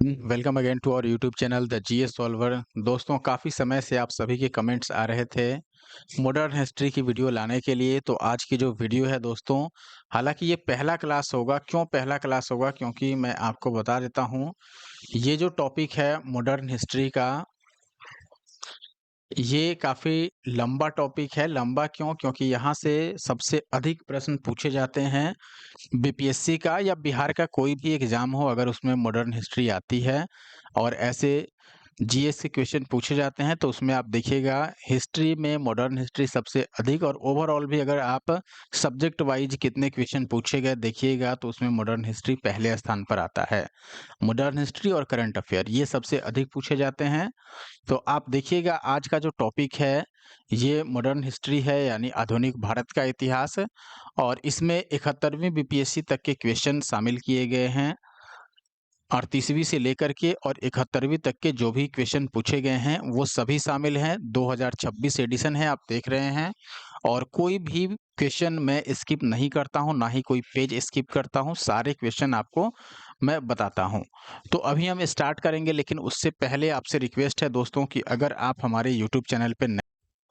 Welcome again to our YouTube channel the GS solver. दोस्तों, काफ़ी समय से आप सभी के कमेंट्स आ रहे थे मॉडर्न हिस्ट्री की वीडियो लाने के लिए। तो आज की जो वीडियो है दोस्तों, हालांकि ये पहला क्लास होगा। क्यों पहला क्लास होगा? क्योंकि मैं आपको बता देता हूँ, ये जो टॉपिक है मॉडर्न हिस्ट्री का, ये काफ़ी लंबा टॉपिक है। लंबा क्यों? क्योंकि यहाँ से सबसे अधिक प्रश्न पूछे जाते हैं बीपीएससी का या बिहार का कोई भी एग्जाम हो, अगर उसमें मॉडर्न हिस्ट्री आती है और ऐसे जीएस के क्वेश्चन पूछे जाते हैं, तो उसमें आप देखिएगा हिस्ट्री में मॉडर्न हिस्ट्री सबसे अधिक। और ओवरऑल भी अगर आप सब्जेक्ट वाइज कितने क्वेश्चन पूछे गए देखिएगा, तो उसमें मॉडर्न हिस्ट्री पहले स्थान पर आता है। मॉडर्न हिस्ट्री और करंट अफेयर ये सबसे अधिक पूछे जाते हैं। तो आप देखिएगा आज का जो टॉपिक है, ये मॉडर्न हिस्ट्री है, यानी आधुनिक भारत का इतिहास। और इसमें 71वीं बीपीएससी तक के क्वेश्चन शामिल किए गए हैं। 38वीं से लेकर के और 71वीं तक के जो भी क्वेश्चन पूछे गए हैं वो सभी शामिल हैं। 2026 एडिशन है, आप देख रहे हैं। और कोई भी क्वेश्चन मैं स्किप नहीं करता हूं, ना ही कोई पेज स्किप करता हूं। सारे क्वेश्चन आपको मैं बताता हूं। तो अभी हम स्टार्ट करेंगे, लेकिन उससे पहले आपसे रिक्वेस्ट है दोस्तों कि अगर आप हमारे यूट्यूब चैनल पे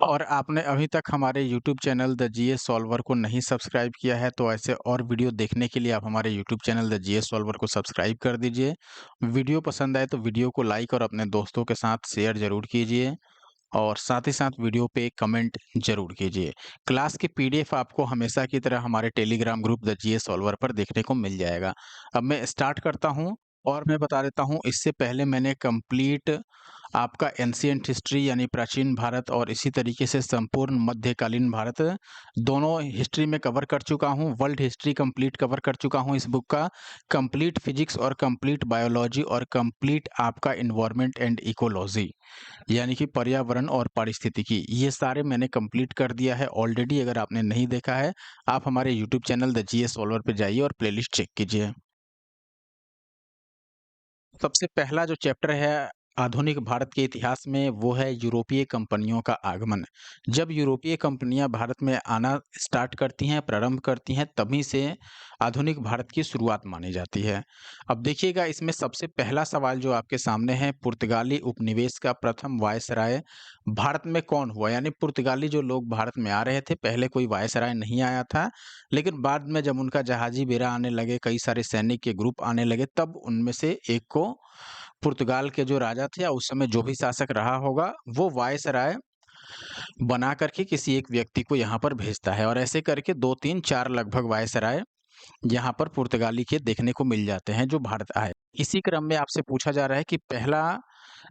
और आपने अभी तक हमारे YouTube channel the GS solver को नहीं सब्सक्राइब किया है, तो ऐसे और वीडियो देखने के लिए आप हमारे YouTube channel the GS solver को सब्सक्राइब कर दीजिए। वीडियो पसंद आए तो वीडियो को लाइक और अपने दोस्तों के साथ शेयर ज़रूर कीजिए, और साथ ही साथ वीडियो पे कमेंट ज़रूर कीजिए। क्लास की पीडीएफ आपको हमेशा की तरह हमारे Telegram group the GS solver पर देखने को मिल जाएगा। अब मैं स्टार्ट करता हूँ। और मैं बता देता हूँ, इससे पहले मैंने कंप्लीट आपका एंशिएंट हिस्ट्री यानी प्राचीन भारत और इसी तरीके से संपूर्ण मध्यकालीन भारत, दोनों हिस्ट्री में कवर कर चुका हूँ। वर्ल्ड हिस्ट्री कंप्लीट कवर कर चुका हूँ इस बुक का। कंप्लीट फिजिक्स और कंप्लीट बायोलॉजी और कंप्लीट आपका इन्वायरमेंट एंड इकोलॉजी, यानी कि पर्यावरण और पारिस्थितिकी, ये सारे मैंने कंप्लीट कर दिया है ऑलरेडी। अगर आपने नहीं देखा है, आप हमारे YouTube channel the GS solver पे जाइए और प्लेलिस्ट चेक कीजिए। सबसे पहला जो चैप्टर है आधुनिक भारत के इतिहास में, वो है यूरोपीय कंपनियों का आगमन। जब यूरोपीय कंपनियां भारत में आना स्टार्ट करती हैं, प्रारंभ करती हैं, तभी से आधुनिक भारत की शुरुआत मानी जाती है। अब देखिएगा, इसमें सबसे पहला सवाल जो आपके सामने है, पुर्तगाली उपनिवेश का प्रथम वायसराय भारत में कौन हुआ? यानी पुर्तगाली जो लोग भारत में आ रहे थे, पहले कोई वायसराय नहीं आया था, लेकिन बाद में जब उनका जहाजी बेड़ा आने लगे, कई सारे सैनिक के ग्रुप आने लगे, तब उनमें से एक को पुर्तगाल के जो राजा थे या उस समय जो भी शासक रहा होगा, वो वायसराय बना करके किसी एक व्यक्ति को यहाँ पर भेजता है। और ऐसे करके 2, 3, 4 लगभग वायसराय यहाँ पर पुर्तगाली के देखने को मिल जाते हैं जो भारत आए। इसी क्रम में आपसे पूछा जा रहा है कि पहला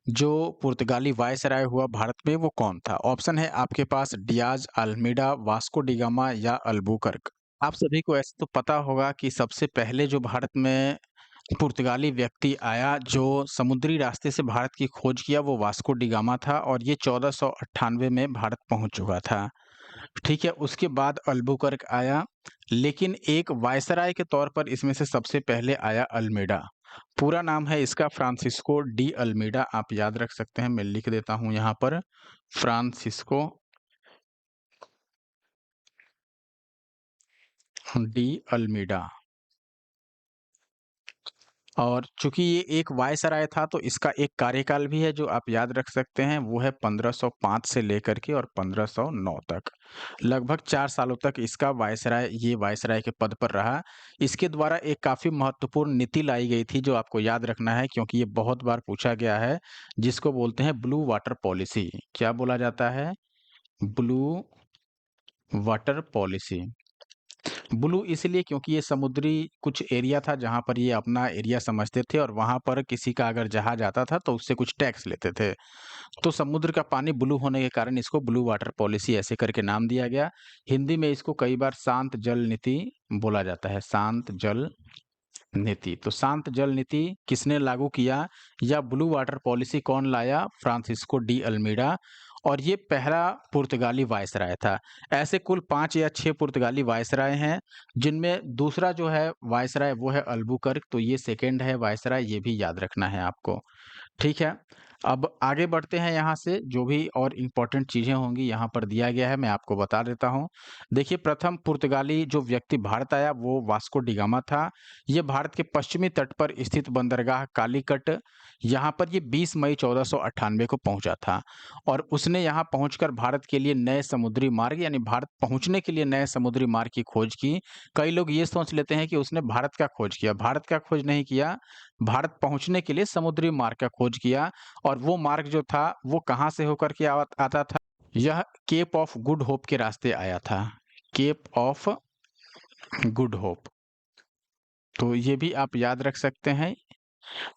जो पुर्तगाली वायसराय हुआ भारत में, वो कौन था? ऑप्शन है आपके पास Dias Almeida, Vasco da Gama या अल्बुकर्क। आप सभी को ऐसे तो पता होगा कि सबसे पहले जो भारत में पुर्तगाली व्यक्ति आया, जो समुद्री रास्ते से भारत की खोज किया, वो वास्को डी गामा था, और ये 1498 में भारत पहुंच चुका था। ठीक है, उसके बाद अल्बुकर्क आया, लेकिन एक वायसराय के तौर पर इसमें से सबसे पहले आया अल्मीडा। पूरा नाम है इसका फ्रांसिस्को डी अल्मीडा, आप याद रख सकते हैं, मैं लिख देता हूं यहाँ पर, फ्रांसिस्को डी अल्मीडा। और चूंकि ये एक वायसराय था, तो इसका एक कार्यकाल भी है जो आप याद रख सकते हैं, वो है 1505 से लेकर के और 1509 तक। लगभग 4 सालों तक इसका वायसराय, ये वायसराय के पद पर रहा। इसके द्वारा एक काफ़ी महत्वपूर्ण नीति लाई गई थी जो आपको याद रखना है, क्योंकि ये बहुत बार पूछा गया है, जिसको बोलते हैं ब्लू वाटर पॉलिसी। क्या बोला जाता है? Blue water policy. ब्लू इसलिए क्योंकि ये समुद्री कुछ एरिया था जहाँ पर ये अपना एरिया समझते थे, और वहाँ पर किसी का अगर जहाज आता था तो उससे कुछ टैक्स लेते थे। तो समुद्र का पानी ब्लू होने के कारण इसको ब्लू वाटर पॉलिसी ऐसे करके नाम दिया गया। हिंदी में इसको कई बार शांत जल नीति बोला जाता है, शांत जल नीति। तो शांत जल नीति किसने लागू किया, या ब्लू वाटर पॉलिसी कौन लाया? Francisco de Almeida. और ये पहला पुर्तगाली वायसराय था। ऐसे कुल 5 या 6 पुर्तगाली वायसराय हैं, जिनमें दूसरा जो है वायसराय वो है अल्बुकर्क, तो ये सेकंड है वायसराय, ये भी याद रखना है आपको। ठीक है। अब आगे बढ़ते हैं यहाँ से, जो भी और इम्पोर्टेंट चीज़ें होंगी यहाँ पर दिया गया है, मैं आपको बता देता हूँ। देखिए, प्रथम पुर्तगाली जो व्यक्ति भारत आया वो वास्को डी गामा था। ये भारत के पश्चिमी तट पर स्थित बंदरगाह कालीकट, यहाँ पर ये 20 मई 1498 को पहुँचा था और उसने यहाँ पहुँचकर भारत के लिए नए समुद्री मार्ग, यानी भारत पहुँचने के लिए नए समुद्री मार्ग की खोज की। कई लोग ये सोच लेते हैं कि उसने भारत का खोज किया, भारत का खोज नहीं किया, भारत पहुँचने के लिए समुद्री मार्ग का खोज किया। और वो मार्ग जो था वो कहाँ से होकर के आता था? यह केप ऑफ गुड होप के रास्ते आया था। केप ऑफ गुड होप, तो ये भी आप याद रख सकते हैं।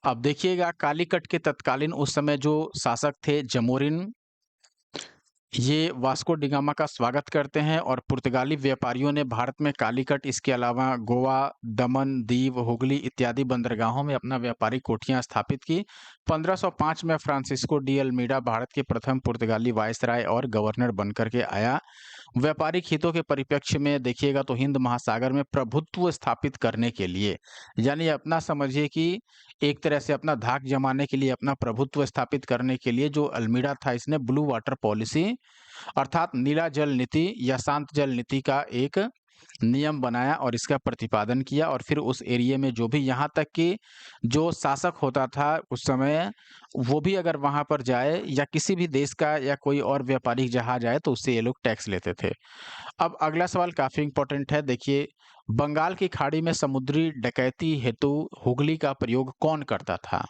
अब देखिएगा, कालीकट के तत्कालीन उस समय जो शासक थे जमोरिन, ये वास्को डी गामा का स्वागत करते हैं और पुर्तगाली व्यापारियों ने भारत में कालीकट, इसके अलावा गोवा, दमन, दीव, हुगली इत्यादि बंदरगाहों में अपना व्यापारिक कोठियां स्थापित की। 1505 में फ्रांसिस्को डी अल्मीडा भारत के प्रथम पुर्तगाली वायसराय और गवर्नर बनकर के आया। व्यापारिक हितों के परिप्रेक्ष्य में देखिएगा तो हिंद महासागर में प्रभुत्व स्थापित करने के लिए, यानी अपना समझिए कि एक तरह से अपना धाक जमाने के लिए, अपना प्रभुत्व स्थापित करने के लिए जो अल्मीडा था, इसने ब्लू वाटर पॉलिसी अर्थात नीला जल नीति या शांत जल नीति का एक नियम बनाया और इसका प्रतिपादन किया। और फिर उस एरिया में जो भी, यहाँ तक कि जो शासक होता था उस समय, वो भी अगर वहां पर जाए या किसी भी देश का या कोई और व्यापारिक जहाज आए तो उससे ये लोग टैक्स लेते थे। अब अगला सवाल काफी इंपॉर्टेंट है, देखिए, बंगाल की खाड़ी में समुद्री डकैती हेतु हुगली का प्रयोग कौन करता था?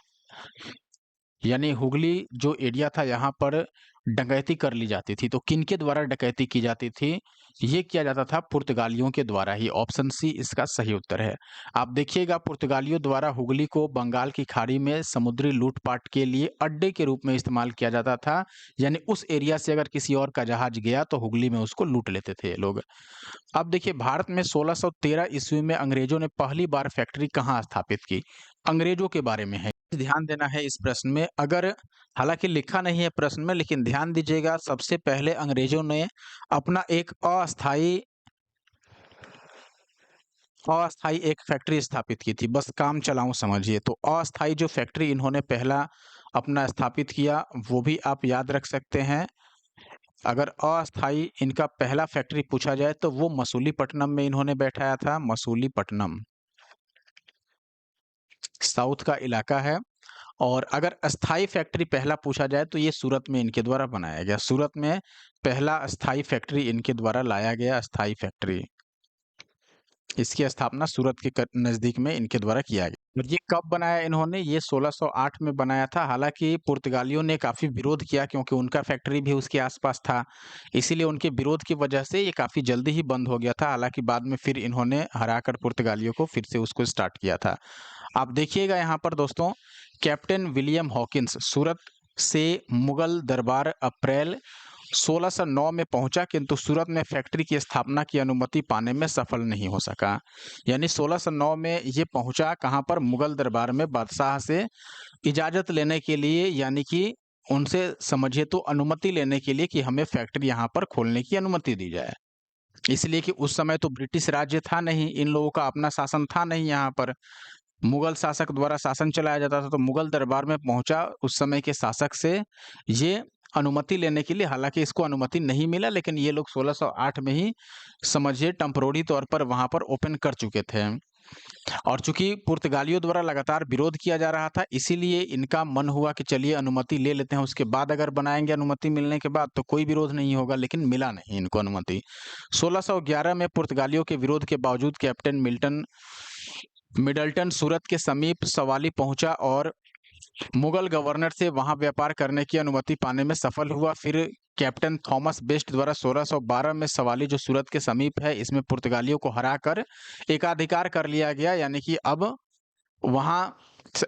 यानी हुगली जो एरिया था यहाँ पर डकैती कर ली जाती थी, तो किनके द्वारा डकैती की जाती थी? ये किया जाता था पुर्तगालियों के द्वारा ही। ऑप्शन सी इसका सही उत्तर है। आप देखिएगा, पुर्तगालियों द्वारा हुगली को बंगाल की खाड़ी में समुद्री लूटपाट के लिए अड्डे के रूप में इस्तेमाल किया जाता था। यानी उस एरिया से अगर किसी और का जहाज गया तो हुगली में उसको लूट लेते थे ये लोग। अब देखिए, भारत में 1613 ईस्वी में अंग्रेजों ने पहली बार फैक्ट्री कहाँ स्थापित की? अंग्रेजों के बारे में है, ध्यान देना है इस प्रश्न में। अगर, हालांकि लिखा नहीं है प्रश्न में, लेकिन ध्यान दीजिएगा, सबसे पहले अंग्रेजों ने अपना एक अस्थाई अस्थाई एक फैक्ट्री स्थापित की थी, बस काम चलाऊं समझिए। तो अस्थाई जो फैक्ट्री इन्होंने पहला अपना स्थापित किया, वो भी आप याद रख सकते हैं। अगर अस्थाई इनका पहला फैक्ट्री पूछा जाए तो वो मसूलीपट्टनम में इन्होंने बैठाया था। मसूलीपट्टनम साउथ का इलाका है। और अगर अस्थाई फैक्ट्री पहला पूछा जाए तो ये सूरत में इनके द्वारा बनाया गया। सूरत में पहला अस्थाई फैक्ट्री इनके द्वारा लाया गया, अस्थाई फैक्ट्री। इसकी स्थापना सूरत के नजदीक में इनके द्वारा किया गया। और ये कब बनाया इन्होंने? ये 1608 में बनाया था। हालांकि पुर्तगालियों ने काफी विरोध किया क्योंकि उनका फैक्ट्री भी उसके आसपास था, इसीलिए उनके विरोध की वजह से ये काफी जल्दी ही बंद हो गया था। हालांकि बाद में फिर इन्होंने हराकर पुर्तगालियों को फिर से उसको स्टार्ट किया था। आप देखिएगा यहाँ पर दोस्तों, कैप्टन विलियम हॉकिंस सूरत से मुगल दरबार अप्रैल 1609 में पहुंचा, किंतु सूरत में फैक्ट्री की स्थापना की अनुमति पाने में सफल नहीं हो सका। यानी 1609 में ये पहुंचा कहां पर? मुगल दरबार में, बादशाह से इजाजत लेने के लिए, यानी कि उनसे समझिए तो अनुमति लेने के लिए कि हमें फैक्ट्री यहाँ पर खोलने की अनुमति दी जाए। इसलिए कि उस समय तो ब्रिटिश राज्य था नहीं, इन लोगों का अपना शासन था नहीं, यहाँ पर मुगल शासक द्वारा शासन चलाया जाता था। तो मुगल दरबार में पहुंचा उस समय के शासक से ये अनुमति लेने के लिए। हालांकि इसको अनुमति नहीं मिला, लेकिन ये लोग 1608 में ही समझिए टेम्परोरी तौर पर वहां पर ओपन कर चुके थे। और चूंकि पुर्तगालियों द्वारा लगातार विरोध किया जा रहा था, इसीलिए इनका मन हुआ कि चलिए अनुमति ले लेते हैं, उसके बाद अगर बनाएंगे अनुमति मिलने के बाद तो कोई विरोध नहीं होगा, लेकिन मिला नहीं इनको अनुमति। 1611 में पुर्तगालियों के विरोध के बावजूद कैप्टन मिडल्टन सूरत के समीप सवाली पहुंचा और मुगल गवर्नर से वहां व्यापार करने की अनुमति पाने में सफल हुआ। फिर कैप्टन थॉमस बेस्ट द्वारा 1612 में सवाली जो सूरत के समीप है, इसमें पुर्तगालियों को हराकर एकाधिकार कर लिया गया। यानी कि अब वहां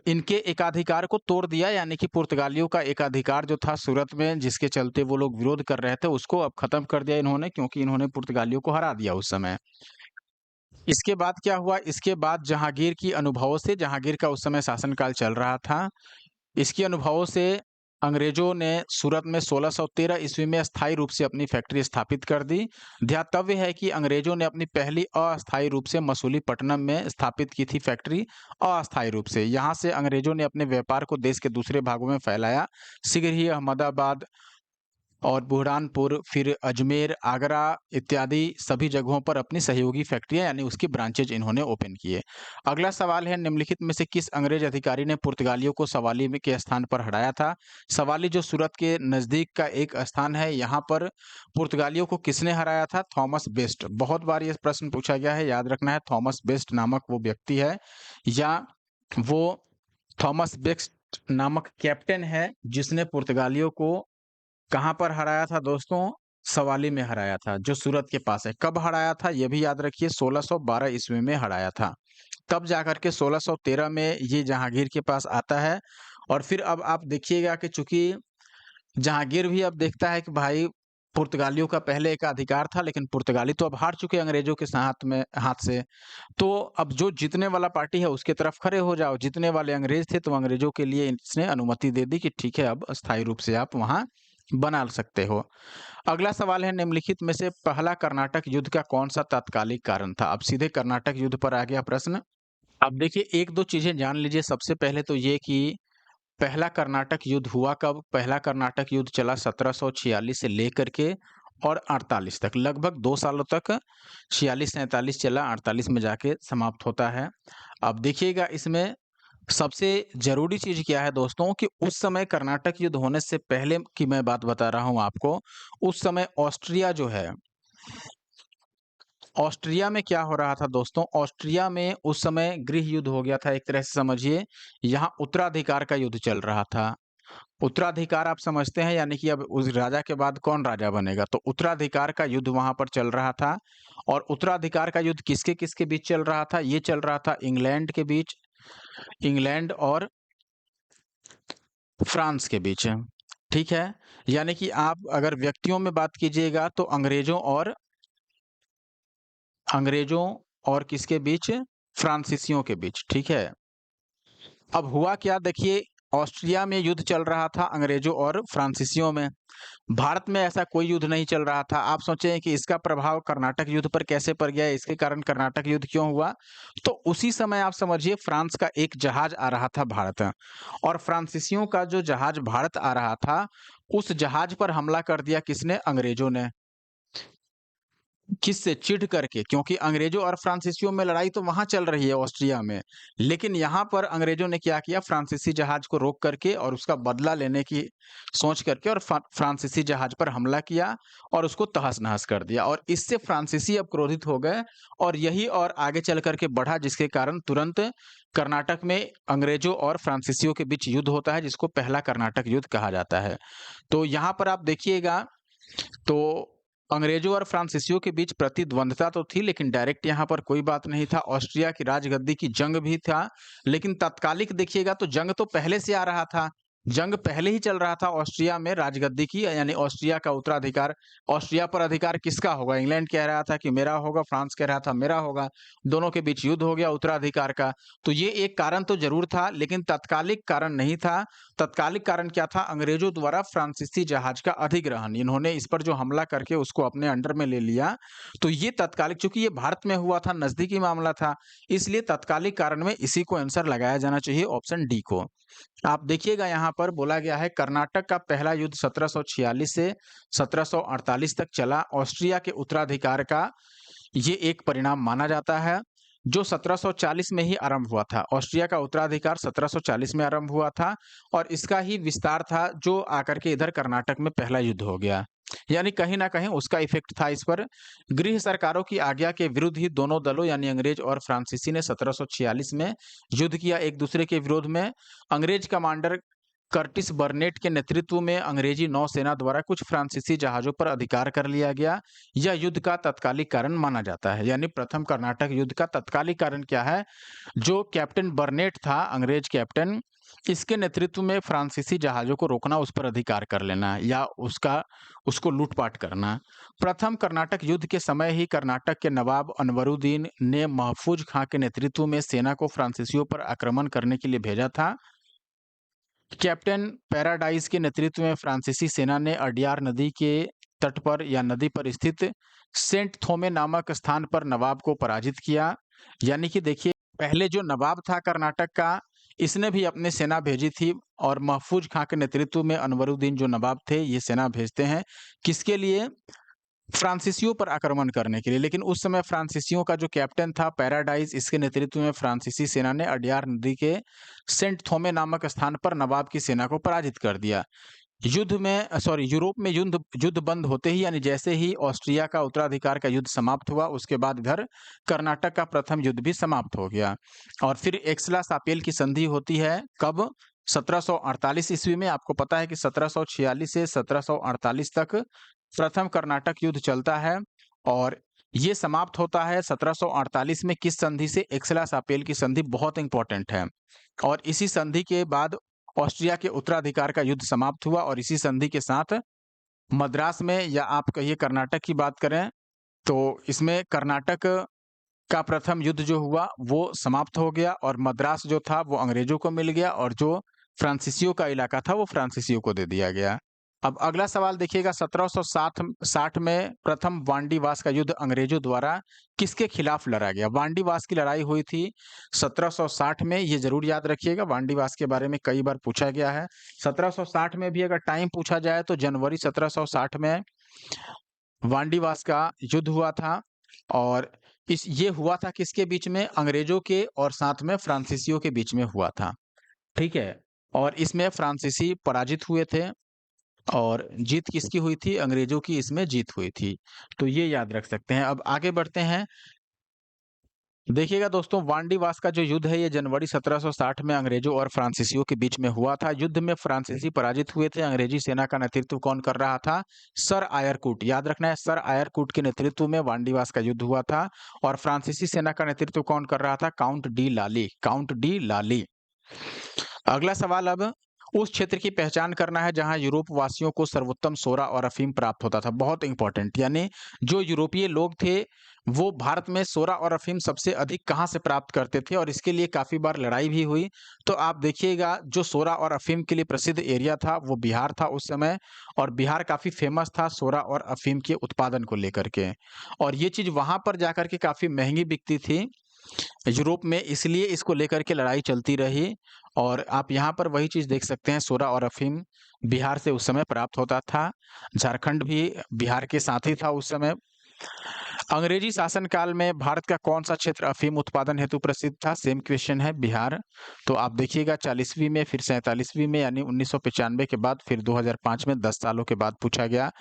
इनके एकाधिकार को तोड़ दिया, यानी कि पुर्तगालियों का एकाधिकार जो था सूरत में, जिसके चलते वो लोग विरोध कर रहे थे, उसको अब खत्म कर दिया इन्होंने, क्योंकि इन्होंने पुर्तगालियों को हरा दिया उस समय। इसके बाद क्या हुआ? इसके बाद जहांगीर की अनुभवों से, जहांगीर का उस समय शासनकाल चल रहा था, इसके अनुभवों से अंग्रेजों ने सूरत में 1613 ईस्वी में अस्थायी रूप से अपनी फैक्ट्री स्थापित कर दी। ध्यातव्य है कि अंग्रेजों ने अपनी पहली अस्थायी रूप से मसूलीपट्टनम में स्थापित की थी फैक्ट्री, अस्थायी रूप से। यहाँ से अंग्रेजों ने अपने व्यापार को देश के दूसरे भागों में फैलाया। शीघ्र ही अहमदाबाद और बुरहानपुर, फिर अजमेर, आगरा इत्यादि सभी जगहों पर अपनी सहयोगी फैक्ट्रियां यानी उसकी ब्रांचेज इन्होंने ओपन किए। अगला सवाल है, निम्नलिखित में से किस अंग्रेज अधिकारी ने पुर्तगालियों को सवाली में के स्थान पर हराया था? सवाली जो सूरत के नज़दीक का एक स्थान है, यहाँ पर पुर्तगालियों को किसने हराया था? Thomas best. बहुत बार ये प्रश्न पूछा गया है, याद रखना है। थॉमस बेस्ट नामक वो व्यक्ति है या वो थॉमस बेस्ट नामक कैप्टन है जिसने पुर्तगालियों को कहाँ पर हराया था दोस्तों? सवाली में हराया था, जो सूरत के पास है। कब हराया था ये भी याद रखिए, 1612 ईस्वी में हराया था। तब जाकर के 1613 में ये जहांगीर के पास आता है। और फिर अब आप देखिएगा कि चूंकि जहांगीर भी अब देखता है कि भाई पुर्तगालियों का पहले एक अधिकार था, लेकिन पुर्तगाली तो अब हार चुके अंग्रेजों के हाथ से। तो अब जो जीतने वाला पार्टी है उसके तरफ खड़े हो जाओ। जीतने वाले अंग्रेज थे, तो अंग्रेजों के लिए इसने अनुमति दे दी कि ठीक है, अब अस्थायी रूप से आप वहां बना सकते हो। अगला सवाल है, निम्नलिखित में से पहला कर्नाटक युद्ध का कौन सा तात्कालिक कारण था? अब सीधे कर्नाटक युद्ध पर आ गया प्रश्न। अब देखिए, एक दो चीजें जान लीजिए। सबसे पहले तो ये कि पहला कर्नाटक युद्ध हुआ कब? पहला कर्नाटक युद्ध चला 1746 से लेकर के और 48 तक, लगभग 2 सालों तक। 46-47 चला, 48 में जाके समाप्त होता है। अब देखिएगा, इसमें सबसे जरूरी चीज क्या है दोस्तों कि उस समय कर्नाटक युद्ध होने से पहले की मैं बात बता रहा हूं आपको। उस समय ऑस्ट्रिया जो है, ऑस्ट्रिया में क्या हो रहा था दोस्तों? ऑस्ट्रिया में उस समय गृह युद्ध हो गया था, एक तरह से समझिए। यहाँ उत्तराधिकार का युद्ध चल रहा था। उत्तराधिकार आप समझते हैं, यानी कि अब उस राजा के बाद कौन राजा बनेगा, तो उत्तराधिकार का युद्ध वहां पर चल रहा था। और उत्तराधिकार का युद्ध किसके किसके बीच चल रहा था? ये चल रहा था इंग्लैंड के बीच, इंग्लैंड और फ्रांस के बीच। ठीक है, यानी कि आप अगर व्यक्तियों में बात कीजिएगा तो अंग्रेजों और किसके बीच? फ्रांसीसियों के बीच। ठीक है, अब हुआ क्या देखिए, ऑस्ट्रिया में युद्ध चल रहा था अंग्रेजों और फ्रांसीसियों में। भारत में ऐसा कोई युद्ध नहीं चल रहा था। आप सोचें कि इसका प्रभाव कर्नाटक युद्ध पर कैसे पड़ गया, इसके कारण कर्नाटक युद्ध क्यों हुआ? तो उसी समय आप समझिए फ्रांस का एक जहाज आ रहा था भारत, और फ्रांसीसियों का जो जहाज भारत आ रहा था, उस जहाज पर हमला कर दिया किसने? अंग्रेजों ने। किससे? चिढ़ करके, क्योंकि अंग्रेजों और फ्रांसीसियों में लड़ाई तो वहां चल रही है ऑस्ट्रिया में, लेकिन यहां पर अंग्रेजों ने क्या किया? फ्रांसीसी जहाज को रोक करके और उसका बदला लेने की सोच करके और फ्रांसीसी जहाज पर हमला किया और उसको तहस नहस कर दिया। और इससे फ्रांसीसी अब क्रोधित हो गए, और यही और आगे चल करके बढ़ा, जिसके कारण तुरंत कर्नाटक में अंग्रेजों और फ्रांसीसियों के बीच युद्ध होता है, जिसको पहला कर्नाटक युद्ध कहा जाता है। तो यहाँ पर आप देखिएगा, तो अंग्रेजों और फ्रांसीसियों के बीच प्रतिद्वंद्विता तो थी, लेकिन डायरेक्ट यहाँ पर कोई बात नहीं था। ऑस्ट्रिया की राजगद्दी की जंग भी था, लेकिन तात्कालिक देखिएगा तो जंग तो पहले से आ रहा था। जंग पहले ही चल रहा था ऑस्ट्रिया में राजगद्दी की, यानी ऑस्ट्रिया का उत्तराधिकार। ऑस्ट्रिया पर अधिकार किसका होगा? इंग्लैंड कह रहा था कि मेरा होगा, फ्रांस कह रहा था मेरा होगा। दोनों के बीच युद्ध हो गया उत्तराधिकार का। तो ये एक कारण तो जरूर था, लेकिन तात्कालिक कारण नहीं था। तत्कालिक कारण क्या था? अंग्रेजों द्वारा फ्रांसीसी जहाज का अधिग्रहण, इन्होंने इस पर जो हमला करके उसको अपने अंडर में ले लिया। तो ये तत्कालिक, चूंकि ये भारत में हुआ था, नजदीकी मामला था, इसलिए तत्कालिक कारण में इसी को आंसर लगाया जाना चाहिए, ऑप्शन डी को। आप देखिएगा, यहाँ पर बोला गया है कर्नाटक का पहला युद्ध 1746 से 1748 तक चला। ऑस्ट्रिया के उत्तराधिकार का ये एक परिणाम माना जाता है, जो 1740 में ही आरंभ हुआ था। ऑस्ट्रिया का उत्तराधिकार 1740 में आरंभ हुआ था, और इसका ही विस्तार था जो आकर के इधर कर्नाटक में पहला युद्ध हो गया। यानी कहीं ना कहीं उसका इफेक्ट था इस पर। गृह सरकारों की आज्ञा के विरुद्ध ही दोनों दलों यानी अंग्रेज और फ्रांसीसी ने 1746 में युद्ध किया एक दूसरे के विरोध में। अंग्रेज कमांडर कर्टिस बर्नेट के नेतृत्व में अंग्रेजी नौसेना द्वारा कुछ फ्रांसीसी जहाजों पर अधिकार कर लिया गया। यह युद्ध का तत्कालिक कारण माना जाता है। यानी प्रथम कर्नाटक युद्ध का तत्कालिक कारण क्या है? जो कैप्टन बर्नेट था, अंग्रेज कैप्टन, इसके नेतृत्व में फ्रांसीसी जहाजों को रोकना, उस पर अधिकार कर लेना या उसको लूटपाट करना। प्रथम कर्नाटक युद्ध के समय ही कर्नाटक के नवाब अनवरुद्दीन ने महफूज खां के नेतृत्व में सेना को फ्रांसीसियों पर आक्रमण करने के लिए भेजा था। कैप्टन पैराडाइज के नेतृत्व में फ्रांसीसी सेना ने अडयार नदी के तट पर या नदी पर स्थित सेंट थोमे नामक स्थान पर नवाब को पराजित किया। यानी कि देखिए, पहले जो नवाब था कर्नाटक का, इसने भी अपनी सेना भेजी थी और महफूज खां के नेतृत्व में अनवरुद्दीन जो नवाब थे, ये सेना भेजते हैं। किसके लिए? फ्रांसीसियों पर आक्रमण करने के लिए। लेकिन उस समय फ्रांसीसियों का जो कैप्टन था पैराडाइज, इसके नेतृत्व में फ्रांसीसी सेना ने अडयार नदी के सेंट थोमे नामक स्थान पर नवाब की सेना को पराजित कर दिया। यूरोप में युद्ध युद्ध बंद होते ही, यानी जैसे ही ऑस्ट्रिया का उत्तराधिकार का युद्ध समाप्त हुआ, उसके बाद इधर कर्नाटक का प्रथम युद्ध भी समाप्त हो गया। और फिर एक्सला-सापेल की संधि होती है कब? 1748 ईस्वी में। आपको पता है कि 1746 से 1748 तक प्रथम कर्नाटक युद्ध चलता है और ये समाप्त होता है 1748 में किस संधि से? एक्सला-सापेल की संधि बहुत इंपॉर्टेंट है। और इसी संधि के बाद ऑस्ट्रिया के उत्तराधिकार का युद्ध समाप्त हुआ और इसी संधि के साथ मद्रास में, या आप कहिए कर्नाटक की बात करें, तो इसमें कर्नाटक का प्रथम युद्ध जो हुआ वो समाप्त हो गया और मद्रास जो था वो अंग्रेजों को मिल गया और जो फ्रांसीसियों का इलाका था वो फ्रांसीसियों को दे दिया गया। अब अगला सवाल देखिएगा, 1760 में प्रथम वांडीवास का युद्ध अंग्रेजों द्वारा किसके खिलाफ लड़ा गया? वांडीवास की लड़ाई हुई थी 1760 में, ये जरूर याद रखिएगा। वांडीवास के बारे में कई बार पूछा गया है। 1760 में भी अगर टाइम पूछा जाए तो जनवरी 1760 में वांडीवास का युद्ध हुआ था। और ये हुआ था किसके बीच में? अंग्रेजों के और साथ में फ्रांसीसियों के बीच में हुआ था। ठीक है। और इसमें फ्रांसीसी पराजित हुए थे और जीत किसकी हुई थी? अंग्रेजों की इसमें जीत हुई थी। तो ये याद रख सकते हैं। अब आगे बढ़ते हैं। देखिएगा दोस्तों, वांडीवास का जो युद्ध है ये जनवरी 1760 में अंग्रेजों और फ्रांसीसियों के बीच में हुआ था। युद्ध में फ्रांसीसी पराजित हुए थे। अंग्रेजी सेना का नेतृत्व कौन कर रहा था? Sir Eyre Coote. याद रखना है, सर आयरकूट के नेतृत्व में वांडीवास का युद्ध हुआ था। और फ्रांसीसी सेना का नेतृत्व कौन कर रहा था? काउंट डी लाली। काउंट डी लाली। अगला सवाल, अब उस क्षेत्र की पहचान करना है जहां यूरोप वासियों को सर्वोत्तम सोरा और अफीम प्राप्त होता था। बहुत इंपॉर्टेंट, यानी जो यूरोपीय लोग थे वो भारत में सोरा और अफीम सबसे अधिक कहां से प्राप्त करते थे और इसके लिए काफी बार लड़ाई भी हुई। तो आप देखिएगा, जो सोरा और अफीम के लिए प्रसिद्ध एरिया था वो बिहार था उस समय। और बिहार काफी फेमस था सोरा और अफीम के उत्पादन को लेकर के। और ये चीज वहां पर जाकर के काफी महंगी बिकती थी यूरोप में, इसलिए इसको लेकर के लड़ाई चलती रही। और आप यहाँ पर वही चीज़ देख सकते हैं, सोरा और अफ़ीम बिहार से उस समय प्राप्त होता था। झारखंड भी बिहार के साथ ही था उस समय। अंग्रेजी शासनकाल में भारत का कौन-सा क्षेत्र अफ़ीम उत्पादन हेतु प्रसिद्ध था? सेम क्वेश्चन है, बिहार। तो आप देखिएगा 40वीं में, फिर 47वीं में, यानी 1995 के बाद, फिर 2005 में, 10 सालों के बाद पूछा गया।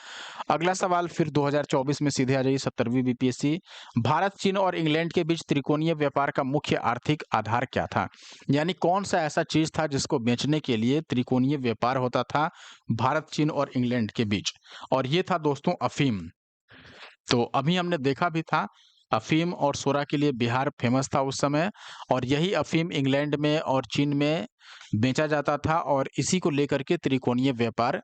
अगला सवाल फिर 2024 में सीधे आ जाइए, 70वीं बीपीएससी। भारत, चीन और इंग्लैंड के बीच त्रिकोणीय व्यापार का मुख्य आर्थिक आधार क्या था? यानी कौन सा ऐसा चीज था जिसको बेचने के लिए त्रिकोणीय व्यापार होता था भारत, चीन और इंग्लैंड के बीच? और ये था दोस्तों अफीम। तो अभी हमने देखा भी था, अफीम और सोरा के लिए बिहार फेमस था उस समय। और यही अफीम इंग्लैंड में और चीन में बेचा जाता था और इसी को लेकर के त्रिकोणीय व्यापार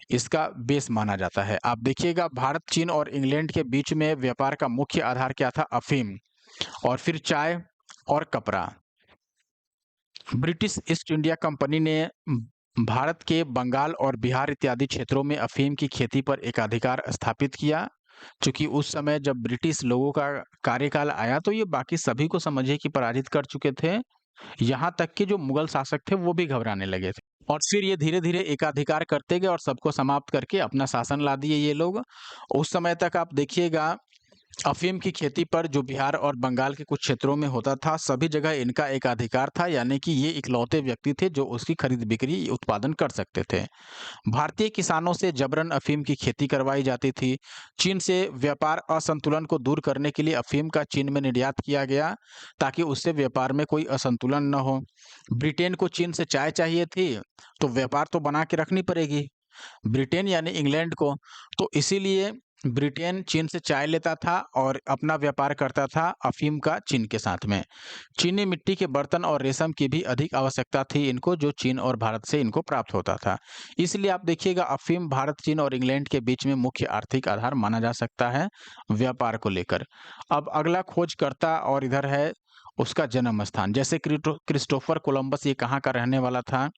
इसका बेस माना जाता है। आप देखिएगा, भारत, चीन और इंग्लैंड के बीच में व्यापार का मुख्य आधार क्या था? अफीम। और फिर चाय और कपड़ा। ब्रिटिश ईस्ट इंडिया कंपनी ने भारत के बंगाल और बिहार इत्यादि क्षेत्रों में अफीम की खेती पर एकाधिकार स्थापित किया। चूंकि उस समय जब ब्रिटिश लोगों का कार्यकाल आया तो ये बाकी सभी को समझिए कि पराजित कर चुके थे। यहाँ तक कि जो मुगल शासक थे वो भी घबराने लगे थे। और फिर ये धीरे-धीरे एकाधिकार करते गए और सबको समाप्त करके अपना शासन ला दिए ये लोग। उस समय तक आप देखिएगा, अफीम की खेती पर जो बिहार और बंगाल के कुछ क्षेत्रों में होता था, सभी जगह इनका एकाधिकार था, यानी कि ये इकलौते व्यक्ति थे जो उसकी खरीद बिक्री उत्पादन कर सकते थे। भारतीय किसानों से जबरन अफीम की खेती करवाई जाती थी। चीन से व्यापार असंतुलन को दूर करने के लिए अफीम का चीन में निर्यात किया गया ताकि उससे व्यापार में कोई असंतुलन न हो। ब्रिटेन को चीन से चाय चाहिए थी, तो व्यापार तो बना के रखनी पड़ेगी ब्रिटेन यानी इंग्लैंड को। तो इसीलिए ब्रिटेन चीन से चाय लेता था और अपना व्यापार करता था अफीम का चीन के साथ में। चीनी मिट्टी के बर्तन और रेशम की भी अधिक आवश्यकता थी इनको, जो चीन और भारत से इनको प्राप्त होता था। इसलिए आप देखिएगा, अफीम भारत, चीन और इंग्लैंड के बीच में मुख्य आर्थिक आधार माना जा सकता है व्यापार को लेकर। अब अगला खोजकर्ता और इधर है उसका जन्म स्थान। जैसे क्रिस्टोफर कोलंबस, ये कहाँ का रहने वाला था?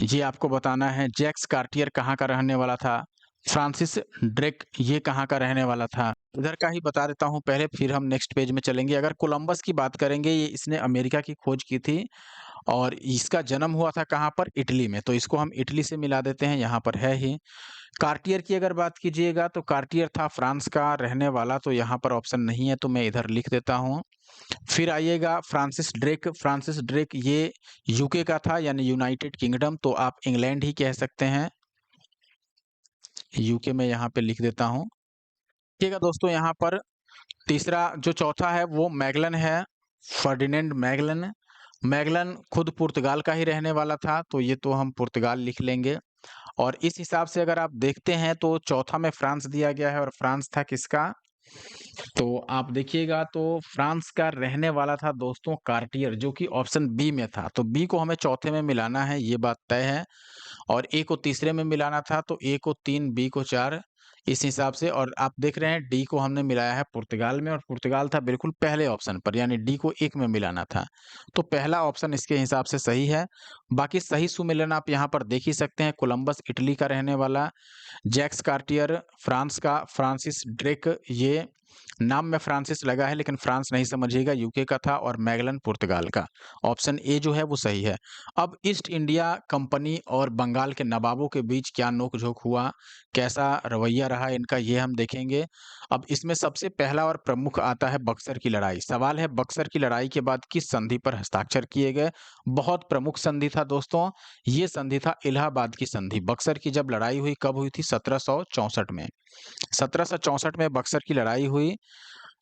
ये आपको बताना है। जैक्स कार्टियर कहाँ का रहने वाला था? फ्रांसिस ड्रेक ये कहाँ का रहने वाला था? इधर का ही बता देता हूँ पहले, फिर हम नेक्स्ट पेज में चलेंगे। अगर कोलंबस की बात करेंगे, ये इसने अमेरिका की खोज की थी और इसका जन्म हुआ था कहाँ पर? इटली में, तो इसको हम इटली से मिला देते हैं, यहाँ पर है ही। कार्टियर की अगर बात कीजिएगा तो कार्टियर था फ्रांस का रहने वाला, तो यहाँ पर ऑप्शन नहीं है, तो मैं इधर लिख देता हूँ। फिर आइएगा फ्रांसिस ड्रेक ये यूके का था, यानी यूनाइटेड किंगडम, तो आप इंग्लैंड ही कह सकते हैं। यूके में यहाँ पे लिख देता हूँ। देखिएगा दोस्तों, यहाँ पर तीसरा जो चौथा है वो मैगलन है, फर्डिनेंड मैगलन। मैगलन खुद पुर्तगाल का ही रहने वाला था, तो ये तो हम पुर्तगाल लिख लेंगे। और इस हिसाब से अगर आप देखते हैं तो चौथा में फ्रांस दिया गया है, और फ्रांस था किसका? तो आप देखिएगा तो फ्रांस का रहने वाला था दोस्तों कार्टियर, जो कि ऑप्शन बी में था। तो बी को हमें चौथे में मिलाना है, ये बात तय है। और ए को तीसरे में मिलाना था, तो ए को 3, बी को 4, इस हिसाब से। और आप देख रहे हैं डी को हमने मिलाया है पुर्तगाल में, और पुर्तगाल था बिल्कुल पहले ऑप्शन पर, यानी डी को 1 में मिलाना था। तो पहला ऑप्शन इसके हिसाब से सही है। बाकी सही सुमेलन आप यहाँ पर देख ही सकते हैं। कोलंबस इटली का रहने वाला, जैक्स कार्टियर फ्रांस का, फ्रांसिस ड्रेक ये नाम में फ्रांसिस लगा है लेकिन फ्रांस नहीं समझिएगा, यूके का था। और मैगलन पुर्तगाल का। ऑप्शन ए जो है वो सही है। अब ईस्ट इंडिया कंपनी और बंगाल के नवाबों के बीच क्या नोक-झोंक हुआ, कैसा रवैया रहा इनका, ये हम देखेंगे। अब इसमें सबसे पहला और प्रमुख आता है बक्सर की लड़ाई। सवाल है बक्सर की लड़ाई के बाद किस संधि पर हस्ताक्षर किए गए? बहुत प्रमुख संधि था दोस्तों, ये संधि था इलाहाबाद की संधि। बक्सर की जब लड़ाई हुई कब हुई थी? 1764 में। 1764 में बक्सर की लड़ाई हुई,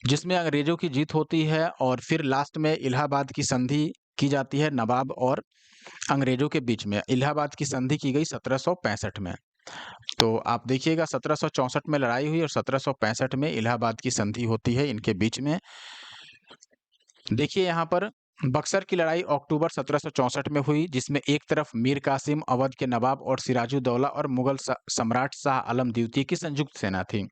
जिसमें अंग्रेजों की जीत होती है, और फिर लास्ट में इलाहाबाद की संधि की जाती है नवाब और अंग्रेजों के बीच में। इलाहाबाद की संधि की गई 1765 में। तो आप देखिएगा 1764 में लड़ाई हुई और 1765 में इलाहाबाद की संधि होती है इनके बीच में। देखिए यहाँ पर बक्सर की लड़ाई अक्टूबर 1764 में हुई, जिसमें एक तरफ मीर कासिम अवध के नवाब और सिराजुद्दौला और मुगल सम्राट शाह आलम द्वितीय की संयुक्त सेना थी।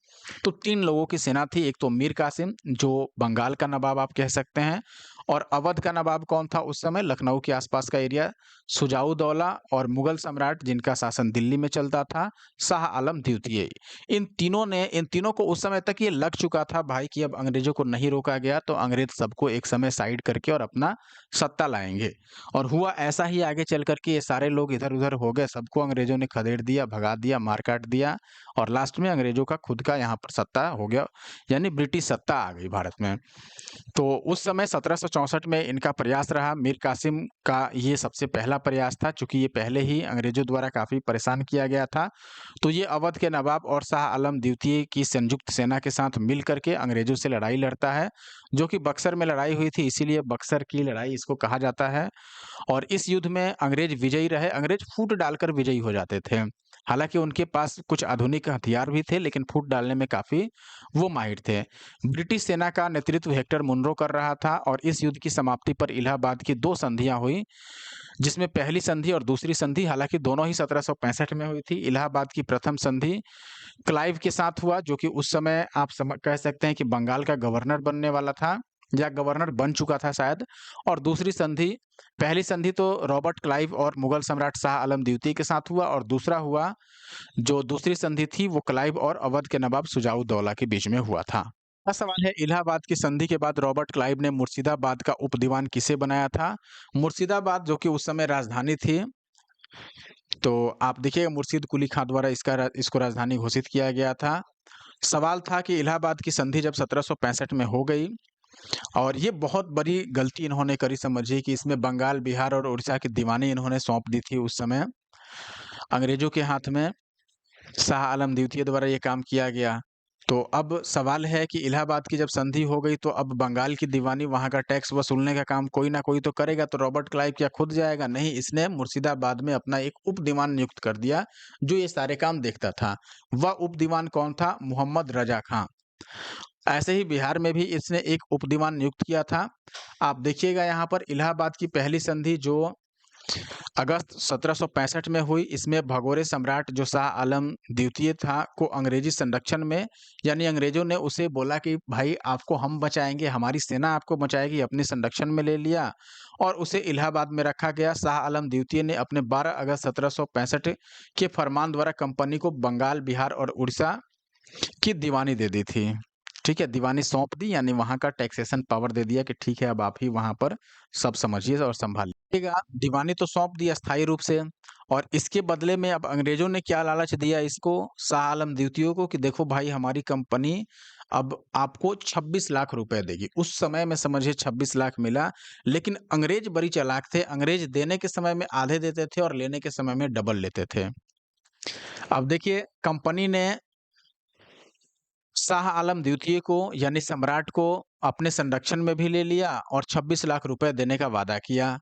तो 3 लोगों की सेना थी। एक तो मीर कासिम जो बंगाल का नवाब आप कह सकते हैं, और अवध का नवाब कौन था उस समय? लखनऊ के आसपास का एरिया, सुजाउद्दौला, और मुगल सम्राट जिनका शासन दिल्ली में चलता था, शाह आलम द्वितीय। इन तीनों को उस समय तक ये लग चुका था भाई कि अब अंग्रेजों को नहीं रोका गया तो अंग्रेज सबको एक समय साइड करके और अपना सत्ता लाएंगे। और हुआ ऐसा ही, आगे चल करके ये सारे लोग इधर-उधर हो गए, सबको अंग्रेजों ने खदेड़ दिया, भगा दिया, मार काट दिया, और लास्ट में अंग्रेजों का खुद का यहाँ पर सत्ता हो गया, यानी ब्रिटिश सत्ता आ गई भारत में। तो उस समय 1764 में इनका प्रयास रहा। मीर कासिम का ये सबसे पहला प्रयास था, चूँकि ये पहले ही अंग्रेजों द्वारा काफ़ी परेशान किया गया था। तो ये अवध के नवाब और शाह आलम द्वितीय की संयुक्त सेना के साथ मिल करके अंग्रेजों से लड़ाई लड़ता है, जो कि बक्सर में लड़ाई हुई थी, इसीलिए बक्सर की लड़ाई इसको कहा जाता है। और इस युद्ध में अंग्रेज विजयी रहे। अंग्रेज फूट डालकर विजयी हो जाते थे। हालाँकि उनके पास कुछ आधुनिक हथियार भी थे, लेकिन फूट डालने में काफ़ी वो माहिर थे। ब्रिटिश सेना का नेतृत्व हेक्टर मुनरो कर रहा था, और इस युद्ध की समाप्ति पर इलाहाबाद की 2 संधियाँ हुई, जिसमें पहली संधि और दूसरी संधि, हालाँकि दोनों ही 1765 में हुई थी। इलाहाबाद की प्रथम संधि क्लाइव के साथ हुआ, जो कि उस समय आप कह सकते हैं कि बंगाल का गवर्नर बनने वाला था, या गवर्नर बन चुका था शायद। और दूसरी संधि, पहली संधि तो रॉबर्ट क्लाइव और मुगल सम्राट शाह आलम द्वितीय के साथ हुआ, और दूसरा हुआ जो दूसरी संधि थी वो क्लाइव और अवध के नवाब सुजाउद्दौला के बीच में हुआ था। अगला सवाल है, इलाहाबाद की संधि के बाद रॉबर्ट क्लाइव ने मुर्शिदाबाद का उपदीवान किसे बनाया था? मुर्शिदाबाद जो कि उस समय राजधानी थी, तो आप देखिएगा मुर्शीद कुली खां द्वारा इसको राजधानी घोषित किया गया था। सवाल था कि इलाहाबाद की संधि जब 1765 में हो गई, और ये बहुत बड़ी गलती इन्होंने करी, समझिए कि इसमें बंगाल, बिहार और उड़ीसा की दीवानी इन्होंने सौंप दी थी उस समय अंग्रेजों के हाथ में। शाह आलम द्वितीय द्वारा ये काम किया गया। तो अब सवाल है कि इलाहाबाद की जब संधि हो गई तो अब बंगाल की दीवानी, वहाँ का टैक्स वसूलने का काम कोई ना कोई तो करेगा। तो रॉबर्ट क्लाइव क्या खुद जाएगा? नहीं, इसने मुर्शिदाबाद में अपना एक उप दीवान नियुक्त कर दिया, जो ये सारे काम देखता था। वह उप दीवान कौन था? मोहम्मद रजा खां। ऐसे ही बिहार में भी इसने एक उप दीवान नियुक्त किया था। आप देखिएगा यहाँ पर इलाहाबाद की पहली संधि जो अगस्त 1765 में हुई। इसमें भगोड़े सम्राट जो शाह आलम द्वितीय था को अंग्रेजी संरक्षण में, यानी अंग्रेजों ने उसे बोला कि भाई आपको हम बचाएंगे, हमारी सेना आपको बचाएगी, अपने संरक्षण में ले लिया और उसे इलाहाबाद में रखा गया। शाह आलम द्वितीय ने अपने 12 अगस्त 1765 के फरमान द्वारा कंपनी को बंगाल, बिहार और उड़ीसा की दीवानी दे दी थी। ठीक है, दीवानी सौंप दी, यानी वहाँ का टैक्सेशन पावर दे दिया कि ठीक है अब आप ही वहाँ पर सब समझिए और संभालिएगा। दीवानी तो सौंप दी अस्थायी रूप से, और इसके बदले में अब अंग्रेजों ने क्या लालच दिया इसको, शाह आलम द्वितीय को, कि देखो भाई हमारी कंपनी अब आपको 26 लाख रुपए देगी। उस समय में समझिए 26 लाख मिला, लेकिन अंग्रेज बड़ी चालाक थे। अंग्रेज देने के समय में आधे देते थे और लेने के समय में डबल लेते थे। अब देखिए कंपनी ने शाह आलम द्वितीय को यानी सम्राट को अपने संरक्षण में भी ले लिया और 26 लाख रुपए देने का वादा किया।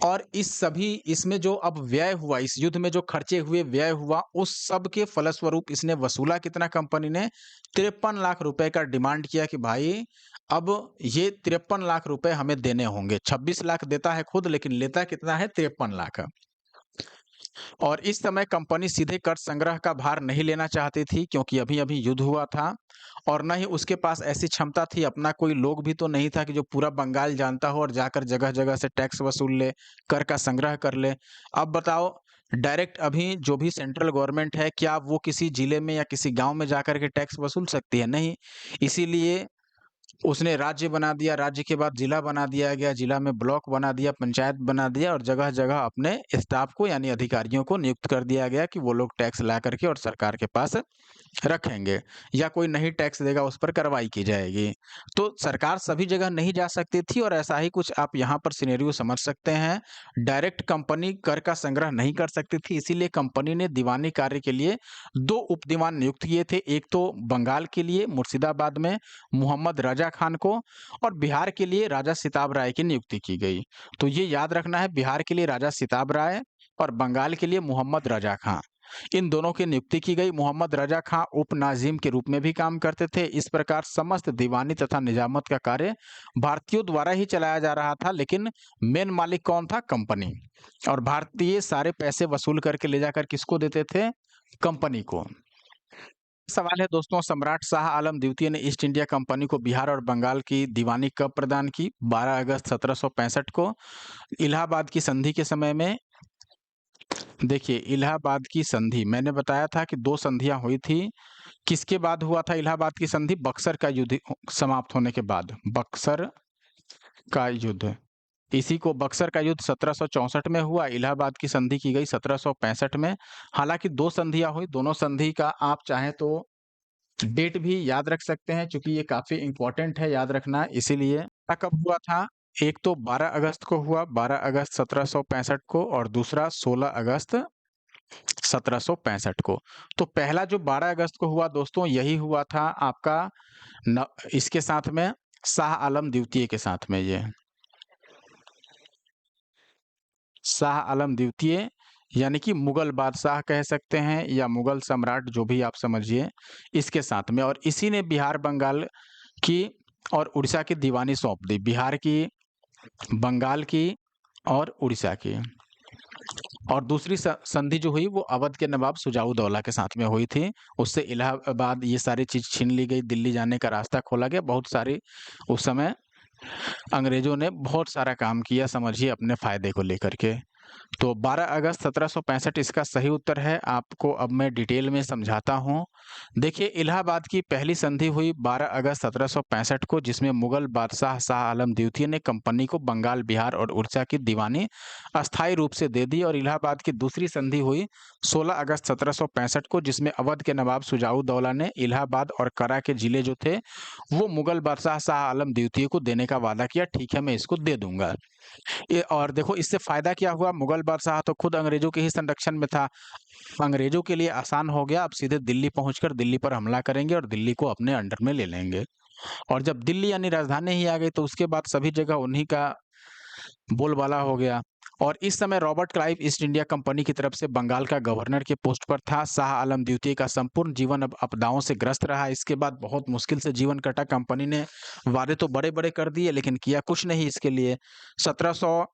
और इसमें जो अब व्यय हुआ, इस युद्ध में जो खर्चे हुए, व्यय हुआ, उस सब के फलस्वरूप इसने वसूला कितना, कंपनी ने 53 लाख रुपए का डिमांड किया कि भाई अब ये 53 लाख रुपए हमें देने होंगे। 26 लाख देता है खुद, लेकिन लेता कितना है, 53 लाख। और इस समय कंपनी सीधे कर संग्रह का भार नहीं लेना चाहती थी, क्योंकि अभी-अभी युद्ध हुआ था और न ही उसके पास ऐसी क्षमता थी, अपना कोई लोग भी तो नहीं था कि जो पूरा बंगाल जानता हो और जाकर जगह-जगह से टैक्स वसूल ले, कर का संग्रह कर ले। अब बताओ, डायरेक्ट अभी जो भी सेंट्रल गवर्नमेंट है, क्या वो किसी जिले में या किसी गाँव में जाकर के टैक्स वसूल सकती है? नहीं। इसीलिए उसने राज्य बना दिया, राज्य के बाद जिला बना दिया गया, जिला में ब्लॉक बना दिया, पंचायत बना दिया और जगह-जगह अपने स्टाफ को यानी अधिकारियों को नियुक्त कर दिया गया कि वो लोग टैक्स ला करके और सरकार के पास रखेंगे, या कोई नहीं टैक्स देगा उस पर कार्रवाई की जाएगी। तो सरकार सभी जगह नहीं जा सकती थी और ऐसा ही कुछ आप यहाँ पर सिनेरियो समझ सकते हैं। डायरेक्ट कंपनी कर का संग्रह नहीं कर सकती थी, इसीलिए कंपनी ने दीवानी कार्य के लिए 2 उपदीवान नियुक्त किए थे। एक तो बंगाल के लिए मुर्शिदाबाद में मोहम्मद रजा खान को, और बिहार के लिए राजा सिताब राय की नियुक्ति की गई। तो ये याद रखना है, बिहार के लिए राजा सिताब राय और बंगाल के लिए मोहम्मद रजा खां, इन दोनों की नियुक्ति की गई। मोहम्मद रजा खां उप नाजिम के रूप में भी काम करते थे। इस प्रकार समस्त दीवानी तथा निजामत का कार्य भारतीयों द्वारा ही चलाया जा रहा था, लेकिन मेन मालिक कौन था, कंपनी। और भारतीय सारे पैसे वसूल करके ले जाकर किसको देते थे, कंपनी को। सवाल है दोस्तों, सम्राट शाह आलम द्वितीय ने ईस्ट इंडिया कंपनी को बिहार और बंगाल की दीवानी कब प्रदान की? 12 अगस्त 1765 को इलाहाबाद की संधि के समय में। देखिए इलाहाबाद की संधि मैंने बताया था कि 2 संधियां हुई थी। किसके बाद हुआ था इलाहाबाद की संधि? बक्सर का युद्ध समाप्त होने के बाद, बक्सर का युद्ध। इसी को बक्सर का युद्ध 1764 में हुआ, इलाहाबाद की संधि की गई 1765 में। हालांकि 2 संधियां हुई, दोनों संधि का आप चाहें तो डेट भी याद रख सकते हैं, चूंकि ये काफी इंपॉर्टेंट है याद रखना, इसीलिए। कब हुआ था? एक तो 12 अगस्त को हुआ, 12 अगस्त 1765 को, और दूसरा 16 अगस्त 1765 को। तो पहला जो 12 अगस्त को हुआ दोस्तों, यही हुआ था आपका इसके साथ में, शाह आलम द्वितीय के साथ में। ये शाह आलम द्वितीय यानी कि मुगल बादशाह कह सकते हैं या मुगल सम्राट, जो भी आप समझिए, इसके साथ में। और इसी ने बिहार, बंगाल की और उड़ीसा की दीवानी सौंप दी। बिहार की, बंगाल की और उड़ीसा की। और दूसरी संधि जो हुई वो अवध के नवाब शुजाउद्दौला के साथ में हुई थी। उससे इलाहाबाद ये सारी चीज छीन ली गई, दिल्ली जाने का रास्ता खोला गया। बहुत सारी उस समय अंग्रेजों ने बहुत सारा काम किया, समझिए, अपने फायदे को लेकर के। तो 12 अगस्त 1765 इसका सही उत्तर है। आपको अब मैं डिटेल में समझाता हूँ। देखिए इलाहाबाद की पहली संधि हुई 12 अगस्त 1765 को, जिसमें मुगल बादशाह शाह आलम द्वितीय ने कंपनी को बंगाल, बिहार और उड़ीसा की दीवानी अस्थायी रूप से दे दी। और इलाहाबाद की दूसरी संधि हुई 16 अगस्त 1765 को, जिसमें अवध के नवाब शुजाउद्दौला ने इलाहाबाद और करा के जिले जो थे वो मुगल बादशाह शाह आलम द्वितीय को देने का वादा किया। ठीक है, मैं इसको दे दूंगा। और देखो इससे फायदा क्या हुआ, मुगल बादशाह तो खुद अंग्रेजों के ही संरक्षण में था। अंग्रेजों के लिए आसान हो गया, अब सीधे दिल्ली पहुंचकर दिल्ली पर हमला करेंगे और दिल्ली को अपने अंडर में ले लेंगे। और जब दिल्ली यानी राजधानी ही आ गई, तो उसके बाद सभी जगह उन्हीं का बोलबाला हो गया। और इस समय Robert Clive east India company की तरफ से बंगाल का गवर्नर के पोस्ट पर था। शाह आलम द्वितीय का संपूर्ण जीवन अब आपदाओं से ग्रस्त रहा। इसके बाद बहुत मुश्किल से जीवन कटा। कंपनी ने वादे तो बड़े बड़े कर दिए, लेकिन किया कुछ नहीं इसके लिए। 1700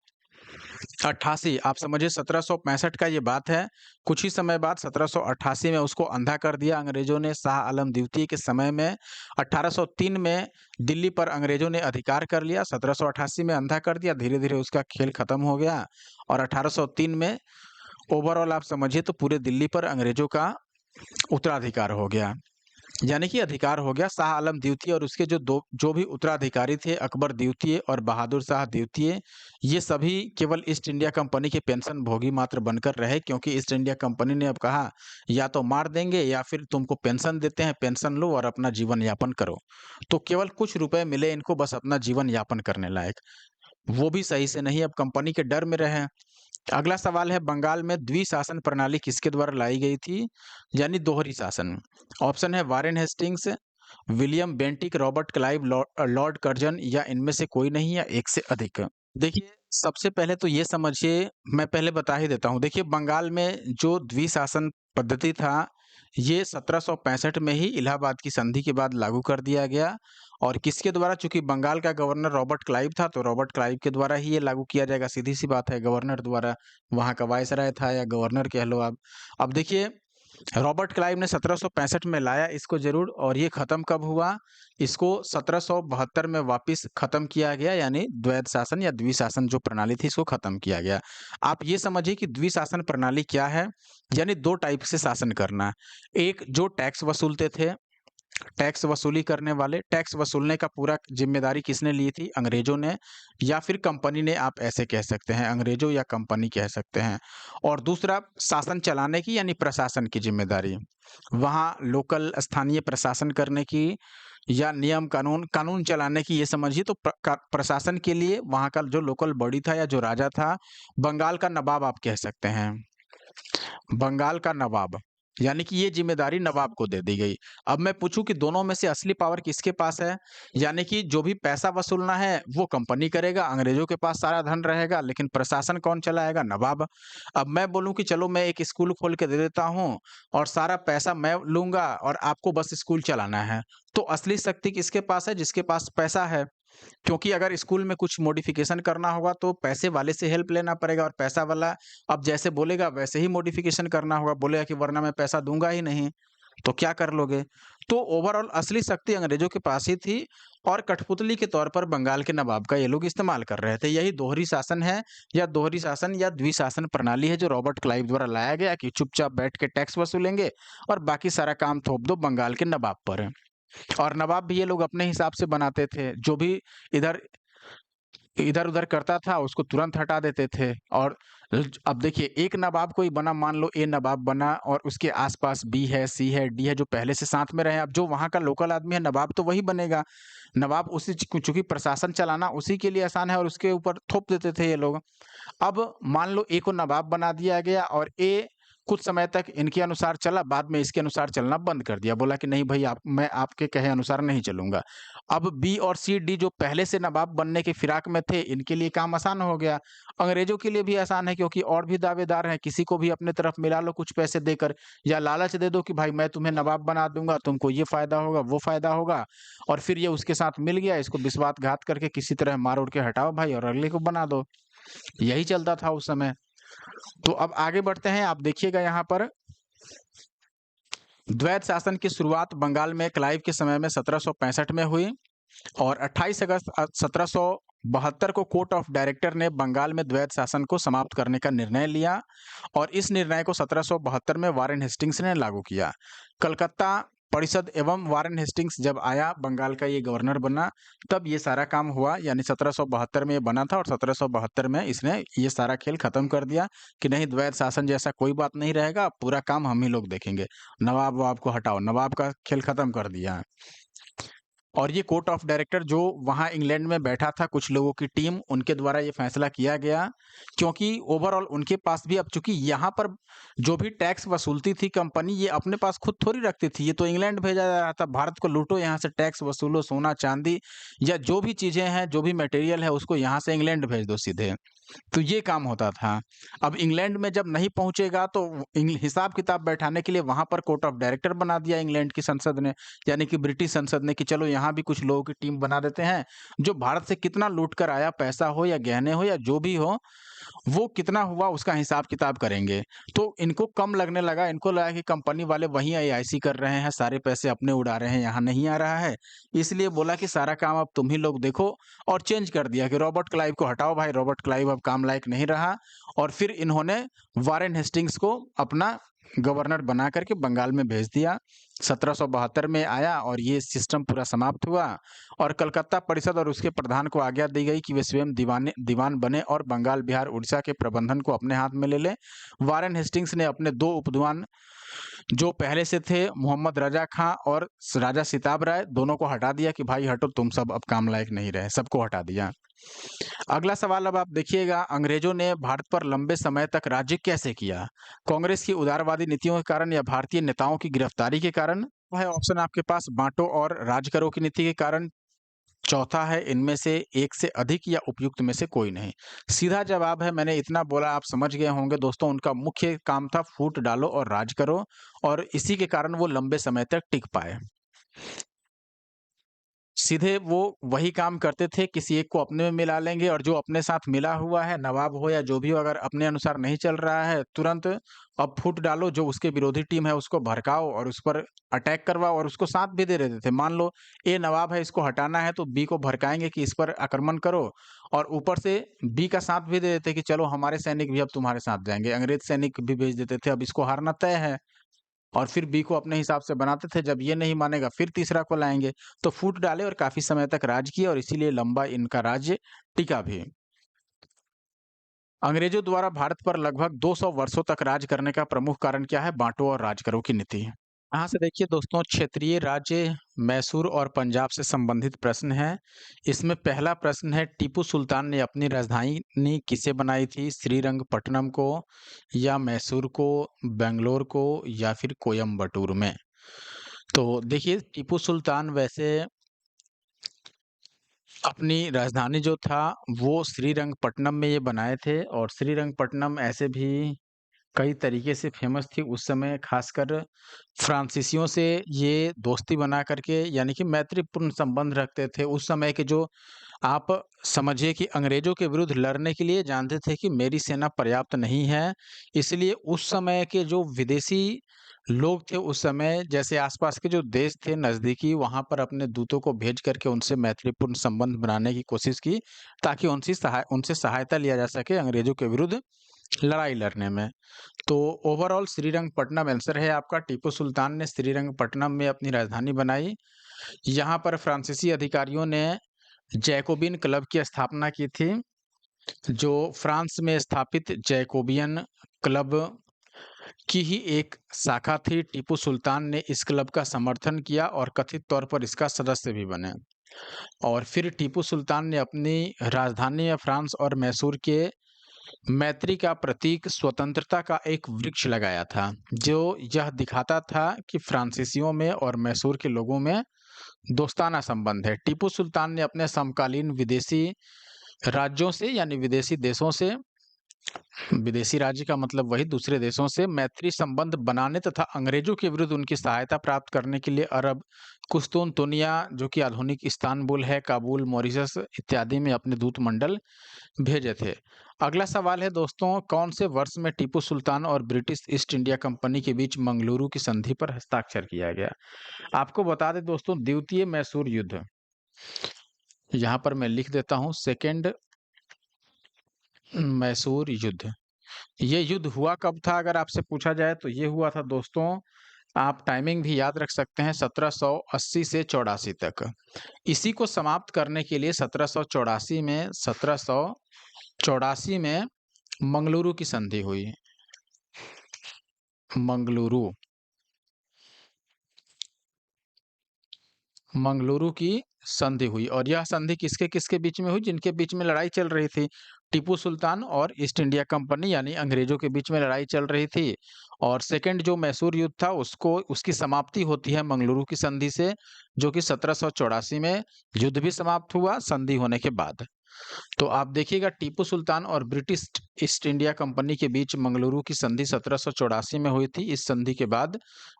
88 आप समझिए 1765 का ये बात है। कुछ ही समय बाद 1788 में उसको अंधा कर दिया अंग्रेज़ों ने शाह आलम द्वितीय के समय में। 1803 में दिल्ली पर अंग्रेज़ों ने अधिकार कर लिया, 1788 में अंधा कर दिया, धीरे-धीरे उसका खेल खत्म हो गया और 1803 में ओवरऑल आप समझिए तो पूरे दिल्ली पर अंग्रेज़ों का उत्तराधिकार हो गया। यानी कि अधिकार हो गया शाह आलम द्वितीय और उसके जो भी उत्तराधिकारी थे अकबर द्वितीय और बहादुर शाह द्वितीय, ये सभी केवल ईस्ट इंडिया कंपनी के पेंशन भोगी मात्र बनकर रहे क्योंकि ईस्ट इंडिया कंपनी ने अब कहा या तो मार देंगे या फिर तुमको पेंशन देते हैं, पेंशन लो और अपना जीवन यापन करो। तो केवल कुछ रुपए मिले इनको बस अपना जीवन यापन करने लायक। वो भी सही से नहीं, अब कंपनी के डर में रहे। अगला सवाल है बंगाल में द्विशासन प्रणाली किसके द्वारा लाई गई थी? यानी दोहरी शासन। ऑप्शन है Warren Hastings, William Bentinck, Robert Clive, Lord Curzon या इनमें से कोई नहीं या एक से अधिक। देखिए, सबसे पहले तो ये समझिए मैं पहले बता ही देता हूँ। देखिए, बंगाल में जो द्विशासन पद्धति था, ये 1765 में ही इलाहाबाद की संधि के बाद लागू कर दिया गया और किसके द्वारा? चूँकि बंगाल का गवर्नर रॉबर्ट क्लाइव था, तो रॉबर्ट क्लाइव के द्वारा ही ये लागू किया जाएगा, सीधी-सी बात है, गवर्नर द्वारा। वहाँ का वायसराय था या गवर्नर कह लो आप। अब देखिए रॉबर्ट क्लाइव ने 1765 में लाया इसको ज़रूर और ये ख़त्म कब हुआ? इसको 1772 में वापस ख़त्म किया गया यानी द्वैध शासन या द्विशासन जो प्रणाली थी इसको ख़त्म किया गया। आप ये समझिए कि द्विशासन प्रणाली क्या है? यानी 2 टाइप से शासन करना। एक जो टैक्स वसूलते थे, टैक्स वसूली करने वाले, टैक्स वसूलने का पूरा ज़िम्मेदारी किसने ली थी? अंग्रेज़ों ने या फिर कंपनी ने आप ऐसे कह सकते हैं, अंग्रेज़ों या कंपनी कह सकते हैं। और दूसरा शासन चलाने की यानी प्रशासन की ज़िम्मेदारी। वहाँ लोकल स्थानीय प्रशासन करने की या नियम कानून कानून चलाने की ये समझिए तो प्रशासन के लिए वहाँ का जो लोकल बॉडी था या जो राजा था, बंगाल का नवाब आप कह सकते हैं। बंगाल का नवाब, यानी कि ये ज़िम्मेदारी नवाब को दे दी गई। अब मैं पूछूँ कि दोनों में से असली पावर किसके पास है? यानी कि जो भी पैसा वसूलना है, वो कंपनी करेगा, अंग्रेज़ों के पास सारा धन रहेगा, लेकिन प्रशासन कौन चलाएगा? नवाब। अब मैं बोलूँ कि चलो मैं एक स्कूल खोल के दे देता हूँ और सारा पैसा मैं लूँगा और आपको बस स्कूल चलाना है। तो असली शक्ति किसके पास है? जिसके पास पैसा है। क्योंकि अगर स्कूल में कुछ मॉडिफ़िकेशन करना होगा तो पैसे वाले से हेल्प लेना पड़ेगा और पैसा वाला अब जैसे बोलेगा वैसे ही मॉडिफ़िकेशन करना होगा, बोलेगा कि वरना मैं पैसा दूँगा ही नहीं, तो क्या कर लोगे? तो ओवरऑल असली शक्ति अंग्रेज़ों के पास ही थी और कठपुतली के तौर पर बंगाल के नवाब का ये लोग इस्तेमाल कर रहे थे। यही दोहरी शासन है या दोहरी शासन या द्विशासन प्रणाली है जो रॉबर्ट क्लाइव द्वारा लाया गया कि चुपचाप बैठ के टैक्स वसूलेंगे और बाकी सारा काम थोप दो बंगाल के नवाब पर। और नवाब भी ये लोग अपने हिसाब से बनाते थे, जो भी इधर इधर-उधर करता था उसको तुरंत हटा देते थे और अब देखिए एक नवाब कोई बना मान लो ए नवाब बना और उसके आस-पास बी है, सी है, डी है जो पहले से साथ में रहे अब जो वहाँ का लोकल आदमी है नवाब तो वही बनेगा। नवाब उसी चूँकि प्रशासन चलाना उसी के लिए आसान है और उसके ऊपर थोप देते थे ये लोग। अब मान लो ए को नवाब बना दिया गया और ए कुछ समय तक इनके अनुसार चला, बाद में इसके अनुसार चलना बंद कर दिया। बोला कि नहीं भई आप मैं आपके कहे अनुसार नहीं चलूँगा। अब बी और सी, डी जो पहले से नवाब बनने की फिराक में थे, इनके लिए काम आसान हो गया। अंग्रेज़ों के लिए भी आसान है क्योंकि और भी दावेदार हैं, किसी को भी अपने तरफ मिला लो कुछ पैसे देकर या लालच दे दो कि भाई मैं तुम्हें नवाब बना दूँगा, तुमको ये फ़ायदा होगा, वो फ़ायदा होगा और फिर ये उसके साथ मिल गया, इसको विश्वासघात करके किसी तरह मार-उड़ के हटाओ भाई और अगले को बना दो। यही चलता था उस समय। तो अब आगे बढ़ते हैं, आप देखिएगा यहाँ पर द्वैध शासन की शुरुआत बंगाल में क्लाइव के समय में 1765 में हुई और 28 अगस्त 1772 को कोर्ट ऑफ डायरेक्टर ने बंगाल में द्वैध शासन को समाप्त करने का निर्णय लिया और इस निर्णय को 1772 में वारेन हेस्टिंग्स ने लागू किया। कलकत्ता परिषद एवं वारेन हेस्टिंग्स जब आया बंगाल का ये गवर्नर बना तब ये सारा काम हुआ यानी 1772 में ये बना था और 1772 में इसने ये सारा खेल खत्म कर दिया कि नहीं द्वैध शासन जैसा कोई बात नहीं रहेगा, अब पूरा काम हम ही लोग देखेंगे। नवाब ववाब को हटाओ, नवाब का खेल खत्म कर दिया। और ये कोर्ट ऑफ डायरेक्टर जो वहाँ इंग्लैंड में बैठा था कुछ लोगों की टीम, उनके द्वारा ये फैसला किया गया क्योंकि ओवरऑल उनके पास भी अब चूँकि यहाँ पर जो भी टैक्स वसूलती थी कंपनी, ये अपने पास खुद थोड़ी रखती थी, ये तो इंग्लैंड भेजा जा रहा था, भारत को लूटो यहाँ से टैक्स वसूलो, सोना-चांदी या जो भी चीज़ें हैं, जो भी मटेरियल है उसको यहाँ से इंग्लैंड भेज दो सीधे। तो ये काम होता था। अब इंग्लैंड में जब नहीं पहुँचेगा तो हिसाब-किताब बैठाने के लिए वहाँ पर कोर्ट ऑफ डायरेक्टर बना दिया इंग्लैंड की संसद ने, यानी कि ब्रिटिश संसद ने कि चलो यहाँ भी कुछ लोगों की टीम बना देते हैं, जो भारत से कितना लूट कर आया, पैसा हो या गहने हो या जो भी हो, वो कितना हुआ उसका हिसाब-किताब करेंगे। तो इनको कम लगने लगा, इनको लगा कि कंपनी वाले वहीं एआईसी कर रहे हैं, सारे पैसे अपने उड़ा रहे हैं, यहाँ नहीं आ रहा है। इसलिए बोला कि सारा काम अब तुम ही लोग देखो और चेंज कर दिया कि रॉबर्ट क्लाइव को हटाओ भाई, रॉबर्ट क्लाइव अब काम लायक नहीं रहा और फिर इन्होंने वारेन हेस्टिंग्स को अपना गवर्नर बना कर के बंगाल में भेज दिया। 1772 में आया और ये सिस्टम पूरा समाप्त हुआ और कलकत्ता परिषद और उसके प्रधान को आज्ञा दी गई कि वे स्वयं दीवान बने और बंगाल, बिहार, उड़ीसा के प्रबंधन को अपने हाथ में ले लें। वारेन हेस्टिंग्स ने अपने 2 उपदीवान जो पहले से थे, मोहम्मद रजा खां और राजा सिताब राय, दोनों को हटा दिया कि भाई हटो, तुम सब अब काम लायक नहीं रहे, सबको हटा दिया। अगला सवाल अब आप देखिएगा, अंग्रेजों ने भारत पर लंबे समय तक राज्य कैसे किया? कांग्रेस की उदारवादी नीतियों के कारण या भारतीय नेताओं की गिरफ्तारी के कारण? है ऑप्शन आपके पास बांटो और राज करो की नीति के कारण। चौथा है इनमें से एक से अधिक या उपयुक्त में से कोई नहीं। सीधा जवाब है, मैंने इतना बोला आप समझ गए होंगे दोस्तों, उनका मुख्य काम था फूट डालो और राज करो और इसी के कारण वो लंबे समय तक टिक पाए। सीधे वो वही काम करते थे, किसी एक को अपने में मिला लेंगे और जो अपने साथ मिला हुआ है, नवाब हो या जो भी हो, अगर अपने अनुसार नहीं चल रहा है, तुरंत अब फूट डालो, जो उसके विरोधी टीम है उसको भड़काओ और उस पर अटैक करवाओ और उसको साथ भी दे देते थे। मान लो ए नवाब है, इसको हटाना है तो बी को भड़काएँगे कि इस पर आक्रमण करो और ऊपर से बी का साथ भी दे देते कि चलो हमारे सैनिक भी अब तुम्हारे साथ जाएँगे। अंग्रेज सैनिक भी भेज देते थे, अब इसको हारना तय है। और फिर बी को अपने हिसाब से बनाते थे, जब ये नहीं मानेगा फिर तीसरा को लाएँगे। तो फूट डाले और काफ़ी समय तक राज किया और इसीलिए लंबा इनका राज्य टिका भी। अंग्रेजों द्वारा भारत पर लगभग 200 वर्षों तक राज करने का प्रमुख कारण क्या है? बाँटो और राज करो की नीति। यहाँ से देखिए दोस्तों, क्षेत्रीय राज्य मैसूर और पंजाब से संबंधित प्रश्न है। इसमें पहला प्रश्न है, टीपू सुल्तान ने अपनी राजधानी किसे बनाई थी? श्रीरंगपट्टनम को या मैसूर को, बैंगलोर को या फिर कोयम्बटूर में? तो देखिए, टीपू सुल्तान वैसे अपनी राजधानी जो था वो श्रीरंगपट्टनम में ये बनाए थे और श्रीरंगपट्टनम ऐसे भी कई तरीके से फेमस थी उस समय, खासकर फ्रांसीसियों से ये दोस्ती बना करके, यानी कि मैत्रीपूर्ण संबंध रखते थे। उस समय के जो आप समझिए कि अंग्रेजों के विरुद्ध लड़ने के लिए जानते थे कि मेरी सेना पर्याप्त नहीं है, इसलिए उस समय के जो विदेशी लोग थे उस समय, जैसे आसपास के जो देश थे नज़दीकी, वहाँ पर अपने दूतों को भेज करके उनसे मैत्रीपूर्ण संबंध बनाने की कोशिश की, ताकि उनसे सहायता लिया जा सके अंग्रेजों के विरुद्ध लड़ाई लड़ने में। तो ओवरऑल श्रीरंगपट्टनम आंसर है आपका। टीपू सुल्तान ने श्रीरंगपट्टनम में अपनी राजधानी बनाई। यहाँ पर फ्रांसीसी अधिकारियों ने जैकोबिन क्लब की स्थापना की थी, जो फ्रांस में स्थापित जैकोबियन क्लब की ही एक शाखा थी। टीपू सुल्तान ने इस क्लब का समर्थन किया और कथित तौर पर इसका सदस्य भी बने और फिर टीपू सुल्तान ने अपनी राजधानी में फ्रांस और मैसूर के मैत्री का प्रतीक स्वतंत्रता का एक वृक्ष लगाया था, जो यह दिखाता था कि फ्रांसीसियों में और मैसूर के लोगों में दोस्ताना संबंध है। टीपू सुल्तान ने अपने समकालीन विदेशी राज्यों से, यानी विदेशी देशों से, विदेशी राज्य का मतलब वही दूसरे देशों से मैत्री संबंध बनाने तथा अंग्रेजों के विरुद्ध उनकी सहायता प्राप्त करने के लिए अरब, कुश्तूनतुनिया जो कि आधुनिक इस्तांबुल है, काबुल, मॉरिशस इत्यादि में अपने दूत मंडल भेजे थे। अगला सवाल है दोस्तों, कौन से वर्ष में टीपू सुल्तान और ब्रिटिश ईस्ट इंडिया कंपनी के बीच मंगलुरु की संधि पर हस्ताक्षर किया गया? आपको बता दें दोस्तों, द्वितीय मैसूर युद्ध, यहाँ पर मैं लिख देता हूँ, सेकेंड मैसूर युद्ध। ये युद्ध हुआ कब था अगर आपसे पूछा जाए तो ये हुआ था दोस्तों, आप टाइमिंग भी याद रख सकते हैं, 1780 से 84 तक। इसी को समाप्त करने के लिए 1784 में मंगलुरु की संधि हुई। मंगलुरु मंगलुरु की संधि हुई और यह संधि किसके किसके बीच में हुई? जिनके बीच में लड़ाई चल रही थी, टीपू सुल्तान और ईस्ट इंडिया कंपनी यानी अंग्रेजों के बीच में लड़ाई चल रही थी। और सेकंड जो मैसूर युद्ध था उसको उसकी समाप्ति होती है मंगलुरु की संधि से, जो कि 1784 में युद्ध भी समाप्त हुआ संधि होने के बाद। तो आप देखिएगा टीपू सुल्तान और ब्रिटिश ईस्ट इंडिया कंपनी के बीच मंगलुरु की संधि 1784 में हुई थी। इस संधि के बाद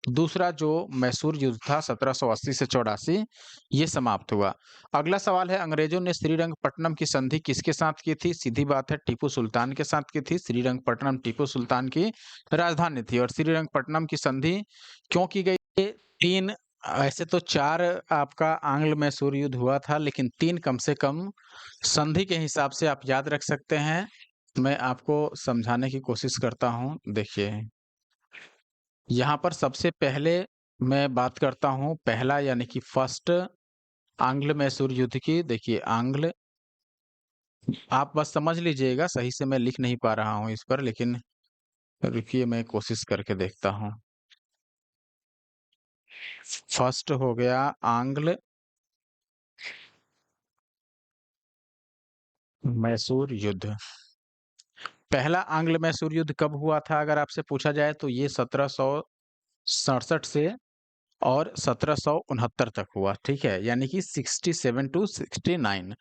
दूसरा जो मैसूर युद्ध था 1780 से 84 ये समाप्त हुआ। अगला सवाल है अंग्रेजों ने श्रीरंगपट्टनम की संधि किसके साथ की थी? सीधी बात है टीपू सुल्तान के साथ की थी। श्रीरंगपट्टनम टीपू सुल्तान की राजधानी थी। और श्रीरंगपट्टनम की संधि क्यों की गई? 3 ऐसे तो 4 आपका आंग्ल मैसूर युद्ध हुआ था, लेकिन 3 कम से कम संधि के हिसाब से आप याद रख सकते हैं। मैं आपको समझाने की कोशिश करता हूँ। देखिए, यहाँ पर सबसे पहले मैं बात करता हूँ पहला यानी कि फर्स्ट आंग्ल मैसूर युद्ध की। देखिए आंग्ल, आप बस समझ लीजिएगा, सही से मैं लिख नहीं पा रहा हूँ इस पर, लेकिन रुकिए मैं कोशिश करके देखता हूँ। फर्स्ट हो गया आंग्ल मैसूर युद्ध। पहला आंग्ल मैसूर युद्ध कब हुआ था अगर आपसे पूछा जाए तो ये 1767 से और 1769 तक हुआ, ठीक है, यानी कि 67 टू 69।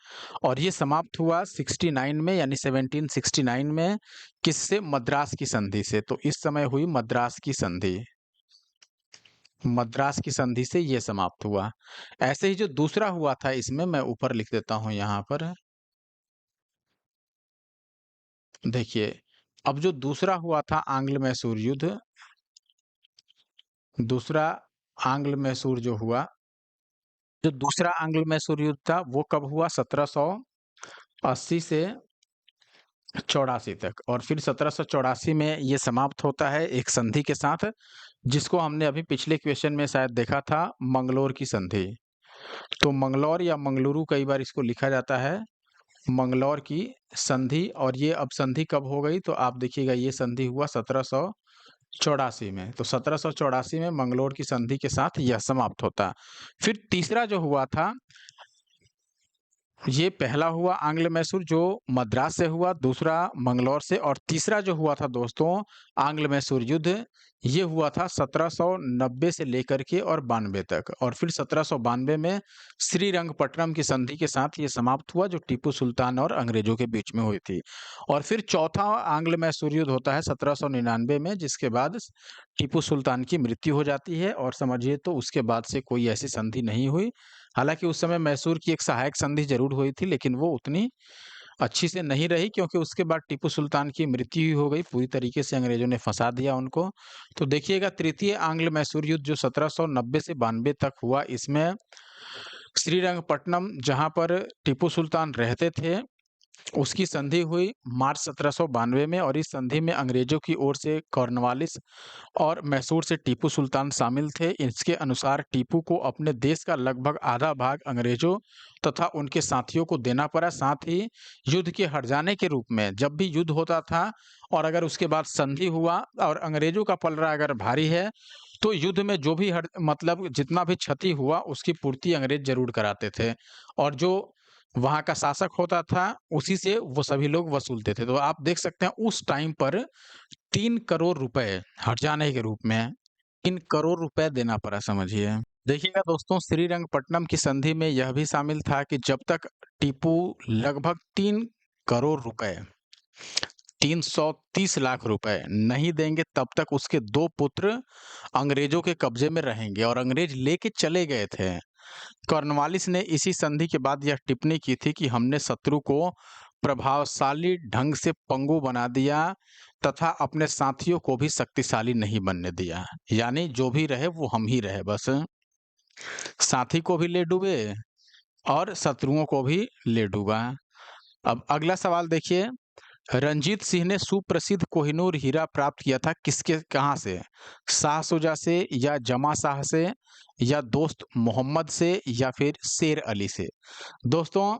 और ये समाप्त हुआ 69 में, यानी 1769 में। किससे? मद्रास की संधि से। तो इस समय हुई मद्रास की संधि। मद्रास की संधि से ये समाप्त हुआ। ऐसे ही जो दूसरा हुआ था, इसमें मैं ऊपर लिख देता हूं यहाँ पर। देखिए, अब जो दूसरा हुआ था आंग्ल मैसूर युद्ध, दूसरा आंग्ल मैसूर जो हुआ, जो दूसरा आंग्ल मैसूर युद्ध था वो कब हुआ? 1780 से 84 तक। और फिर 1784 में ये समाप्त होता है एक संधि के साथ, जिसको हमने अभी पिछले क्वेश्चन में शायद देखा था, मंगलोर की संधि। तो मंगलौर या मंगलुरु कई बार इसको लिखा जाता है, मंगलौर की संधि। और ये अब संधि कब हो गई? तो आप देखिएगा ये संधि हुआ 1784 में। तो 1784 में मंगलौर की संधि के साथ यह समाप्त होता। फिर तीसरा जो हुआ था, ये पहला हुआ आंग्ल मैसूर जो मद्रास से हुआ, दूसरा मंगलौर से, और तीसरा जो हुआ था दोस्तों आंग्ल मैसूर युद्ध, ये हुआ था 1790 से लेकर के और 92 तक। और फिर 1792 में श्रीरंगपट्टनम की संधि के साथ ये समाप्त हुआ, जो टीपू सुल्तान और अंग्रेजों के बीच में हुई थी। और फिर चौथा आंग्ल मैसूर युद्ध होता है 1799 में, जिसके बाद टीपू सुल्तान की मृत्यु हो जाती है। और समझिए तो उसके बाद से कोई ऐसी संधि नहीं हुई। हालांकि उस समय मैसूर की एक सहायक संधि जरूर हुई थी, लेकिन वो उतनी अच्छी से नहीं रही, क्योंकि उसके बाद टीपू सुल्तान की मृत्यु ही हो गई, पूरी तरीके से अंग्रेजों ने फंसा दिया उनको। तो देखिएगा तृतीय आंग्ल मैसूर युद्ध जो 1790 से 92 तक हुआ, इसमें श्रीरंगपट्टनम जहां पर टीपू सुल्तान रहते थे, उसकी संधि हुई मार्च 1792 में। और इस संधि में अंग्रेजों की ओर से कॉर्नवालिस और मैसूर से टीपू सुल्तान शामिल थे। इसके अनुसार टीपू को अपने देश का लगभग आधा भाग अंग्रेजों तथा उनके साथियों को देना पड़ा। साथ ही युद्ध के हट जाने के रूप में जब भी युद्ध होता था और अगर उसके बाद संधि हुआ और अंग्रेजों का पलड़ा अगर भारी है, तो युद्ध में जो भी मतलब जितना भी क्षति हुआ उसकी पूर्ति अंग्रेज जरूर कराते थे। और जो वहाँ का शासक होता था उसी से वो सभी लोग वसूलते थे। तो आप देख सकते हैं उस टाइम पर 3 करोड़ रुपए हट जाने के रूप में 3 करोड़ रुपए देना पड़ा, समझिए। देखिएगा दोस्तों, श्रीरंगपट्टनम की संधि में यह भी शामिल था कि जब तक टीपू लगभग 3 करोड़ रुपए 330 लाख रुपए नहीं देंगे, तब तक उसके 2 पुत्र अंग्रेजों के कब्जे में रहेंगे। और अंग्रेज लेके चले गए थे। कॉर्नवालिस ने इसी संधि के बाद यह टिप्पणी की थी कि हमने शत्रु को प्रभावशाली ढंग से पंगु बना दिया तथा अपने साथियों को भी शक्तिशाली नहीं बनने दिया। यानी जो भी रहे वो हम ही रहे, बस साथी को भी ले डूबे और शत्रुओं को भी ले डूबा। अब अगला सवाल देखिए, रंजीत सिंह ने सुप्रसिद्ध कोहिनूर हीरा प्राप्त किया था किसके कहाँ से? शाह शुजा से, या जमा शाह से, या दोस्त मोहम्मद से, या फिर शेर अली से? दोस्तों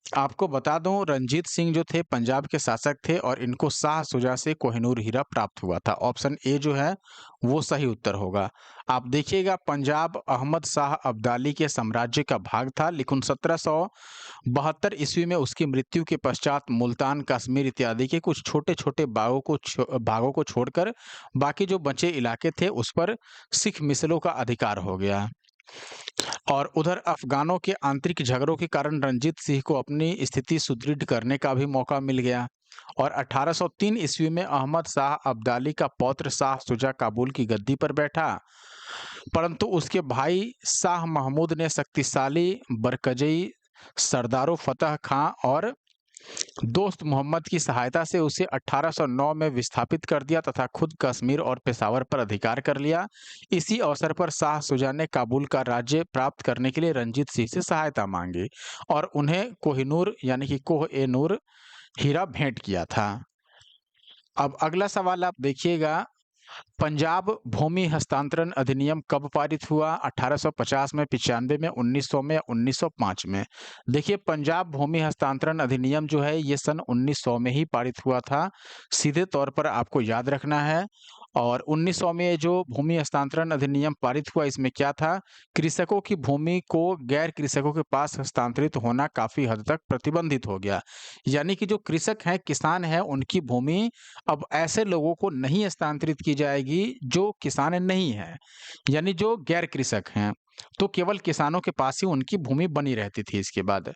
आपको बता दूं, रंजीत सिंह जो थे पंजाब के शासक थे और इनको शाह शुजा से कोहिनूर हीरा प्राप्त हुआ था। ऑप्शन ए जो है वो सही उत्तर होगा। आप देखिएगा पंजाब अहमद शाह अब्दाली के साम्राज्य का भाग था, लेकिन 1772 ईस्वी में उसकी मृत्यु के पश्चात मुल्तान, कश्मीर इत्यादि के कुछ छोटे-छोटे भागों को छोड़कर बाकी जो बचे इलाके थे उस पर सिख मिसलों का अधिकार हो गया। और उधर अफ़गानों के आंतरिक झगड़ों के कारण रंजीत सिंह को अपनी स्थिति सुदृढ़ करने का भी मौका मिल गया और 1803 ईस्वी में अहमद शाह अब्दाली का पौत्र शाह शुजा काबुल की गद्दी पर बैठा, परंतु उसके भाई शाह महमूद ने शक्तिशाली बरकजई सरदारों फतह खां और दोस्त मोहम्मद की सहायता से उसे 1809 में विस्थापित कर दिया तथा खुद कश्मीर और पेशावर पर अधिकार कर लिया। इसी अवसर पर शाह शुजा ने काबुल का राज्य प्राप्त करने के लिए रंजीत सिंह से सहायता मांगी और उन्हें कोहिनूर यानी कि कोह-ए-नूर हीरा भेंट किया था। अब अगला सवाल आप देखिएगा, पंजाब भूमि हस्तांतरण अधिनियम कब पारित हुआ? 1850 में, 95 में, 1900 में या 1905 में? देखिए, पंजाब भूमि हस्तांतरण अधिनियम जो है ये सन 1900 में ही पारित हुआ था, सीधे तौर पर आपको याद रखना है। और 1900 में जो भूमि हस्तांतरण अधिनियम पारित हुआ, इसमें क्या था, कृषकों की भूमि को गैर कृषकों के पास हस्तांतरित होना काफी हद तक प्रतिबंधित हो गया। यानी कि जो कृषक हैं, किसान हैं, उनकी भूमि अब ऐसे लोगों को नहीं हस्तांतरित की जाएगी जो किसान नहीं हैं, यानी जो गैर कृषक हैं, तो केवल किसानों के पास ही उनकी भूमि बनी रहती थी इसके बाद।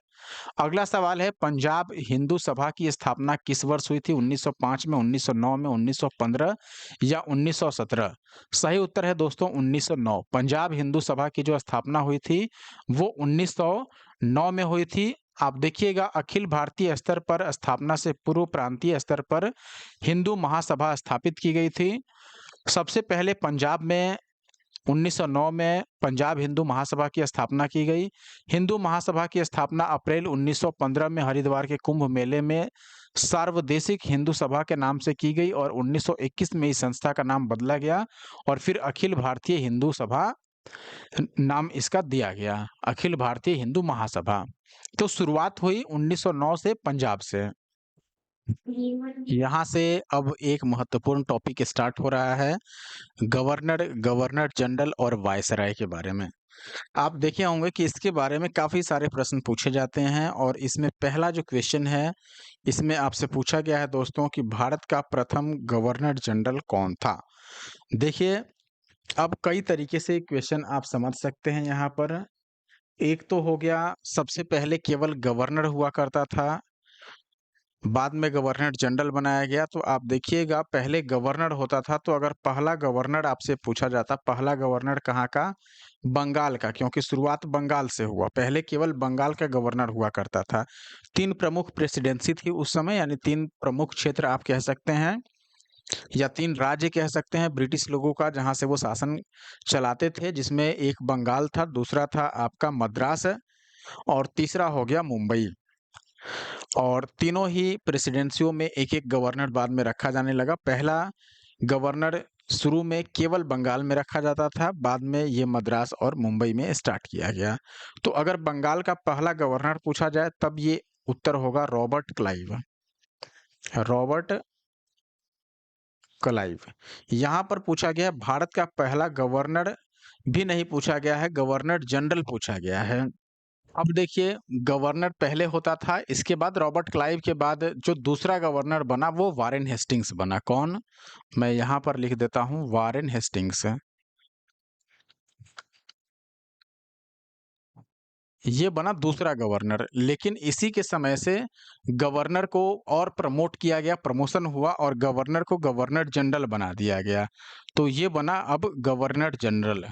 अगला सवाल है, पंजाब हिंदू सभा की स्थापना किस वर्ष हुई थी? 1905 में, 1909 में, 1915 या 1917? सही उत्तर है दोस्तों 1909। पंजाब हिंदू सभा की जो स्थापना हुई थी वो 1909 में हुई थी। आप देखिएगा, अखिल भारतीय स्तर पर स्थापना से पूर्व प्रांतीय स्तर पर हिंदू महासभा स्थापित की गई थी। सबसे पहले पंजाब में 1909 में पंजाब हिंदू महासभा की स्थापना की गई। हिंदू महासभा की स्थापना अप्रैल 1915 में हरिद्वार के कुंभ मेले में सार्वदेशिक हिंदू सभा के नाम से की गई और 1921 में इस संस्था का नाम बदला गया और फिर अखिल भारतीय हिंदू सभा नाम इसका दिया गया, अखिल भारतीय हिंदू महासभा। तो शुरुआत हुई 1909 से पंजाब से। यहाँ से अब एक महत्वपूर्ण टॉपिक स्टार्ट हो रहा है, गवर्नर, गवर्नर जनरल और वायसराय के बारे में। आप देखे होंगे कि इसके बारे में काफ़ी सारे प्रश्न पूछे जाते हैं और इसमें पहला जो क्वेश्चन है, इसमें आपसे पूछा गया है दोस्तों कि भारत का प्रथम गवर्नर जनरल कौन था? देखिए, अब कई तरीके से क्वेश्चन आप समझ सकते हैं यहाँ पर। एक तो हो गया, सबसे पहले केवल गवर्नर हुआ करता था, बाद में गवर्नर जनरल बनाया गया। तो आप देखिएगा, पहले गवर्नर होता था, तो अगर पहला गवर्नर आपसे पूछा जाता, पहला गवर्नर कहाँ का? बंगाल का, क्योंकि शुरुआत बंगाल से हुआ। पहले केवल बंगाल का गवर्नर हुआ करता था। 3 प्रमुख प्रेसिडेंसी थी उस समय, यानी 3 प्रमुख क्षेत्र आप कह सकते हैं या 3 राज्य कह सकते हैं ब्रिटिश लोगों का, जहाँ से वो शासन चलाते थे, जिसमें एक बंगाल था, दूसरा था आपका मद्रास और तीसरा हो गया मुंबई। और तीनों ही प्रेसिडेंसियों में एक-एक गवर्नर बाद में रखा जाने लगा। पहला गवर्नर शुरू में केवल बंगाल में रखा जाता था, बाद में ये मद्रास और मुंबई में स्टार्ट किया गया। तो अगर बंगाल का पहला गवर्नर पूछा जाए तब ये उत्तर होगा रॉबर्ट क्लाइव। Robert Clive. यहाँ पर पूछा गया है भारत का पहला गवर्नर भी नहीं पूछा गया है, गवर्नर जनरल पूछा गया है। अब देखिए, गवर्नर पहले होता था, इसके बाद रॉबर्ट क्लाइव के बाद जो दूसरा गवर्नर बना वो वारेन हेस्टिंग्स बना। कौन? मैं यहाँ पर लिख देता हूँ, वारेन हेस्टिंग्स। ये बना दूसरा गवर्नर, लेकिन इसी के समय से गवर्नर को और प्रमोट किया गया, प्रमोशन हुआ और गवर्नर को गवर्नर जनरल बना दिया गया। तो ये बना अब गवर्नर जनरल।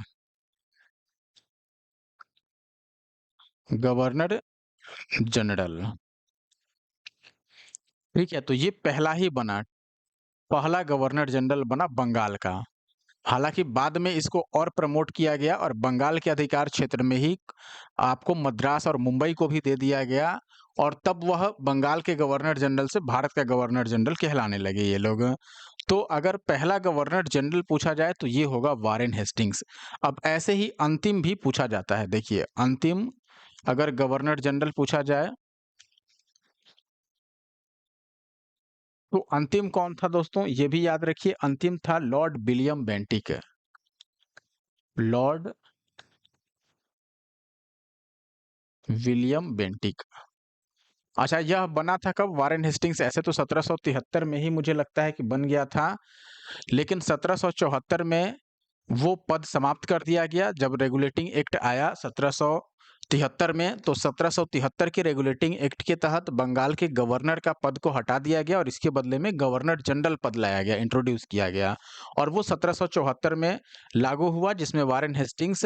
Governor general. ठीक है, तो ये पहला ही बना, पहला गवर्नर जनरल बना बंगाल का। हालाँकि बाद में इसको और प्रमोट किया गया और बंगाल के अधिकार क्षेत्र में ही आपको मद्रास और मुंबई को भी दे दिया गया और तब वह बंगाल के गवर्नर जनरल से भारत का गवर्नर जनरल कहलाने लगे ये लोग। तो अगर पहला गवर्नर जनरल पूछा जाए तो ये होगा वारेन हेस्टिंग्स। अब ऐसे ही अंतिम भी पूछा जाता है, देखिए अंतिम अगर गवर्नर जनरल पूछा जाए तो अंतिम कौन था दोस्तों? ये भी याद रखिए, अंतिम था Lord William Bentinck. Lord William Bentinck. अच्छा, यह बना था कब वारेन हेस्टिंग्स? ऐसे तो 1773 में ही मुझे लगता है कि बन गया था, लेकिन 1774 में वो पद समाप्त कर दिया गया जब रेगुलेटिंग एक्ट आया 1773 में। तो 1773 के रेगुलेटिंग एक्ट के तहत बंगाल के गवर्नर का पद को हटा दिया गया और इसके बदले में गवर्नर जनरल पद लाया गया, इंट्रोड्यूस किया गया। और वो 1774 में लागू हुआ, जिसमें वारेन हेस्टिंग्स,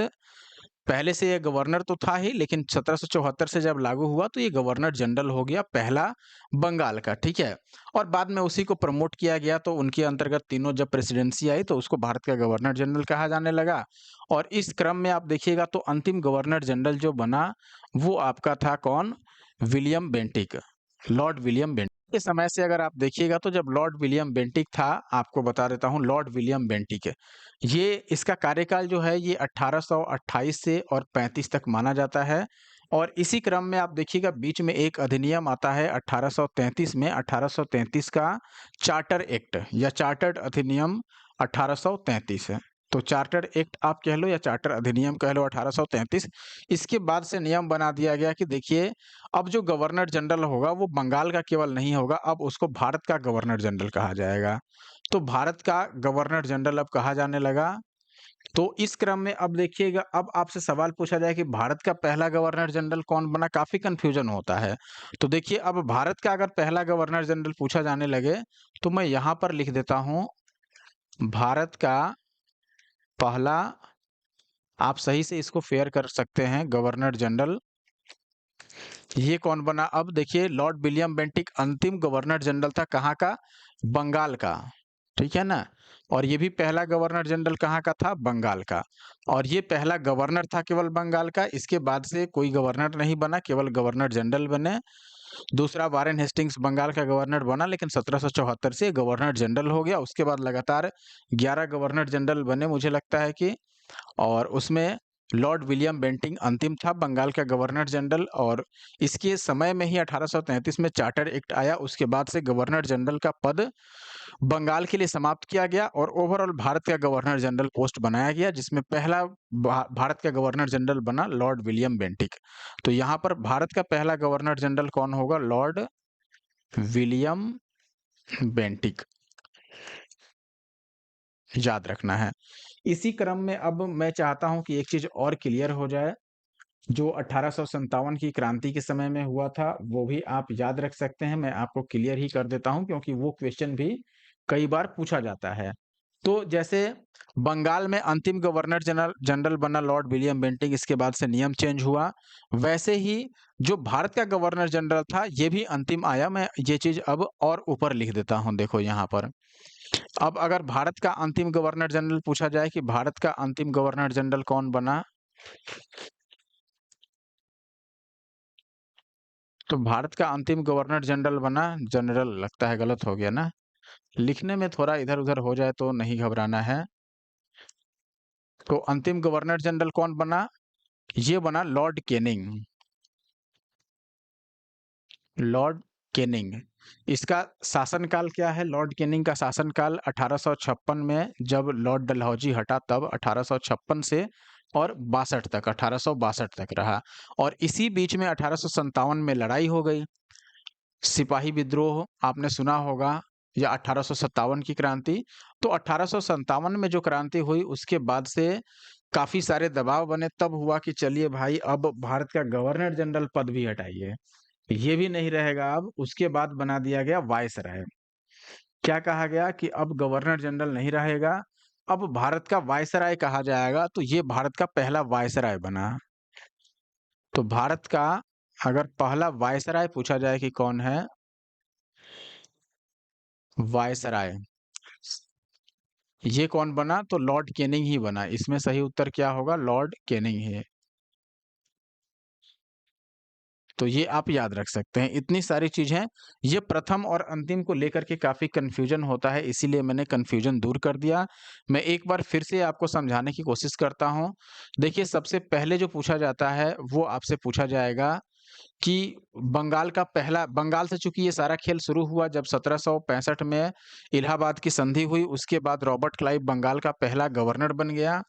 पहले से ये गवर्नर तो था ही, लेकिन 1774 से जब लागू हुआ तो ये गवर्नर जनरल हो गया पहला बंगाल का, ठीक है। और बाद में उसी को प्रमोट किया गया, तो उनके अंतर्गत तीनों जब प्रेसिडेंसी आई तो उसको भारत का गवर्नर जनरल कहा जाने लगा। और इस क्रम में आप देखिएगा तो अंतिम गवर्नर जनरल जो बना वो आपका था कौन? William Bentinck, Lord William Bentinck के समय से अगर आप देखिएगा तो जब लॉर्ड विलियम बेंटिक था, आपको बता देता हूँ, लॉर्ड विलियम बेंटिक, ये इसका कार्यकाल जो है ये 1828 से और 35 तक माना जाता है। और इसी क्रम में आप देखिएगा बीच में एक अधिनियम आता है 1833 में, 1833 का चार्टर एक्ट या चार्टर्ड अधिनियम 1833 है। तो चार्टर एक्ट आप कह लो या चार्टर अधिनियम कह लो 1833। इसके बाद से नियम बना दिया गया कि देखिए अब जो गवर्नर जनरल होगा वो बंगाल का केवल नहीं होगा, अब उसको भारत का गवर्नर जनरल कहा जाएगा। तो भारत का गवर्नर जनरल अब कहा जाने लगा। तो इस क्रम में अब देखिएगा, अब आपसे सवाल पूछा जाए कि भारत का पहला गवर्नर जनरल कौन बना, काफी कंफ्यूजन होता है। तो देखिए अब भारत का अगर पहला गवर्नर जनरल पूछा जाने लगे तो मैं यहां पर लिख देता हूं भारत का पहला, आप सही से इसको फेयर कर सकते हैं, गवर्नर जनरल, ये कौन बना? अब देखिए लॉर्ड विलियम बेंटिक अंतिम गवर्नर जनरल था, कहाँ का? बंगाल का, ठीक है ना। और ये भी पहला गवर्नर जनरल कहाँ का था? बंगाल का। और ये पहला गवर्नर था केवल बंगाल का, इसके बाद से कोई गवर्नर नहीं बना, केवल गवर्नर जनरल बने। दूसरा वारेन हेस्टिंग्स बंगाल का गवर्नर बना, लेकिन 1774 से गवर्नर जनरल हो गया। उसके बाद लगातार 11 गवर्नर जनरल बने मुझे लगता है कि, और उसमें लॉर्ड विलियम बेंटिंक अंतिम था बंगाल का गवर्नर जनरल। और इसके समय में ही 1833 में चार्टर एक्ट आया, उसके बाद से गवर्नर जनरल का पद बंगाल के लिए समाप्त किया गया और ओवरऑल भारत का गवर्नर जनरल पोस्ट बनाया गया, जिसमें पहला भारत का गवर्नर जनरल बना लॉर्ड विलियम बेंटिक। तो यहाँ पर भारत का पहला गवर्नर जनरल कौन होगा? लॉर्ड विलियम बेंटिक, याद रखना है। इसी क्रम में अब मैं चाहता हूं कि एक चीज और क्लियर हो जाए, जो 1857 की क्रांति के समय में हुआ था वो भी आप याद रख सकते हैं। मैं आपको क्लियर ही कर देता हूं क्योंकि वो क्वेश्चन भी कई बार पूछा जाता है। तो जैसे बंगाल में अंतिम गवर्नर जनरल जनरल बना लॉर्ड विलियम बेंटिक, इसके बाद से नियम चेंज हुआ, वैसे ही जो भारत का गवर्नर जनरल था ये भी अंतिम आया। मैं ये चीज अब और ऊपर लिख देता हूं, देखो यहाँ पर। अब अगर भारत का अंतिम गवर्नर जनरल पूछा जाए कि भारत का अंतिम गवर्नर जनरल कौन बना, तो भारत का अंतिम गवर्नर जनरल बना, जनरल लगता है गलत हो गया ना, लिखने में थोड़ा इधर उधर हो जाए तो नहीं घबराना है। तो अंतिम गवर्नर जनरल कौन बना? ये बना लॉर्ड केनिंग, लॉर्ड केनिंग। इसका शासनकाल क्या है? लॉर्ड केनिंग का शासनकाल 1856 में, जब लॉर्ड डलहौजी हटा तब 1856 से और 62 तक, 1862 तक रहा। और इसी बीच में 1857 में लड़ाई हो गई, सिपाही विद्रोह आपने सुना होगा, या 1857 की क्रांति। तो 1857 में जो क्रांति हुई उसके बाद से काफी सारे दबाव बने, तब हुआ कि चलिए भाई अब भारत का गवर्नर जनरल पद भी हटाइए, ये भी नहीं रहेगा अब। उसके बाद बना दिया गया वायसराय। क्या कहा गया कि अब गवर्नर जनरल नहीं रहेगा, अब भारत का वायसराय कहा जाएगा। तो ये भारत का पहला वायसराय बना। तो भारत का अगर पहला वायसराय पूछा जाए कि कौन है, वायसराय, ये कौन बना? तो लॉर्ड केनिंग ही बना। इसमें सही उत्तर क्या होगा? लॉर्ड केनिंग है। तो ये आप याद रख सकते हैं। इतनी सारी चीजें, ये प्रथम और अंतिम को लेकर के काफी कंफ्यूजन होता है, इसीलिए मैंने कंफ्यूजन दूर कर दिया। मैं एक बार फिर से आपको समझाने की कोशिश करता हूं। देखिए सबसे पहले जो पूछा जाता है वो आपसे पूछा जाएगा कि बंगाल का पहला, बंगाल से चूंकि ये सारा खेल शुरू हुआ जब 1765 में इलाहाबाद की संधि हुई, उसके बाद रॉबर्ट क्लाइव बंगाल का पहला गवर्नर बन गया।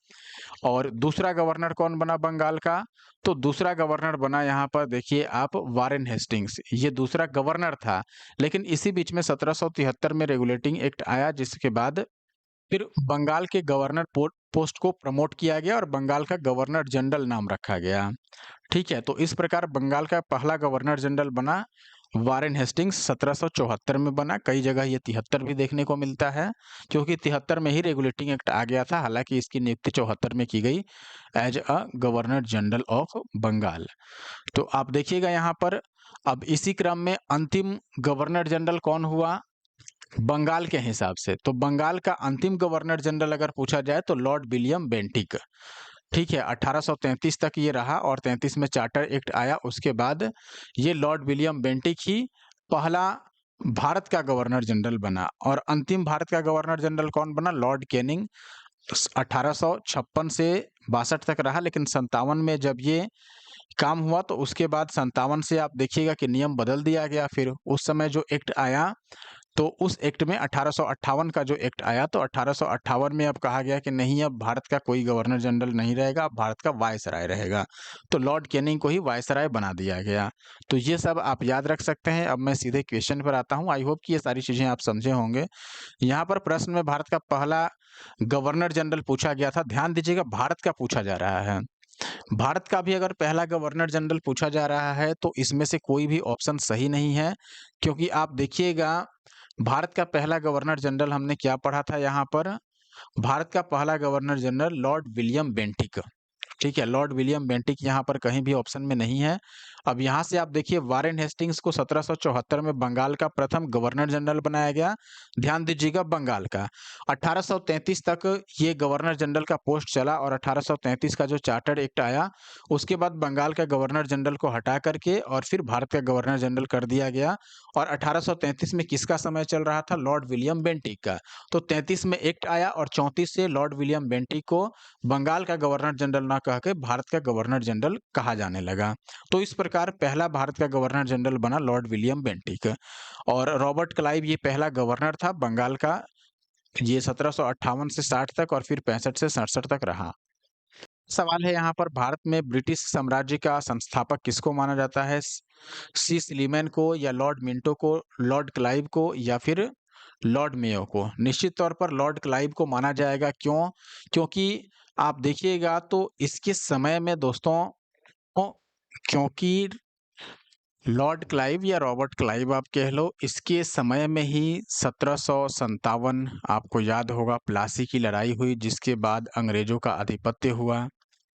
और दूसरा गवर्नर कौन बना बंगाल का? तो दूसरा गवर्नर बना यहाँ पर देखिए आप वारेन हेस्टिंग्स, ये दूसरा गवर्नर था। लेकिन इसी बीच में 1773 में रेगुलेटिंग एक्ट आया, जिसके बाद फिर बंगाल के गवर्नर पोस्ट को प्रमोट किया गया और बंगाल का गवर्नर जनरल नाम रखा गया। ठीक है, तो इस प्रकार बंगाल का पहला गवर्नर जनरल बना वारेन हेस्टिंग्स 1774 में बना। कई जगह ये 73 भी देखने को मिलता है, क्योंकि 73 में ही रेगुलेटिंग एक्ट आ गया था, हालांकि इसकी नियुक्ति 74 में की गई as a governor general of Bengal. तो आप देखिएगा यहाँ पर, अब इसी क्रम में अंतिम गवर्नर जनरल कौन हुआ बंगाल के हिसाब से, तो बंगाल का अंतिम गवर्नर जनरल अगर पूछा जाए तो लॉर्ड विलियम बेंटिक। ठीक है, 1833 तक ये रहा और 33 में चार्टर एक्ट आया। उसके बाद ये लॉर्ड विलियम बेंटिक ही पहला भारत का गवर्नर जनरल बना। और अंतिम भारत का गवर्नर जनरल कौन बना? Lord Canning. 1856 से 62 तक रहा, लेकिन 57 में जब ये काम हुआ तो उसके बाद 57 से आप देखिएगा कि नियम बदल दिया गया। फिर उस समय जो एक्ट आया, तो उस एक्ट में 1858 का जो एक्ट आया, तो 1858 में अब कहा गया कि नहीं, अब भारत का कोई गवर्नर जनरल नहीं रहेगा, अब भारत का वायसराय रहेगा। तो लॉर्ड कैनिंग को ही वायसराय बना दिया गया। तो ये सब आप याद रख सकते हैं। अब मैं सीधे क्वेश्चन पर आता हूँ। आई होप कि ये सारी चीजें आप समझे होंगे। यहाँ पर प्रश्न में भारत का पहला गवर्नर जनरल पूछा गया था। ध्यान दीजिएगा, भारत का पूछा जा रहा है। भारत का भी अगर पहला गवर्नर जनरल पूछा जा रहा है तो इसमें से कोई भी ऑप्शन सही नहीं है, क्योंकि आप देखिएगा भारत का पहला गवर्नर जनरल हमने क्या पढ़ा था यहाँ पर? भारत का पहला governor general Lord William Bentinck. ठीक है, लॉर्ड विलियम बेंटिक यहाँ पर कहीं भी ऑप्शन में नहीं है। अब यहाँ से आप देखिए, वारेन हेस्टिंग्स को 1774 में बंगाल का प्रथम गवर्नर जनरल बनाया गया। ध्यान दीजिएगा, बंगाल का 1833 तक ये गवर्नर जनरल का पोस्ट चला और 1833 का जो चार्टर्ड एक्ट आया, उसके बाद बंगाल का गवर्नर जनरल को हटा करके और फिर भारत का गवर्नर जनरल कर दिया गया। और 1833 में किसका समय चल रहा था? लॉर्ड विलियम बेंटिक का। तो 33 में एक्ट आया और 34 से लॉर्ड विलियम बेंटिक को बंगाल का गवर्नर जनरल ना कह के भारत का गवर्नर जनरल कहा जाने लगा। तो इस प्रकार पहला भारत का गवर्नर जनरल बना लॉर्ड विलियम बेंटिक। और रॉबर्ट क्लाइव ये पहला गवर्नर था बंगाल का। ये 1758 से 60 तक और फिर 65 से 67 तक रहा। सवाल है यहाँ पर, भारत में ब्रिटिश साम्राज्य का संस्थापक किसको माना जाता है? सी स्लीमैन को, या लॉर्ड मिंटो को, लॉर्ड क्लाइव को, या फिर लॉर्ड मेयो को? निश्चित तौर पर लॉर्ड क्लाइव को माना जाएगा। क्यों? क्योंकि आप देखिएगा तो इसके समय में दोस्तों, क्योंकि लॉर्ड क्लाइव या रॉबर्ट क्लाइव आप कह लो, इसके समय में ही 1757 आपको याद होगा प्लासी की लड़ाई हुई, जिसके बाद अंग्रेजों का आधिपत्य हुआ।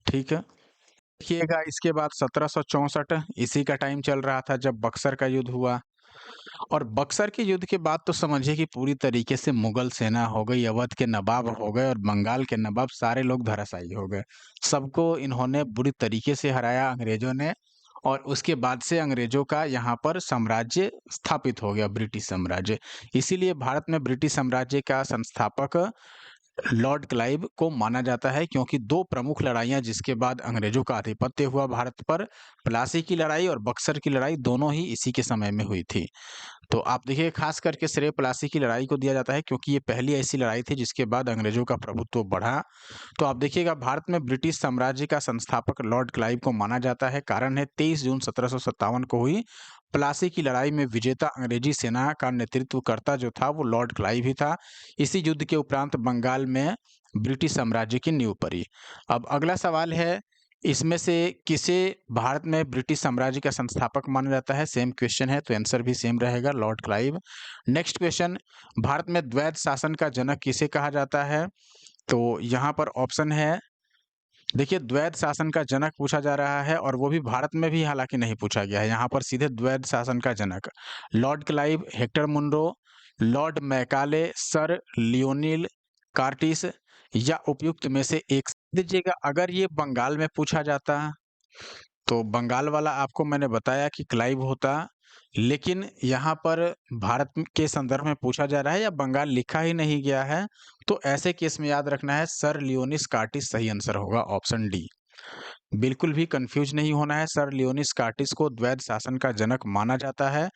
ठीक है, देखिएगा इसके बाद 1764 इसी का टाइम चल रहा था जब बक्सर का युद्ध हुआ। और बक्सर के युद्ध के बाद तो समझिए कि पूरी तरीके से मुगल सेना हो गई, अवध के नवाब हो गए और बंगाल के नवाब, सारे लोग धराशायी हो गए। सबको इन्होंने बुरी तरीके से हराया अंग्रेजों ने। और उसके बाद से अंग्रेजों का यहाँ पर साम्राज्य स्थापित हो गया, ब्रिटिश साम्राज्य। इसीलिए भारत में ब्रिटिश साम्राज्य का संस्थापक लॉर्ड क्लाइव को माना जाता है, क्योंकि दो प्रमुख लड़ाइयां जिसके बाद अंग्रेजों का आधिपत्य हुआ भारत पर, प्लासी की लड़ाई और बक्सर की लड़ाई, दोनों ही इसी के समय में हुई थी। तो आप देखिए, खास करके श्रेय प्लासी की लड़ाई को दिया जाता है, क्योंकि ये पहली ऐसी लड़ाई थी जिसके बाद अंग्रेजों का प्रभुत्व बढ़ा। तो आप देखिएगा, भारत में ब्रिटिश साम्राज्य का संस्थापक लॉर्ड क्लाइव को माना जाता है। कारण है 23 जून 1757 को हुई प्लासी की लड़ाई में विजेता अंग्रेजी सेना का नेतृत्वकर्ता जो था वो लॉर्ड क्लाइव ही था। इसी युद्ध के उपरांत बंगाल में ब्रिटिश साम्राज्य की नींव पड़ी। अब अगला सवाल है, इसमें से किसे भारत में ब्रिटिश साम्राज्य का संस्थापक माना जाता है? सेम क्वेश्चन है, तो आंसर भी सेम रहेगा, Lord Clive. Next question, Bharat में द्वैध शासन का जनक किसे कहा जाता है? तो यहाँ पर ऑप्शन है, देखिए द्वैध शासन का जनक पूछा जा रहा है, और वो भी भारत में भी हालांकि नहीं पूछा गया है। यहाँ पर सीधे द्वैध शासन का जनक Lord Clive, Hector Munro, Lord Macaulay, sir Lionel Curtis, या उपयुक्त में से एक दीजिएगा। अगर ये बंगाल में पूछा जाता तो बंगाल वाला आपको मैंने बताया कि क्लाइव होता, लेकिन यहाँ पर भारत के संदर्भ में पूछा जा रहा है या बंगाल लिखा ही नहीं गया है, तो ऐसे केस में याद रखना है सर लियोनिस कार्टिस सही आंसर होगा, ऑप्शन डी। बिल्कुल भी कंफ्यूज नहीं होना है, सर लियोनिस कार्टिस को द्वैध शासन का जनक माना जाता है।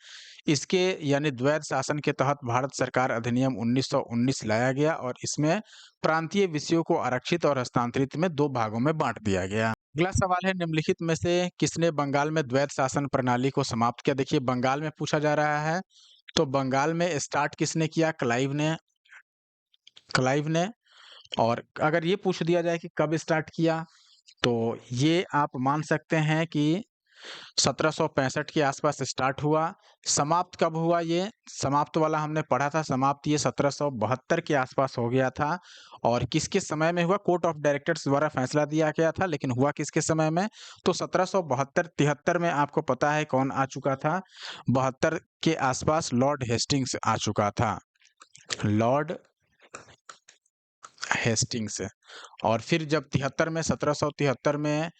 इसके यानी द्वैध शासन के तहत भारत सरकार अधिनियम 1919 लाया गया और इसमें प्रांतीय विषयों को आरक्षित और हस्तांतरित में दो भागों में बांट दिया गया। अगला सवाल है, निम्नलिखित में से किसने बंगाल में द्वैध शासन प्रणाली को समाप्त किया? देखिए बंगाल में पूछा जा रहा है, तो बंगाल में स्टार्ट किसने किया? क्लाइव ने। क्लाइव ने। और अगर ये पूछ दिया जाए कि कब स्टार्ट किया, तो ये आप मान सकते हैं कि 1765 के आसपास स्टार्ट हुआ। समाप्त कब हुआ ये? समाप्त वाला हमने पढ़ा था, समाप्त ये 1772 के आसपास हो गया था। और किसके समय में हुआ? कोर्ट ऑफ डायरेक्टर्स द्वारा फैसला दिया गया था, लेकिन हुआ किसके समय में? तो 1772-73 में आपको पता है कौन आ चुका था? 72 के आसपास लॉर्ड हेस्टिंग्स आ चुका था। Lord Hastings. और फिर जब 73 में 1773 में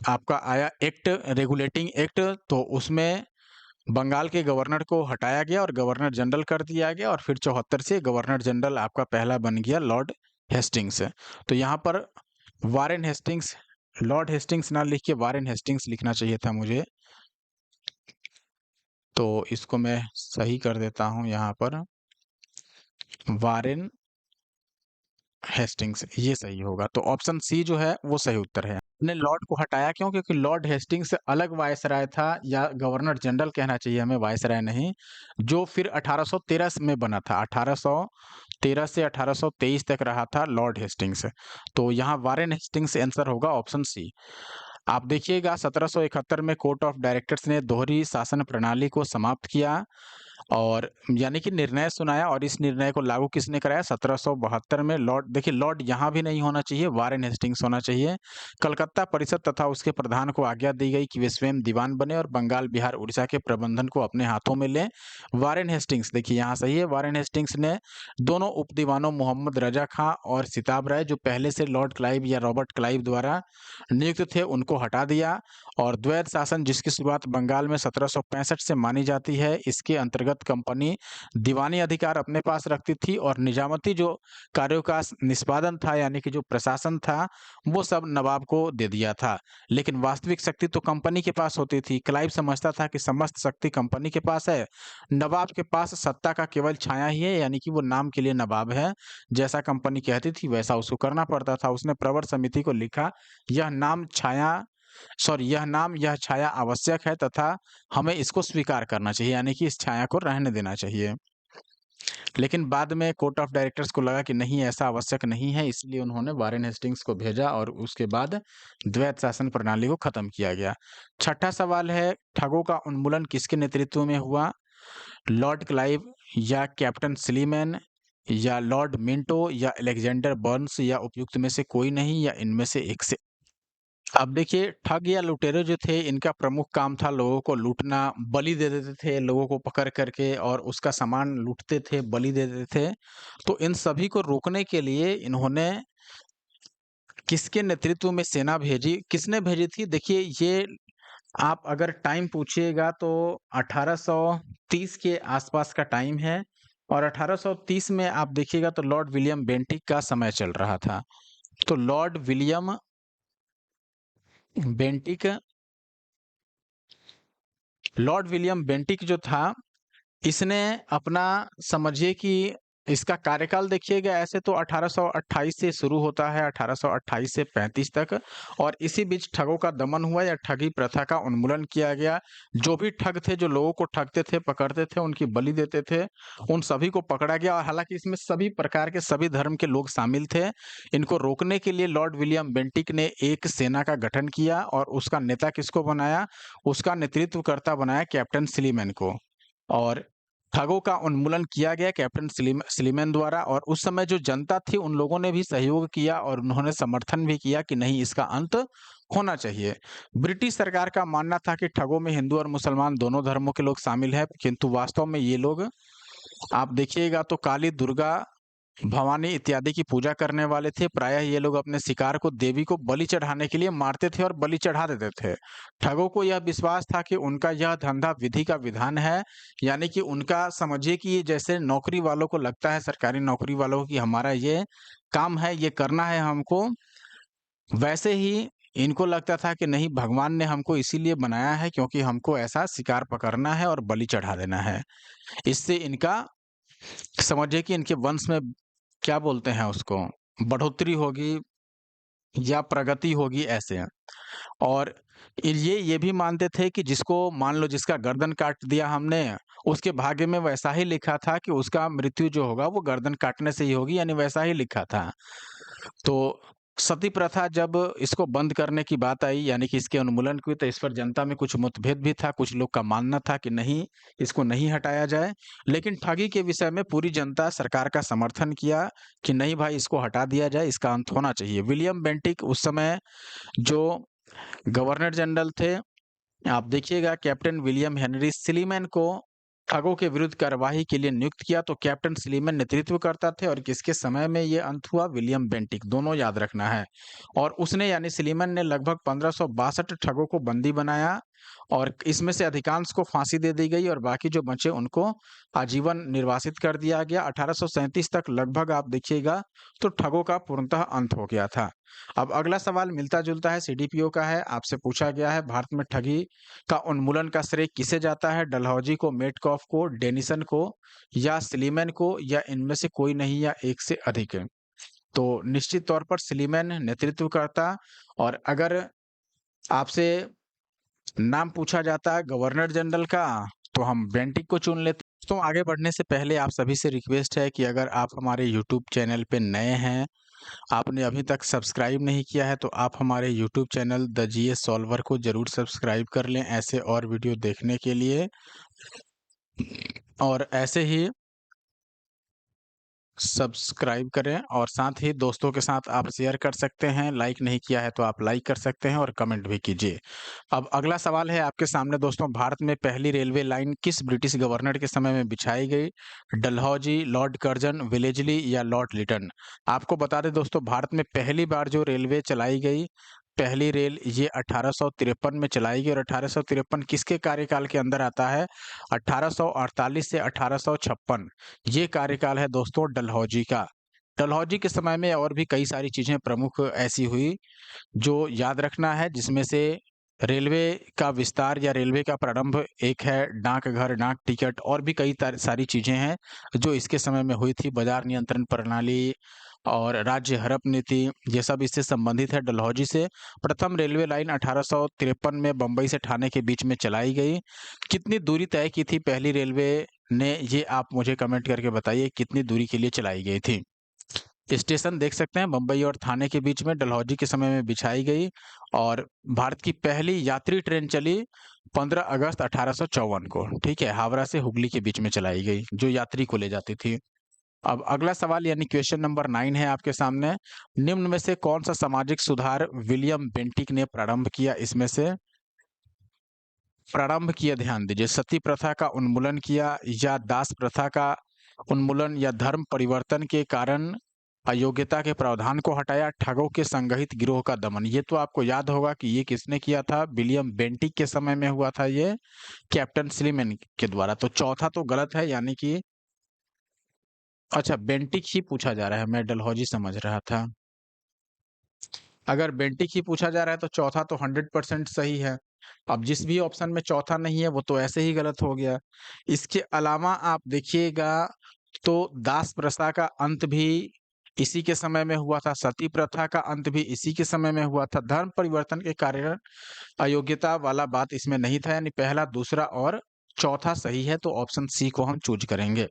आपका आया एक्ट, रेगुलेटिंग एक्ट, तो उसमें बंगाल के गवर्नर को हटाया गया और गवर्नर जनरल कर दिया गया, और फिर 74 से गवर्नर जनरल आपका पहला बन गया लॉर्ड हेस्टिंग्स। तो यहाँ पर वारेन हेस्टिंग्स, लॉर्ड हेस्टिंग्स ना लिख के वारेन हेस्टिंग्स लिखना चाहिए था मुझे। तो इसको मैं सही कर देता हूँ यहाँ पर, वारेन हेस्टिंग्स, ये सही होगा। तो ऑप्शन सी जो है वो सही उत्तर है। ने लॉर्ड को हटाया क्यों? क्योंकि लॉर्ड हेस्टिंग्स अलग वायसराय था, या गवर्नर जनरल कहना चाहिए हमें, वायसराय नहीं, जो फिर 1813 में बना था। 1813 से 1823 तक रहा था लॉर्ड हेस्टिंग्स। तो यहाँ वारेन हेस्टिंग्स आंसर होगा ऑप्शन सी। आप देखिएगा 1771 में कोर्ट ऑफ डायरेक्टर्स ने दोहरी शासन प्रणाली को समाप्त किया, और यानी कि निर्णय सुनाया, और इस निर्णय को लागू किसने कराया? 1772 में लॉर्ड, देखिए लॉर्ड यहाँ भी नहीं होना चाहिए, वारेन हेस्टिंग्स होना चाहिए। कलकत्ता परिषद तथा उसके प्रधान को आज्ञा दी गई कि वे स्वयं दीवान बने और बंगाल, बिहार, उड़ीसा के प्रबंधन को अपने हाथों में लें। वारेन हेस्टिंग्स, देखिए यहाँ सही है। वारेन हेस्टिंग्स ने दोनों उप दीवानों मोहम्मद रजा खां और सिताब राय, जो पहले से लॉर्ड क्लाइव या रॉबर्ट क्लाइव द्वारा नियुक्त थे, उनको हटा दिया। और द्वैध शासन, जिसकी शुरुआत बंगाल में 1765 से मानी जाती है, इसके अंतर्गत कंपनी दीवानी अधिकार अपने पास रखती थी, और निजामती जो कार्यों का निष्पादन था, यानी कि जो प्रशासन था, वो सब नवाब को दे दिया था। लेकिन वास्तविक शक्ति तो कंपनी के पास होती थी। क्लाइव समझता था कि समस्त शक्ति कंपनी के पास है, नवाब के पास सत्ता का केवल छाया ही है, यानी कि वो नाम के लिए नवाब है। जैसा कंपनी कहती थी वैसा उसको करना पड़ता था। उसने प्रवर समिति को लिखा, यह नाम छाया, सॉरी, यह नाम, यह छाया आवश्यक है तथा हमें इसको स्वीकार करना चाहिए, यानी कि इस छाया को रहने देना चाहिए। लेकिन बाद में कोर्ट ऑफ डायरेक्टर्स को लगा कि नहीं, ऐसा आवश्यक नहीं है, इसलिए उन्होंने वारेन हेस्टिंग्स को भेजा, और उसके बाद द्वैध शासन प्रणाली को खत्म किया गया। छठा सवाल है, ठगों का उन्मूलन किसके नेतृत्व में हुआ? लॉर्ड क्लाइव, या कैप्टन स्लीमैन, या लॉर्ड मिंटो, या अलेक्जेंडर बर्न्स, या उपयुक्त में से कोई नहीं, या इनमें से एक से। अब देखिए, ठग या लुटेरे जो थे, इनका प्रमुख काम था लोगों को लूटना, बलि दे देते थे लोगों को पकड़ करके, और उसका सामान लूटते थे, बलि दे देते थे। तो इन सभी को रोकने के लिए इन्होंने किसके नेतृत्व में सेना भेजी? किसने भेजी थी? देखिए, ये आप अगर टाइम पूछिएगा तो 1830 के आसपास का टाइम है, और 1830 में आप देखिएगा तो लॉर्ड विलियम बेंटिक का समय चल रहा था। तो बेंटिक लॉर्ड विलियम बेंटिक जो था, इसने अपना, समझिए कि इसका कार्यकाल देखिएगा, ऐसे तो 1828 से शुरू होता है, 1828 से 35 तक, और इसी बीच ठगों का दमन हुआ, या ठगी प्रथा का उन्मूलन किया गया। जो भी ठग थे, जो लोगों को ठगते थे, पकड़ते थे, उनकी बलि देते थे, उन सभी को पकड़ा गया। और हालांकि इसमें सभी प्रकार के, सभी धर्म के लोग शामिल थे। इनको रोकने के लिए लॉर्ड विलियम बेंटिक ने एक सेना का गठन किया, और उसका नेता किसको बनाया? उसका नेतृत्वकर्ता बनाया कैप्टन स्लीमैन को। और ठगों का उन्मूलन किया गया कैप्टन स्लीमैन द्वारा, और उस समय जो जनता थी, उन लोगों ने भी सहयोग किया, और उन्होंने समर्थन भी किया कि नहीं, इसका अंत होना चाहिए। ब्रिटिश सरकार का मानना था कि ठगों में हिंदू और मुसलमान दोनों धर्मों के लोग शामिल हैं, किंतु वास्तव में ये लोग, आप देखिएगा तो काली, दुर्गा, भवानी इत्यादि की पूजा करने वाले थे। प्रायः ये लोग अपने शिकार को, देवी को बलि चढ़ाने के लिए मारते थे और बलि चढ़ा देते थे। ठगों को यह विश्वास था कि उनका यह धंधा विधि का विधान है, यानी कि उनका, समझिए कि ये जैसे नौकरी वालों को लगता है, सरकारी नौकरी वालों को, कि हमारा ये काम है, ये करना है हमको, वैसे ही इनको लगता था कि नहीं, भगवान ने हमको इसीलिए बनाया है क्योंकि हमको ऐसा शिकार पकड़ना है और बलि चढ़ा देना है। इससे इनका, समझिए कि इनके वंश में, क्या बोलते हैं उसको, बढ़ोतरी होगी, या प्रगति होगी, ऐसे हैं। और ये भी मानते थे कि जिसको मान लो जिसका गर्दन काट दिया हमने, उसके भाग्य में वैसा ही लिखा था कि उसका मृत्यु जो होगा वो गर्दन काटने से ही होगी, यानी वैसा ही लिखा था। तो सती प्रथा जब इसको बंद करने की बात आई, यानी कि इसके उन्मूलन की, तो इस पर जनता में कुछ मतभेद भी था। कुछ लोग का मानना था कि नहीं, इसको नहीं हटाया जाए। लेकिन ठगी के विषय में पूरी जनता सरकार का समर्थन किया कि नहीं भाई, इसको हटा दिया जाए, इसका अंत होना चाहिए। विलियम बेंटिक उस समय जो गवर्नर जनरल थे, आप देखिएगा, कैप्टन विलियम हेनरी स्लीमैन को ठगों के विरुद्ध कार्यवाही के लिए नियुक्त किया। तो कैप्टन स्लीमैन नेतृत्व करता थे, और किसके समय में ये अंत हुआ? विलियम बेंटिक, दोनों याद रखना है। और उसने यानी स्लीमैन ने लगभग 1562 ठगों को बंदी बनाया, और इसमें से अधिकांश को फांसी दे दी गई, और बाकी जो बचे उनको आजीवन निर्वासित कर दिया गया। 1837 तक लगभग आप देखिएगा तो ठगों का पूर्णतः अंत हो गया था। अब अगला सवाल मिलता जुलता है, सीडीपीओ का है। आपसे पूछा गया है, भारत में ठगी का उन्मूलन का श्रेय किसे जाता है? डलहौजी को, मेटकॉफ को, डेनिसन को, या स्लीमैन को, या इनमें से कोई नहीं, या एक से अधिक है? तो निश्चित तौर पर स्लीमैन नेतृत्व करता। और अगर आपसे नाम पूछा जाता है गवर्नर जनरल का, तो हम बेंटिक को चुन लेते। तो आगे बढ़ने से पहले आप सभी से रिक्वेस्ट है कि अगर आप हमारे यूट्यूब चैनल पे नए हैं, आपने अभी तक सब्सक्राइब नहीं किया है, तो आप हमारे YouTube channel the GS solver को जरूर सब्सक्राइब कर लें, ऐसे और वीडियो देखने के लिए। और ऐसे ही सब्सक्राइब करें, और साथ ही दोस्तों के साथ आप शेयर कर सकते हैं। लाइक नहीं किया है तो आप लाइक कर सकते हैं, और कमेंट भी कीजिए। अब अगला सवाल है आपके सामने दोस्तों, भारत में पहली रेलवे लाइन किस ब्रिटिश गवर्नर के समय में बिछाई गई? डलहौजी, लॉर्ड कर्जन, विलेजली, या लॉर्ड लिटन? आपको बता दें दोस्तों, भारत में पहली बार जो रेलवे चलाई गई, पहली रेल, ये 1853 में चलाई गई। और 1853 किसके कार्यकाल के अंदर आता है? 1848 से 1856, ये कार्यकाल है दोस्तों डलहौजी का। डलहौजी के समय में और भी कई सारी चीजें प्रमुख ऐसी हुई जो याद रखना है, जिसमें से रेलवे का विस्तार या रेलवे का प्रारंभ एक है, डाकघर, डाक टिकट, और भी कई सारी चीजें हैं जो इसके समय में हुई थी। बाजार नियंत्रण प्रणाली और राज्य हड़प नीति, ये सब इससे संबंधित है, डलहौजी से। प्रथम रेलवे लाइन 1853 में बंबई से ठाणे के बीच में चलाई गई। कितनी दूरी तय की थी पहली रेलवे ने, ये आप मुझे कमेंट करके बताइए, कितनी दूरी के लिए चलाई गई थी? स्टेशन देख सकते हैं, बम्बई और थाने के बीच में डलहौजी के समय में बिछाई गई। और भारत की पहली यात्री ट्रेन चली 15 अगस्त 1854 को, ठीक है, हावड़ा से हुगली के बीच में चलाई गई, जो यात्री को ले जाती थी। अब अगला सवाल यानी क्वेश्चन नंबर 9 है आपके सामने, निम्न में से कौन सा सामाजिक सुधार विलियम बेंटिक ने प्रारंभ किया? इसमें से प्रारंभ किया, ध्यान दीजिए, सती प्रथा का उन्मूलन किया, या दास प्रथा का उन्मूलन, या धर्म परिवर्तन के कारण अयोग्यता के प्रावधान को हटाया, ठगों के संगठित गिरोह का दमन? ये तो आपको याद होगा कि ये किसने किया था? विलियम बेंटिक के समय में हुआ था ये, कैप्टन स्लीमैन के द्वारा। तो चौथा तो गलत है, यानी कि अच्छा, बेंटिक ही पूछा जा रहा है, मैं डलहौजी समझ रहा था। अगर बेंटिक ही पूछा जा रहा है तो चौथा तो 100% सही है। अब जिस भी ऑप्शन में चौथा नहीं है वो तो ऐसे ही गलत हो गया। इसके अलावा आप देखिएगा तो दास प्रथा का अंत भी इसी के समय में हुआ था, सती प्रथा का अंत भी इसी के समय में हुआ था, धर्म परिवर्तन के कारण अयोग्यता वाला बात इसमें नहीं था, यानी पहला, दूसरा और चौथा सही है, तो ऑप्शन सी को हम चूज करेंगे।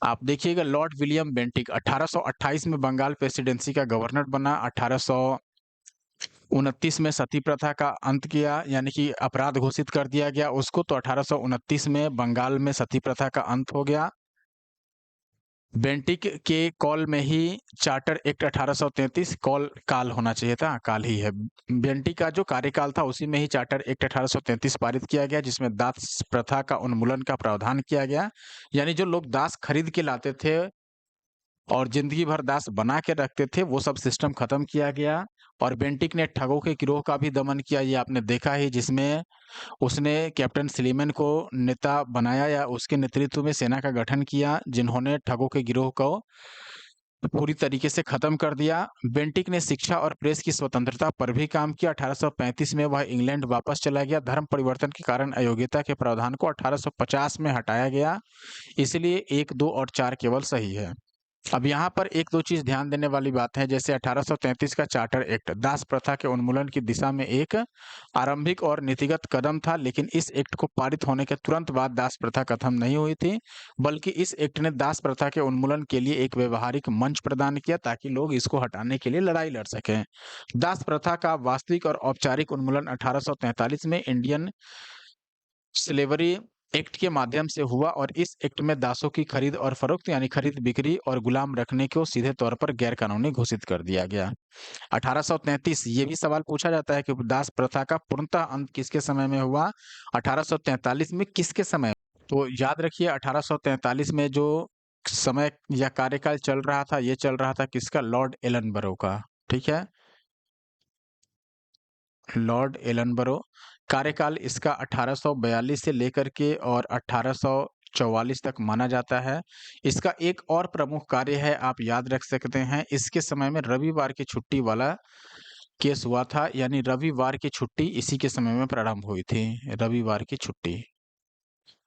आप देखिएगा, लॉर्ड विलियम बेंटिक 1828 में बंगाल प्रेसिडेंसी का गवर्नर बना, 1829 में सती प्रथा का अंत किया, यानी कि अपराध घोषित कर दिया गया उसको, तो 1829 में बंगाल में सती प्रथा का अंत हो गया। बेंटिक के कॉल में ही चार्टर एक्ट 1833, कॉल काल होना चाहिए था, काल ही है। बेंटिक का जो कार्यकाल था उसी में ही चार्टर एक्ट 1833 पारित किया गया, जिसमें दास प्रथा का उन्मूलन का प्रावधान किया गया, यानी जो लोग दास खरीद के लाते थे और जिंदगी भर दास बना के रखते थे, वो सब सिस्टम खत्म किया गया। और बेंटिक ने ठगों के गिरोह का भी दमन किया, ये आपने देखा ही, जिसमें उसने कैप्टन स्लीमैन को नेता बनाया, या उसके नेतृत्व में सेना का गठन किया, जिन्होंने ठगों के गिरोह को पूरी तरीके से खत्म कर दिया। बेंटिक ने शिक्षा और प्रेस की स्वतंत्रता पर भी काम किया। 1835 में वह इंग्लैंड वापस चला गया। धर्म परिवर्तन के कारण अयोग्यता के प्रावधान को 1850 में हटाया गया, इसलिए 1, 2 और 4 केवल सही है। अब यहाँ पर 1-2 चीज़ ध्यान देने वाली बात है, जैसे 1833 का चार्टर एक्ट दास प्रथा के उन्मूलन की दिशा में एक आरंभिक और नीतिगत कदम था, लेकिन इस एक्ट को पारित होने के तुरंत बाद दास प्रथा खत्म नहीं हुई थी, बल्कि इस एक्ट ने दास प्रथा के उन्मूलन के लिए एक व्यावहारिक मंच प्रदान किया ताकि लोग इसको हटाने के लिए लड़ाई लड़ सकें। दास प्रथा का वास्तविक और औपचारिक उन्मूलन 1843 में इंडियन स्लेवरी एक्ट के माध्यम से हुआ और इस एक्ट में दासों की खरीद और फरोख्त यानी खरीद बिक्री और गुलाम रखने को सीधे तौर पर गैर कानूनी घोषित कर दिया गया। 1833 ये भी सवाल पूछा जाता है कि दास प्रथा का पूर्णतः अंत किसके समय में हुआ? 1843 में किसके समय? तो याद रखिए 1843 में जो समय या कार्यकाल चल रहा था, ये चल रहा था किसका? लॉर्ड एलनबरो का। ठीक है? लॉर्ड एलनबरो कार्यकाल इसका 1842 से लेकर के और 1844 तक माना जाता है। इसका एक और प्रमुख कार्य है, आप याद रख सकते हैं, इसके समय में रविवार की छुट्टी वाला केस हुआ था, यानी रविवार की छुट्टी इसी के समय में प्रारंभ हुई थी, रविवार की छुट्टी।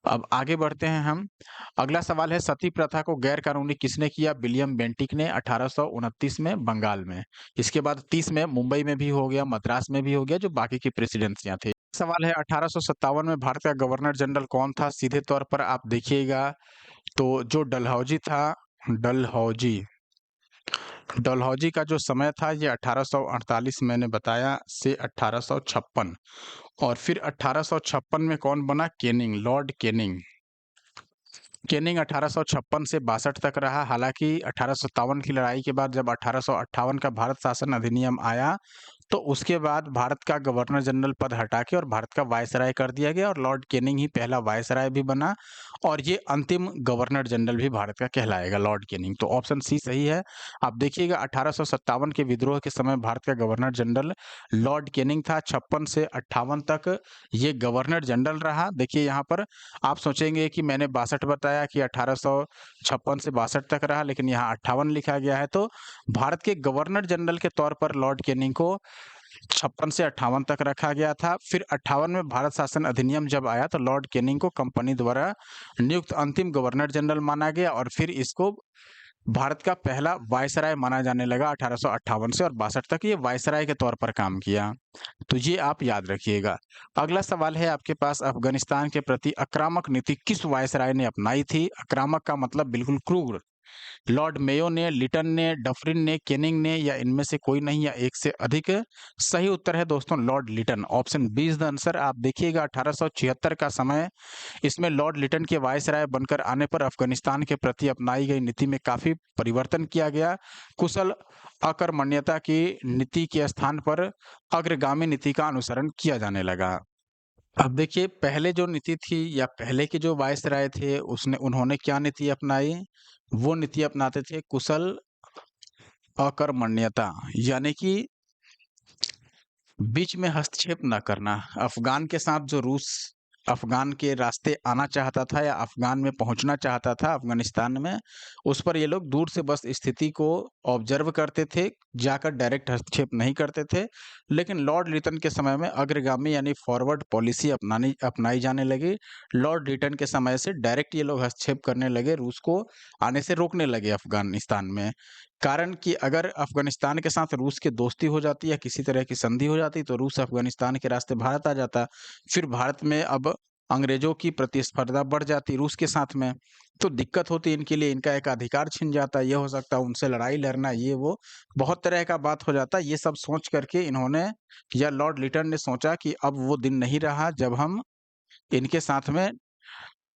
अब आगे बढ़ते हैं हम। अगला सवाल है सती प्रथा को गैर कानूनी किसने किया? विलियम बेंटिक ने 1829 में बंगाल में। इसके बाद 30 में मुंबई में भी हो गया, मद्रास में भी हो गया, जो बाकी की प्रेसिडेंसियां थी। सवाल है 1857 में भारत का गवर्नर जनरल कौन था? सीधे तौर पर आप देखिएगा तो जो डलहौजी था, डलहौजी डलहौजी का जो समय था ये 1848 मैंने बताया से 1856 और फिर 1856 में कौन बना? Canning, Lord Canning. कैनिंग 1856 से 62 तक रहा। हालांकि 1857 की लड़ाई के बाद जब 1858 का भारत शासन अधिनियम आया तो उसके बाद भारत का गवर्नर जनरल पद हटा के और भारत का वायसराय कर दिया गया और लॉर्ड कैनिंग ही पहला वायसराय भी बना और ये अंतिम गवर्नर जनरल भी भारत का कहलाएगा, लॉर्ड कैनिंग। तो ऑप्शन सी सही है। आप देखिएगा 1857 के विद्रोह के समय भारत का गवर्नर जनरल लॉर्ड कैनिंग था। 56 से 58 तक ये गवर्नर जनरल रहा। देखिए यहाँ पर आप सोचेंगे कि मैंने 62 बताया कि 1856 से 62 तक रहा, लेकिन यहाँ 58 लिखा गया है। तो भारत के गवर्नर जनरल के तौर पर लॉर्ड कैनिंग को 56 से 58 तक रखा गया था। फिर 58 में भारत शासन अधिनियम जब आया तो लॉर्ड कैनिंग को कंपनी द्वारा नियुक्त अंतिम गवर्नर जनरल माना गया और फिर इसको भारत का पहला वायसराय माना जाने लगा 1858 से और 62 तक ये वायसराय के तौर पर काम किया। तो ये आप याद रखिएगा। अगला सवाल है आपके पास, अफगानिस्तान के प्रति आक्रामक नीति किस वायसराय ने अपनाई थी? आक्रामक का मतलब बिल्कुल क्रूर। लॉर्ड मेयो ने, लिटन ने, डफरिन ने, केनिंग ने या इनमें से कोई नहीं या एक से अधिक? सही उत्तर है दोस्तों lord Lytton. Option B is the answer. आप देखिएगा 1876 का समय, इसमें लॉर्ड लिटन के वायसराय बनकर आने पर अफगानिस्तान के प्रति अपनाई गई नीति में काफी परिवर्तन किया गया। कुशल अकर्मण्यता की नीति के स्थान पर अग्रगामी नीति का अनुसरण किया जाने लगा। अब देखिए पहले जो नीति थी या पहले के जो वायसराय थे उसने उन्होंने क्या नीति अपनाई? वो नीति अपनाते थे कुशल अकर्मण्यता, यानी कि बीच में हस्तक्षेप न करना। अफ़गान के साथ जो रूस अफ़गान के रास्ते आना चाहता था या अफ़गान में पहुँचना चाहता था अफ़गानिस्तान में, उस पर ये लोग दूर से बस स्थिति को ऑब्ज़र्व करते थे, जाकर डायरेक्ट हस्तक्षेप नहीं करते थे। लेकिन लॉर्ड लिटन के समय में अग्रगामी यानी फॉरवर्ड पॉलिसी अपनाई जाने लगी। लॉर्ड लिटन के समय से डायरेक्ट ये लोग हस्तक्षेप करने लगे, रूस को आने से रोकने लगे अफ़गानिस्तान में। कारण कि अगर अफ़गानिस्तान के साथ रूस की दोस्ती हो जाती या किसी तरह की संधि हो जाती तो रूस अफ़गानिस्तान के रास्ते भारत आ जाता। फिर भारत में अब अंग्रेज़ों की प्रतिस्पर्धा बढ़ जाती रूस के साथ में, तो दिक्कत होती इनके लिए, इनका एक अधिकार छिन जाता, ये हो सकता है उनसे लड़ाई लड़ना, ये वो बहुत तरह का बात हो जाता। ये सब सोच करके इन्होंने या लॉर्ड लिटन ने सोचा कि अब वो दिन नहीं रहा जब हम इनके साथ में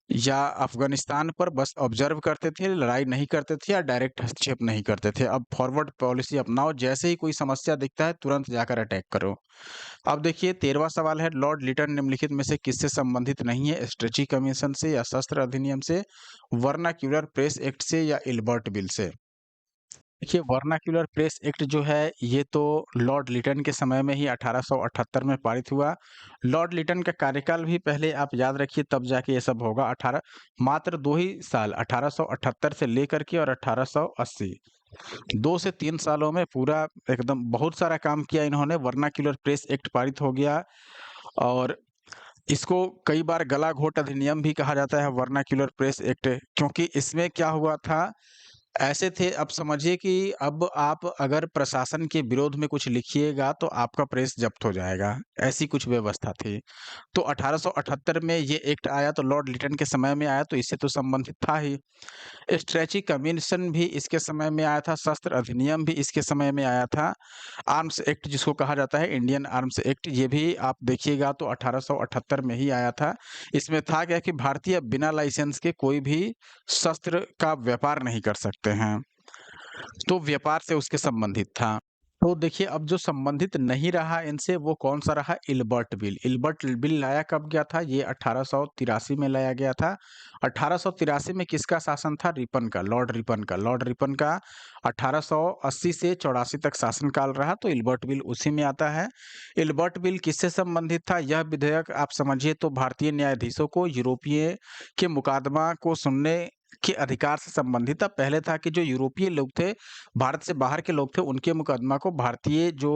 या अफ़गानिस्तान पर बस ऑब्ज़र्व करते थे, लड़ाई नहीं करते थे या डायरेक्ट हस्तक्षेप नहीं करते थे। अब फॉरवर्ड पॉलिसी अपनाओ, जैसे ही कोई समस्या दिखता है तुरंत जाकर अटैक करो। अब देखिए 13वां सवाल है, लॉर्ड लिटन निम्नलिखित में से किससे संबंधित नहीं है? स्ट्रेची कमीशन से या शस्त्र अधिनियम से, वर्नाक्यूलर प्रेस एक्ट से या इल्बर्ट बिल से? देखिए वर्नाक्यूलर प्रेस एक्ट जो है ये तो लॉर्ड लिटन के समय में ही 1878 में पारित हुआ। लॉर्ड लिटन का कार्यकाल भी पहले आप याद रखिए तब जाके ये सब होगा। मात्र 2 ही साल 1878 से लेकर के और 1880 2 से 3 सालों में पूरा एकदम बहुत सारा काम किया इन्होंने। वर्नाक्यूलर प्रेस एक्ट पारित हो गया और इसको कई बार गलाघोट अधिनियम भी कहा जाता है वर्नाक्यूलर प्रेस एक्ट, क्योंकि इसमें क्या हुआ था ऐसे थे। अब समझिए कि अब आप अगर प्रशासन के विरोध में कुछ लिखिएगा तो आपका प्रेस जब्त हो जाएगा, ऐसी कुछ व्यवस्था थी। तो 1878 में ये एक्ट आया तो लॉर्ड लिटन के समय में आया, तो इससे तो संबंधित था ही। स्ट्रेची कमीशन भी इसके समय में आया था, शस्त्र अधिनियम भी इसके समय में आया था। आर्म्स एक्ट जिसको कहा जाता है, इंडियन आर्म्स एक्ट, ये भी आप देखिएगा तो 1878 में ही आया था। इसमें था क्या कि भारतीय बिना लाइसेंस के कोई भी शस्त्र का व्यापार नहीं कर सकते हैं, तो व्यापार से उसके संबंधित था। तो देखिए अब जो संबंधित नहीं रहा इनसे वो कौन-सा रहा, इल्बर्ट बिल। इल्बर्ट बिल लाया कब गया था? ये 1883 में लाया गया था। 1883 में किसका शासन था? रिपन का, लॉर्ड रिपन का। लॉर्ड रिपन का 1880 से 84 तक शासनकाल रहा, तो इल्बर्ट बिल उसी में आता है। इल्बर्ट बिल किससे संबंधित था? यह विधेयक आप समझिए तो भारतीय न्यायाधीशों को यूरोपीय के मुकदमा को सुनने के अधिकार से संबंधित था। पहले था कि जो यूरोपीय लोग थे, भारत से बाहर के लोग थे, उनके मुकदमा को भारतीय जो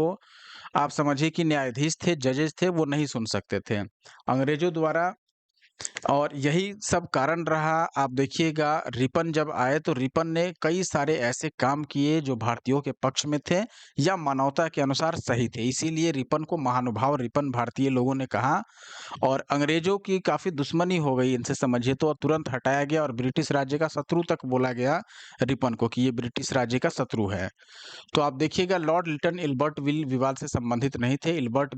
आप समझिए कि न्यायाधीश थे, जजेस थे, वो नहीं सुन सकते थे। अंग्रेजों द्वारा और यही सब कारण रहा। आप देखिएगा रिपन जब आए तो रिपन ने कई सारे ऐसे काम किए जो भारतीयों के पक्ष में थे या मानवता के अनुसार सही थे। इसीलिए रिपन को महानुभाव रिपन भारतीय लोगों ने कहा और अंग्रेजों की काफ़ी दुश्मनी हो गई इनसे समझिए तो तुरंत हटाया गया और ब्रिटिश राज्य का शत्रु तक बोला गया रिपन को कि ये ब्रिटिश राज्य का शत्रु है। तो आप देखिएगा लॉर्ड लिटन इल्बर्ट बिल विवाद से संबंधित नहीं थे। Ilbert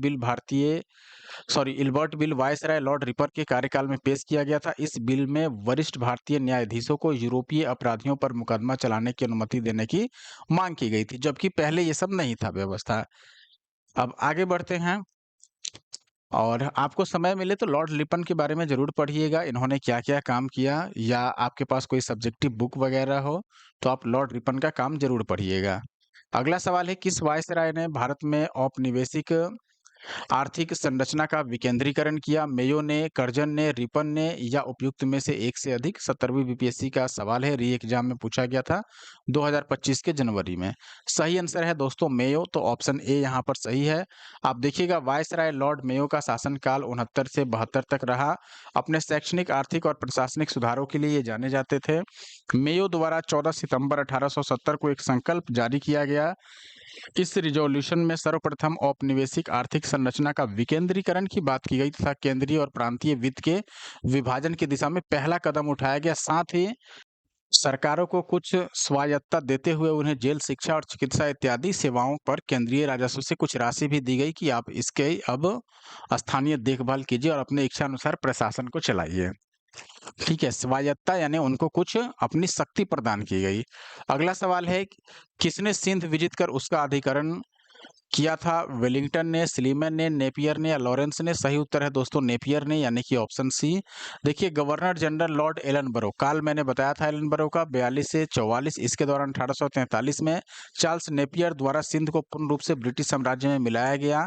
bill viceroy Lord ripper के कार्यकाल में पेश किया गया था। इस बिल में वरिष्ठ भारतीय न्यायाधीशों को यूरोपीय अपराधियों पर मुकदमा चलाने की अनुमति देने की मांग की गई थी, जबकि पहले ये सब नहीं था व्यवस्था। अब आगे बढ़ते हैं और आपको समय मिले तो लॉर्ड लिपन के बारे में ज़रूर पढ़िएगा, इन्होंने क्या-क्या काम किया या आपके पास कोई सब्जेक्टिव बुक वगैरह हो, तो आप लॉर्ड रिपन का काम ज़रूर पढ़िएगा। अगला सवाल है किस वायसराय ने भारत में औपनिवेशिक आर्थिक संरचना का विकेंद्रीकरण किया? मेयो ने, कर्जन ने, रिपन ने या उपयुक्त में से एक से अधिक? 17वीं बीपीएससी का सवाल है, री एग्जाम में पूछा गया था 2025 के जनवरी में। सही आंसर है दोस्तों मेयो, तो ऑप्शन ए यहाँ पर सही है। आप देखिएगा वायसराय लॉर्ड मेयो का शासनकाल 69 से 72 तक रहा। अपने शैक्षणिक, आर्थिक और प्रशासनिक सुधारों के लिए ये जाने जाते थे। मेयो द्वारा 14 सितंबर 1870 को एक संकल्प जारी किया गया। इस रिजोल्यूशन में सर्वप्रथम औपनिवेशिक आर्थिक संरचना का विकेंद्रीकरण की बात की गई तथा केंद्रीय और प्रांतीय वित्त के विभाजन की दिशा में पहला कदम उठाया गया। साथ ही सरकारों को कुछ स्वायत्तता देते हुए उन्हें जेल, शिक्षा और चिकित्सा इत्यादि सेवाओं पर केंद्रीय राजस्व से कुछ राशि भी दी गई कि आप इसके अब स्थानीय देखभाल कीजिए और अपने इच्छा अनुसार प्रशासन को चलाइए। ठीक है, स्वायत्तता यानी उनको कुछ अपनी शक्ति प्रदान की गई। अगला सवाल है किसने सिंध विजित कर उसका अधिकरण किया था? वेलिंगटन ने, स्लीमैन ने, नेपियर ने या लॉरेंस ने? सही उत्तर है दोस्तों नेपियर ने, यानी कि ऑप्शन सी। देखिए गवर्नर जनरल लॉर्ड एलनबरो, काल मैंने बताया था एलनबरो का 42 से 44, इसके दौरान 1843 में चार्ल्स नेपियर द्वारा सिंध को पूर्ण रूप से ब्रिटिश साम्राज्य में मिलाया गया।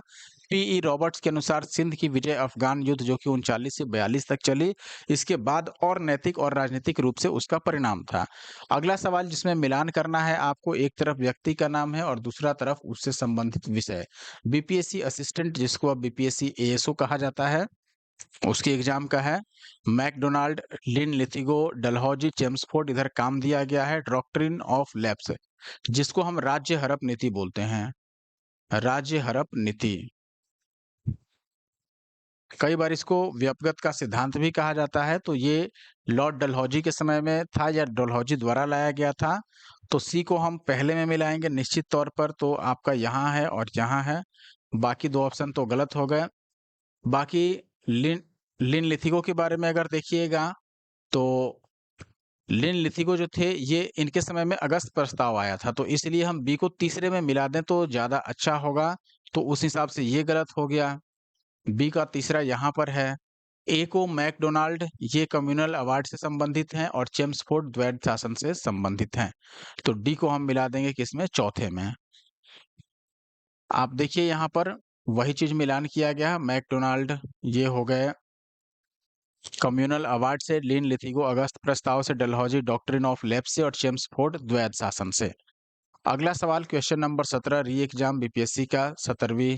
पी.ई. रॉबर्ट्स के अनुसार सिंध की विजय अफगान युद्ध जो कि 39 से 42 तक चली, इसके बाद और नैतिक और राजनीतिक रूप से उसका परिणाम था। अगला सवाल जिसमें मिलान करना है आपको, एक तरफ व्यक्ति का नाम है और दूसरा तरफ उससे संबंधित विषय। बीपीएससी असिस्टेंट जिसको अब बीपीएससी एएसओ कहा जाता है, उसके एग्जाम का है। मैकडोनाल्ड, लिन लिथिगो, डलहौजी, चेम्सफोर्ड, इधर काम दिया गया है डॉक्ट्रिन ऑफ लैप्स, जिसको हम राज्य हड़प नीति बोलते हैं। राज्य हड़प नीति, कई बार इसको व्यपगत का सिद्धांत भी कहा जाता है। तो ये लॉर्ड डलहौजी के समय में था या डलहौजी द्वारा लाया गया था। तो सी को हम पहले में मिलाएंगे निश्चित तौर पर, तो आपका यहाँ है और यहाँ है। बाकी दो ऑप्शन तो गलत हो गए। बाकी लिन लिन लिथिगो के बारे में अगर देखिएगा तो लिन लिथिगो जो थे ये इनके समय में अगस्त प्रस्ताव आया था, तो इसलिए हम बी को तीसरे में मिला दें तो ज़्यादा अच्छा होगा। तो उस हिसाब से ये गलत हो गया। बी का तीसरा यहाँ पर है। ए को मैकडोनाल्ड ये कम्युनल अवार्ड से संबंधित हैं और चेम्सफोर्ड द्वैध शासन से संबंधित हैं। तो डी को हम मिला देंगे किसमें, चौथे में। आप देखिए यहाँ पर वही चीज मिलान किया गया। मैकडोनाल्ड ये हो गए कम्युनल अवार्ड से, लिन लिथिगो अगस्त प्रस्ताव से, डलहौजी डॉक्ट्रिन ऑफ लैप्स से और चेम्सफोर्ड द्वैध शासन से। अगला सवाल क्वेश्चन नंबर 17 री एग्जाम बीपीएससी का 17वीं,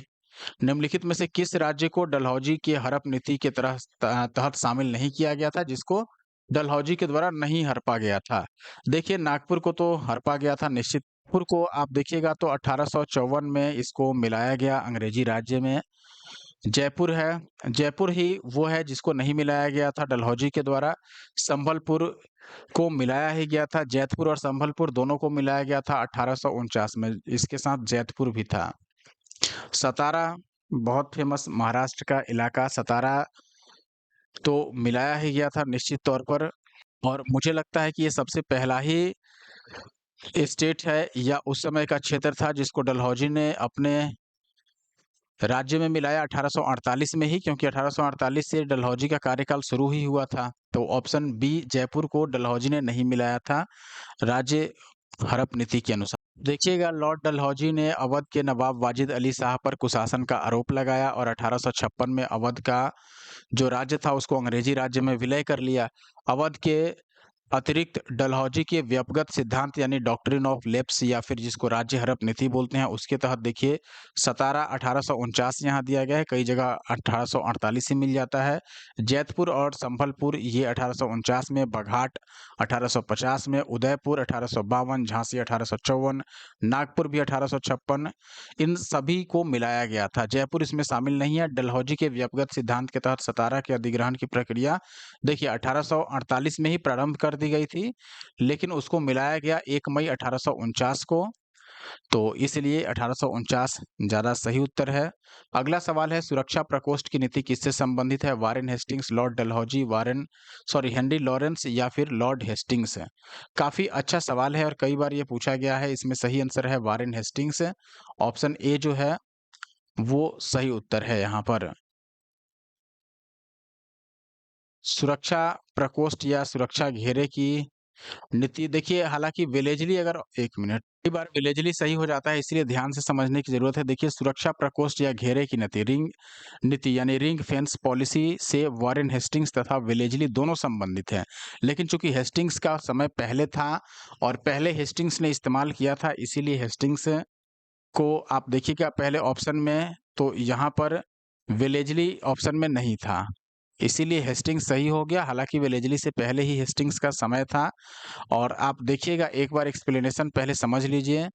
निम्नलिखित में से किस राज्य को डलहौजी की हड़प नीति के तहत शामिल नहीं किया गया था, जिसको डलहौजी के द्वारा नहीं हड़पा गया था। देखिए नागपुर को तो हड़पा गया था निश्चित। नागपुर को आप देखिएगा तो 1854 में इसको मिलाया गया अंग्रेजी राज्य में। जयपुर है, जयपुर ही वो है जिसको नहीं मिलाया गया था डलहौजी के द्वारा। संबलपुर को मिलाया ही गया था, जैतपुर और संबलपुर दोनों को मिलाया गया था 1849 में, इसके साथ जैतपुर भी था। सतारा बहुत फेमस महाराष्ट्र का इलाका, सतारा तो मिलाया ही गया था निश्चित तौर पर। और मुझे लगता है कि ये सबसे पहला ही स्टेट है या उस समय का क्षेत्र था जिसको डलहौजी ने अपने राज्य में मिलाया 1848 में ही, क्योंकि 1848 से डलहौजी का कार्यकाल शुरू ही हुआ था। तो ऑप्शन बी जयपुर को डलहौजी ने नहीं मिलाया था राज्य हड़प नीति के अनुसार। देखिएगा लॉर्ड डलहौजी ने अवध के नवाब वाजिद अली शाह पर कुशासन का आरोप लगाया और 1856 में अवध का जो राज्य था उसको अंग्रेजी राज्य में विलय कर लिया। अवध के अतिरिक्त डलहौजी के व्यपगत सिद्धांत यानी डॉक्ट्रिन ऑफ लेप्स या फिर जिसको राज्य हड़प नीति बोलते हैं उसके तहत देखिए सतारा 1849 यहाँ दिया गया है, कई जगह 1848 ही मिल जाता है। जैतपुर और संभलपुर ये 1849 में, बघाट 1850 में, उदयपुर 1852, झांसी 1854, नागपुर भी 1856, इन सभी को मिलाया गया था। जयपुर इसमें शामिल नहीं है। डलहौजी के व्यपगत सिद्धांत के तहत सतारा के अधिग्रहण की प्रक्रिया देखिए 1848 में ही प्रारंभ कर दी गई थी, लेकिन उसको मिलाया गया 1 मई 1849 को, तो इसलिए 1849 ज़्यादा सही उत्तर है। अगला सवाल है सुरक्षा प्रकोष्ठ की नीति किससे संबंधित है? Warren Hastings, Lord Dalhousie, Henry Lawrence या फिर लॉर्ड हेस्टिंग्स है। काफ़ी अच्छा सवाल है और कई बार ये पूछा गया है। इसमें सही आंसर है वारेन हेस्टिंग्स। ऑप्शन ए जो है वो सही उत्तर है यहाँ पर। सुरक्षा प्रकोष्ठ या सुरक्षा घेरे की नीति देखिए, हालाँकि विलेजली अगर 1 मिनट, कई बार विलेजली सही हो जाता है, इसलिए ध्यान से समझने की ज़रूरत है। देखिए सुरक्षा प्रकोष्ठ या घेरे की नीति यानी रिंग फेंस पॉलिसी से वॉरेन हेस्टिंग्स तथा विलेजली दोनों संबंधित हैं। लेकिन चूँकि हेस्टिंग्स का समय पहले था और पहले हेस्टिंग्स ने इस्तेमाल किया था, इसीलिए हेस्टिंग्स को आप देखिएगा पहले ऑप्शन में, तो यहाँ पर विलेजली ऑप्शन में नहीं था, इसीलिए हेस्टिंग्स सही हो गया। हालाँकि विलेजली से पहले ही हेस्टिंग्स का समय था। और आप देखिएगा एक बार एक्सप्लेनेशन पहले समझ लीजिए।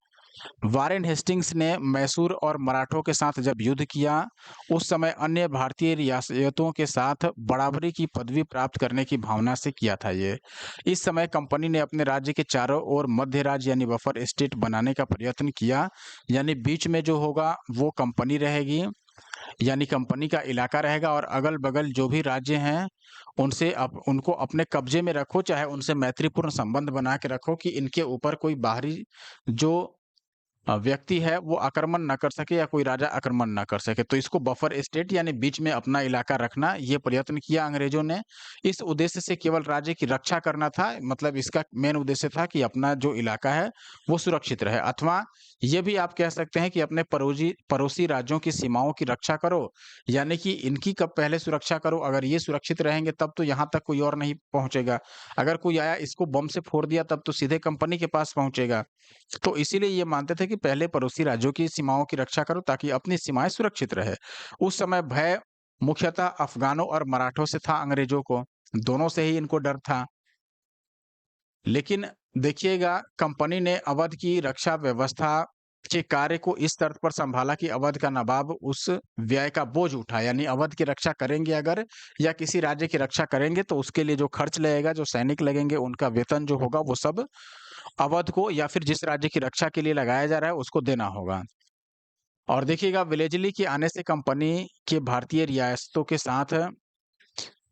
वारेन हेस्टिंग्स ने मैसूर और मराठों के साथ जब युद्ध किया, उस समय अन्य भारतीय रियासतों के साथ बराबरी की पदवी प्राप्त करने की भावना से किया था ये। इस समय कंपनी ने अपने राज्य के चारों ओर मध्य राज्य यानी बफर स्टेट बनाने का प्रयत्न किया, यानी बीच में जो होगा वो कंपनी रहेगी, यानी कंपनी का इलाका रहेगा और अगल-बगल जो भी राज्य हैं, उनको अपने कब्जे में रखो, चाहे उनसे मैत्रीपूर्ण संबंध बना के रखो कि इनके ऊपर कोई बाहरी जो व्यक्ति है वो आक्रमण ना कर सके या कोई राजा आक्रमण ना कर सके। तो इसको बफर स्टेट यानी बीच में अपना इलाका रखना, ये प्रयत्न किया अंग्रेजों ने। इस उद्देश्य से केवल राज्य की रक्षा करना था, मतलब इसका मेन उद्देश्य था कि अपना जो इलाका है वो सुरक्षित रहे, अथवा ये भी आप कह सकते हैं कि अपने पड़ोसी पड़ोसी राज्यों की सीमाओं की रक्षा करो, यानी कि इनकी कब पहले सुरक्षा करो, अगर ये सुरक्षित रहेंगे तब तो यहाँ तक कोई और नहीं पहुँचेगा। अगर कोई आया इसको बम से फोड़ दिया तब तो सीधे कंपनी के पास पहुँचेगा। तो इसीलिए ये मानते थे कि पहले पड़ोसी राज्यों की सीमाओं की रक्षा करो ताकि अपनी सीमाएँ सुरक्षित रहे। उस समय भय मुख्यतः अफ़गानों और मराठों से था अंग्रेजों को, दोनों से ही इनको डर था। लेकिन देखिएगा कंपनी ने अवध की रक्षा व्यवस्था के कार्य को इस शर्त पर सँभाला कि अवध का नवाब उस व्यय का बोझ उठाए, यानी अवध की रक्षा करेंगे अगर या किसी राज्य की रक्षा करेंगे तो उसके लिए जो खर्च लगेगा, जो सैनिक लगेंगे, उनका वेतन जो होगा वो सब अवध को या फिर जिस राज्य की रक्षा के लिए लगाया जा रहा है उसको देना होगा। और देखिएगा विलेजली के आने से कंपनी के भारतीय रियासतों के साथ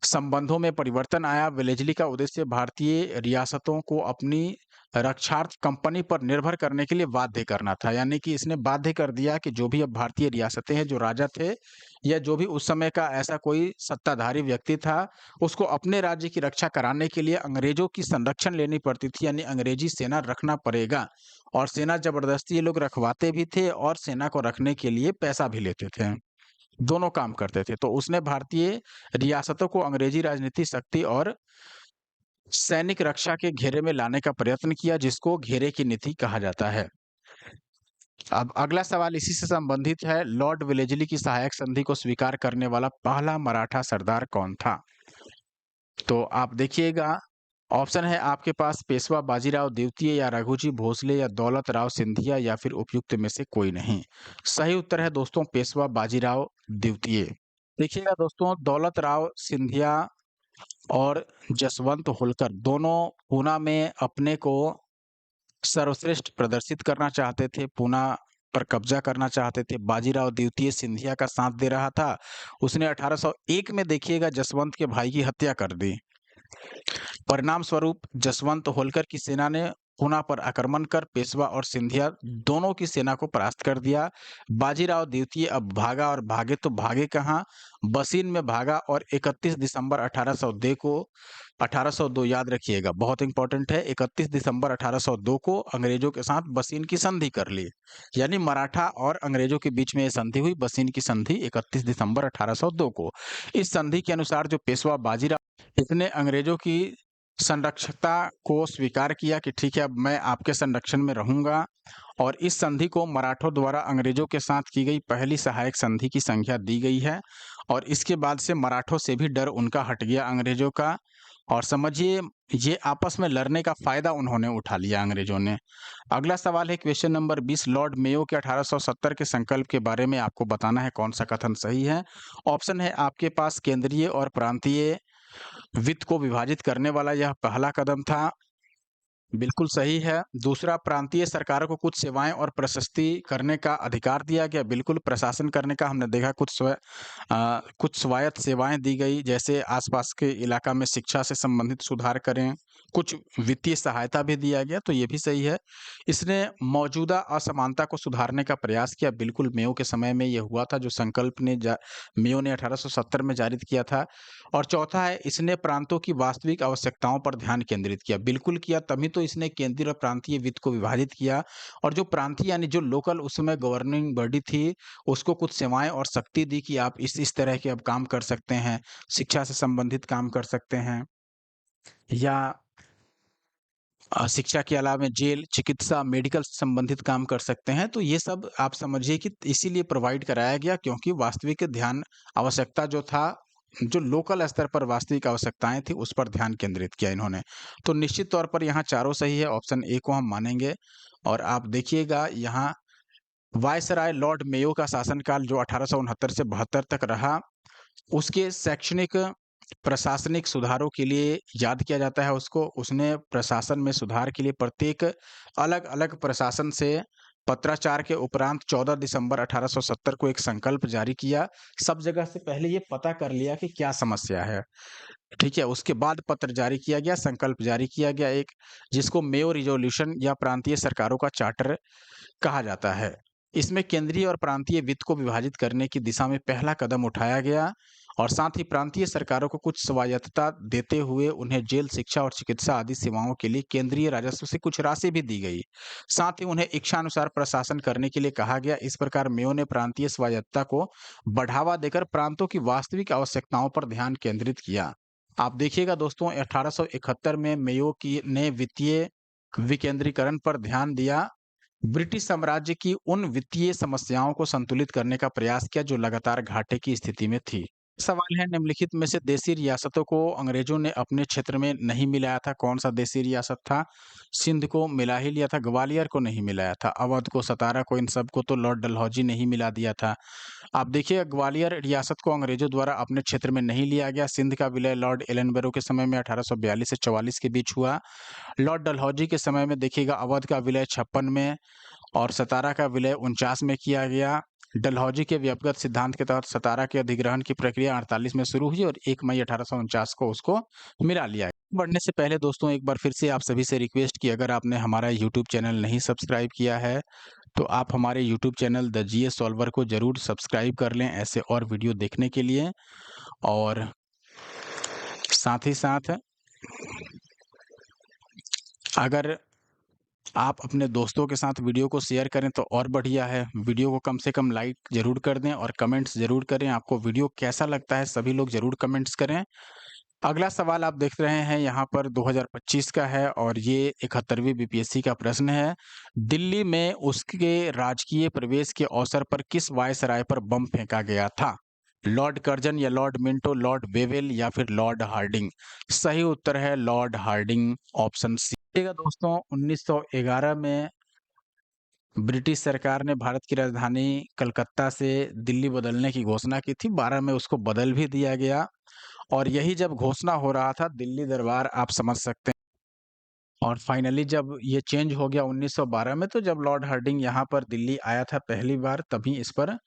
संबंधों में परिवर्तन आया। विलेजली का उद्देश्य भारतीय रियासतों को अपनी रक्षार्थ कंपनी पर निर्भर करने के लिए बाध्य करना था, यानी कि इसने बाध्य कर दिया कि जो भी अब भारतीय रियासतें हैं, जो राजा थे या जो भी उस समय का ऐसा कोई सत्ताधारी व्यक्ति था, उसको अपने राज्य की रक्षा कराने के लिए अंग्रेजों की संरक्षण लेनी पड़ती थी, यानी अंग्रेजी सेना रखना पड़ेगा। और सेना जबरदस्ती ये लोग रखवाते भी थे और सेना को रखने के लिए पैसा भी लेते थे। दोनों काम करते थे। तो उसने भारतीय रियासतों को अंग्रेजी राजनीति शक्ति और सैनिक रक्षा के घेरे में लाने का प्रयत्न किया, जिसको घेरे की नीति कहा जाता है। अब अगला सवाल इसी से संबंधित है। लॉर्ड वेलेज़ली की सहायक संधि को स्वीकार करने वाला पहला मराठा सरदार कौन था? तो आप देखिएगा ऑप्शन है आपके पास पेशवा बाजीराव द्वितीय या रघुजी भोसले या दौलत राव सिंधिया या फिर उपयुक्त में से कोई नहीं। सही उत्तर है दोस्तों पेशवा बाजीराव द्वितीय। देखिएगा दोस्तों दौलत राव सिंधिया और जसवंत होलकर दोनों पूना में अपने को सर्वश्रेष्ठ प्रदर्शित करना चाहते थे, पूना पर कब्जा करना चाहते थे। बाजीराव द्वितीय सिंधिया का साथ दे रहा था। उसने 1801 में देखिएगा जसवंत के भाई की हत्या कर दी। परिणाम स्वरूप जसवंत होलकर की सेना ने पूना पर आक्रमण कर पेशवा और सिंधिया दोनों की सेना को परास्त कर दिया। बाजीराव द्वितीय अब भागा और भागे तो भागे कहाँ, बसीन में भागा और 31 दिसंबर 1802 याद रखिएगा, बहुत इंपॉर्टेंट है। 31 दिसंबर 1802 को अंग्रेजों के साथ बसीन की संधि कर ली। यानी मराठा और अंग्रेजों के बीच में ये संधि हुई, बसीन की संधि 31 दिसंबर 1802 को। इस संधि के अनुसार जो पेशवा बाजीराव, इसने अंग्रेजों की संरक्षकता को स्वीकार किया कि ठीक है अब मैं आपके संरक्षण में रहूंगा, और इस संधि को मराठों द्वारा अंग्रेजों के साथ की गई पहली सहायक संधि की संख्या दी गई है। और इसके बाद से मराठों से भी डर उनका हट गया अंग्रेजों का, और समझिए ये आपस में लड़ने का फायदा उन्होंने उठा लिया अंग्रेजों ने। अगला सवाल है क्वेश्चन नंबर 20, लॉर्ड मेयो के 1870 के संकल्प के बारे में आपको बताना है कौन सा कथन सही है। ऑप्शन है आपके पास केंद्रीय और प्रांतीय वित्त को विभाजित करने वाला यह पहला कदम था, बिल्कुल सही है। दूसरा, प्रांतीय सरकारों को कुछ सेवाएं और प्रशस्ति करने का अधिकार दिया गया, बिल्कुल। प्रशासन करने का हमने देखा, कुछ स्वायत्त सेवाएं दी गई, जैसे आसपास के इलाका में शिक्षा से संबंधित सुधार करें, कुछ वित्तीय सहायता भी दिया गया, तो ये भी सही है। इसने मौजूदा असमानता को सुधारने का प्रयास किया, बिल्कुल। मेयो के समय में ये हुआ था जो संकल्प मेयो ने 1870 में जारी किया था। और चौथा है, इसने प्रांतों की वास्तविक आवश्यकताओं पर ध्यान केंद्रित किया, बिल्कुल किया, तभी तो इसने केंद्रीय और प्रांतीय वित्त को विभाजित किया। और जो प्रांतीय यानी जो लोकल उस समय गवर्निंग बॉडी थी, उसको कुछ सेवाएं और शक्ति दी कि आप इस तरह के अब काम कर सकते हैं, शिक्षा से संबंधित काम कर सकते हैं, या शिक्षा के अलावा जेल, चिकित्सा, मेडिकल से संबंधित काम कर सकते हैं। तो ये सब आप समझिए कि इसीलिए प्रोवाइड कराया गया, क्योंकि वास्तविक ध्यान आवश्यकता जो था, जो लोकल स्तर पर वास्तविक आवश्यकताएं थी, उस पर ध्यान केंद्रित किया इन्होंने। तो निश्चित तौर पर यहाँ चारों सही है, ऑप्शन ए को हम मानेंगे। और आप देखिएगा यहाँ वायसराय लॉर्ड मेयो का शासनकाल जो 1869 से 72 तक रहा, उसके शैक्षणिक प्रशासनिक सुधारों के लिए याद किया जाता है उसको। उसने प्रशासन में सुधार के लिए प्रत्येक अलग-अलग प्रशासन से पत्राचार के उपरांत 14 दिसंबर 1870 को एक संकल्प जारी किया। सब जगह से पहले ये पता कर लिया कि क्या समस्या है, ठीक है? उसके बाद पत्र जारी किया गया, संकल्प जारी किया गया एक, जिसको मेयो रिज़ोल्यूशन या प्रांतीय सरकारों का चार्टर कहा जाता है। इसमें केंद्रीय और प्रांतीय वित्त को विभाजित करने की दिशा में पहला कदम उठाया गया, और साथ ही प्रांतीय सरकारों को कुछ स्वायत्तता देते हुए उन्हें जेल, शिक्षा और चिकित्सा आदि सेवाओं के लिए केंद्रीय राजस्व से कुछ राशि भी दी गई। साथ ही उन्हें इच्छानुसार प्रशासन करने के लिए कहा गया। इस प्रकार मेयो ने प्रांतीय स्वायत्तता को बढ़ावा देकर प्रांतों की वास्तविक आवश्यकताओं पर ध्यान केंद्रित किया। आप देखिएगा दोस्तों 1871 में मेयो की ने वित्तीय विकेंद्रीकरण पर ध्यान दिया, ब्रिटिश साम्राज्य की उन वित्तीय समस्याओं को संतुलित करने का प्रयास किया जो लगातार घाटे की स्थिति में थी। सवाल है, निम्नलिखित में से देशी रियासतों को अंग्रेजों ने अपने क्षेत्र में नहीं मिलाया था, कौन सा देशी रियासत था? सिंध को मिला ही लिया था, ग्वालियर को नहीं मिलाया था, अवध को, सतारा को, इन सबको तो लॉर्ड डलहौजी ने ही मिला दिया था। आप देखिए ग्वालियर रियासत को अंग्रेजों द्वारा अपने क्षेत्र में नहीं लिया गया। सिंध का विलय लॉर्ड एलनबरो के समय में 1842 से 44 के बीच हुआ। लॉर्ड डलहौजी के समय में देखिएगा अवध का विलय 56 में और सतारा का विलय 49 में किया गया। डलहौजी के व्यक्तिगत सिद्धांत के तहत सतारा के अधिग्रहण की प्रक्रिया 48 में शुरू हुई और 1 मई 1849 को उसको मिला लिया। बढ़ने से पहले दोस्तों एक बार फिर से आप सभी से रिक्वेस्ट कि अगर आपने हमारा यूट्यूब चैनल नहीं सब्सक्राइब किया है, तो आप हमारे YouTube channel the GS solver को ज़रूर सब्सक्राइब कर लें ऐसे और वीडियो देखने के लिए। और साथ ही साथ अगर आप अपने दोस्तों के साथ वीडियो को शेयर करें तो और बढ़िया है। वीडियो को कम से कम लाइक ज़रूर कर दें और कमेंट्स ज़रूर करें। आपको वीडियो कैसा लगता है सभी लोग ज़रूर कमेंट्स करें। अगला सवाल आप देख रहे हैं यहाँ पर 2025 का है और ये 71वीं बीपीएससी का प्रश्न है। दिल्ली में उसके राजकीय प्रवेश के अवसर पर किस वायसराय पर बम फेंका गया था? लॉर्ड कर्जन या लॉर्ड मिंटो, लॉर्ड वेवेल या फिर लॉर्ड हार्डिंग? सही उत्तर है लॉर्ड हार्डिंग, ऑप्शन सी। देखिएगा दोस्तों, 1911 में ब्रिटिश सरकार ने भारत की राजधानी कलकत्ता से दिल्ली बदलने की घोषणा की थी। 12 में उसको बदल भी दिया गया और यही जब घोषणा हो रहा था, दिल्ली दरबार आप समझ सकते हैं। और फाइनली जब ये चेंज हो गया 1912 में, तो जब लॉर्ड हार्डिंग यहाँ पर दिल्ली आया था पहली बार, तभी इस पर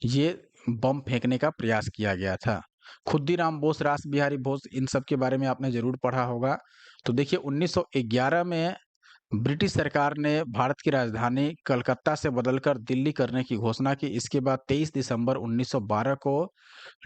ये बम फेंकने का प्रयास किया गया था। खुद्दीराम बोस, रास बिहारी बोस, इन सब के बारे में आपने जरूर पढ़ा होगा। तो देखिए, 1911 में ब्रिटिश सरकार ने भारत की राजधानी कलकत्ता से बदलकर दिल्ली करने की घोषणा की। इसके बाद 23 दिसंबर 1912 को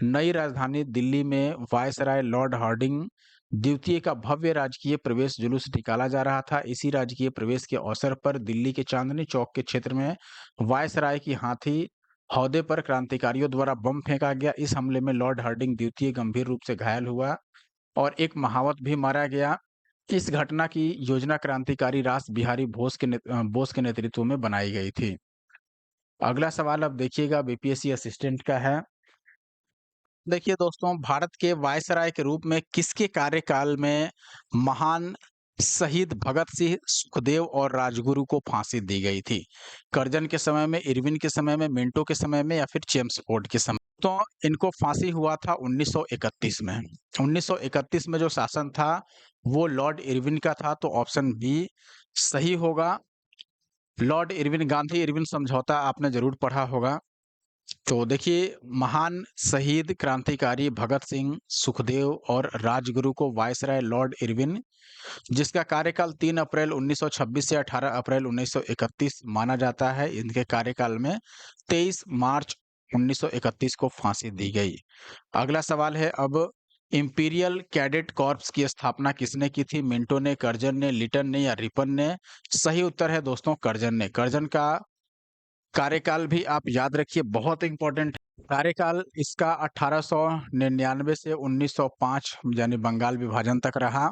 नई राजधानी दिल्ली में वायसराय लॉर्ड हार्डिंग द्वितीय का भव्य राजकीय प्रवेश जुलूस निकाला जा रहा था। इसी राजकीय प्रवेश के अवसर पर दिल्ली के चांदनी चौक के क्षेत्र में वायसराय की हाथी हौदे पर क्रांतिकारियों द्वारा बम फेंका गया। इस हमले में लॉर्ड हार्डिंग द्वितीय गंभीर रूप से घायल हुआ और एक महावत भी मारा गया। इस घटना की योजना क्रांतिकारी रास बिहारी बोस के नेतृत्व में बनाई गई थी। अगला सवाल अब देखिएगा, बीपीएससी असिस्टेंट का है। देखिए दोस्तों, भारत के वायसराय के रूप में किसके कार्यकाल में महान शहीद भगत सिंह, सुखदेव और राजगुरु को फांसी दी गई थी? कर्जन के समय में, इरविन के समय में, मिंटो के समय में या फिर चेम्सफोर्ड के समय? तो इनको फांसी हुआ था 1931 में। 1931 में जो शासन था वो लॉर्ड इरविन का था, तो ऑप्शन बी सही होगा। लॉर्ड इरविन, गांधी इरविन समझौता आपने जरूर पढ़ा होगा। तो देखिए, महान शहीद क्रांतिकारी भगत सिंह, सुखदेव और राजगुरु को वायसराय लॉर्ड इरविन, जिसका कार्यकाल 3 अप्रैल 1926 से 18 अप्रैल 1931 माना जाता है, इनके कार्यकाल में 23 मार्च 1931 को फांसी दी गई। अगला सवाल है अब, इंपीरियल कैडेट कॉर्प्स की स्थापना किसने की थी? मिंटो ने, कर्जन ने, लिटन ने या रिपन ने? सही उत्तर है दोस्तों कर्जन ने। कर्जन का कार्यकाल भी आप याद रखिए, बहुत इंपॉर्टेंट कार्यकाल इसका 1899 से 1905 यानी बंगाल विभाजन तक रहा।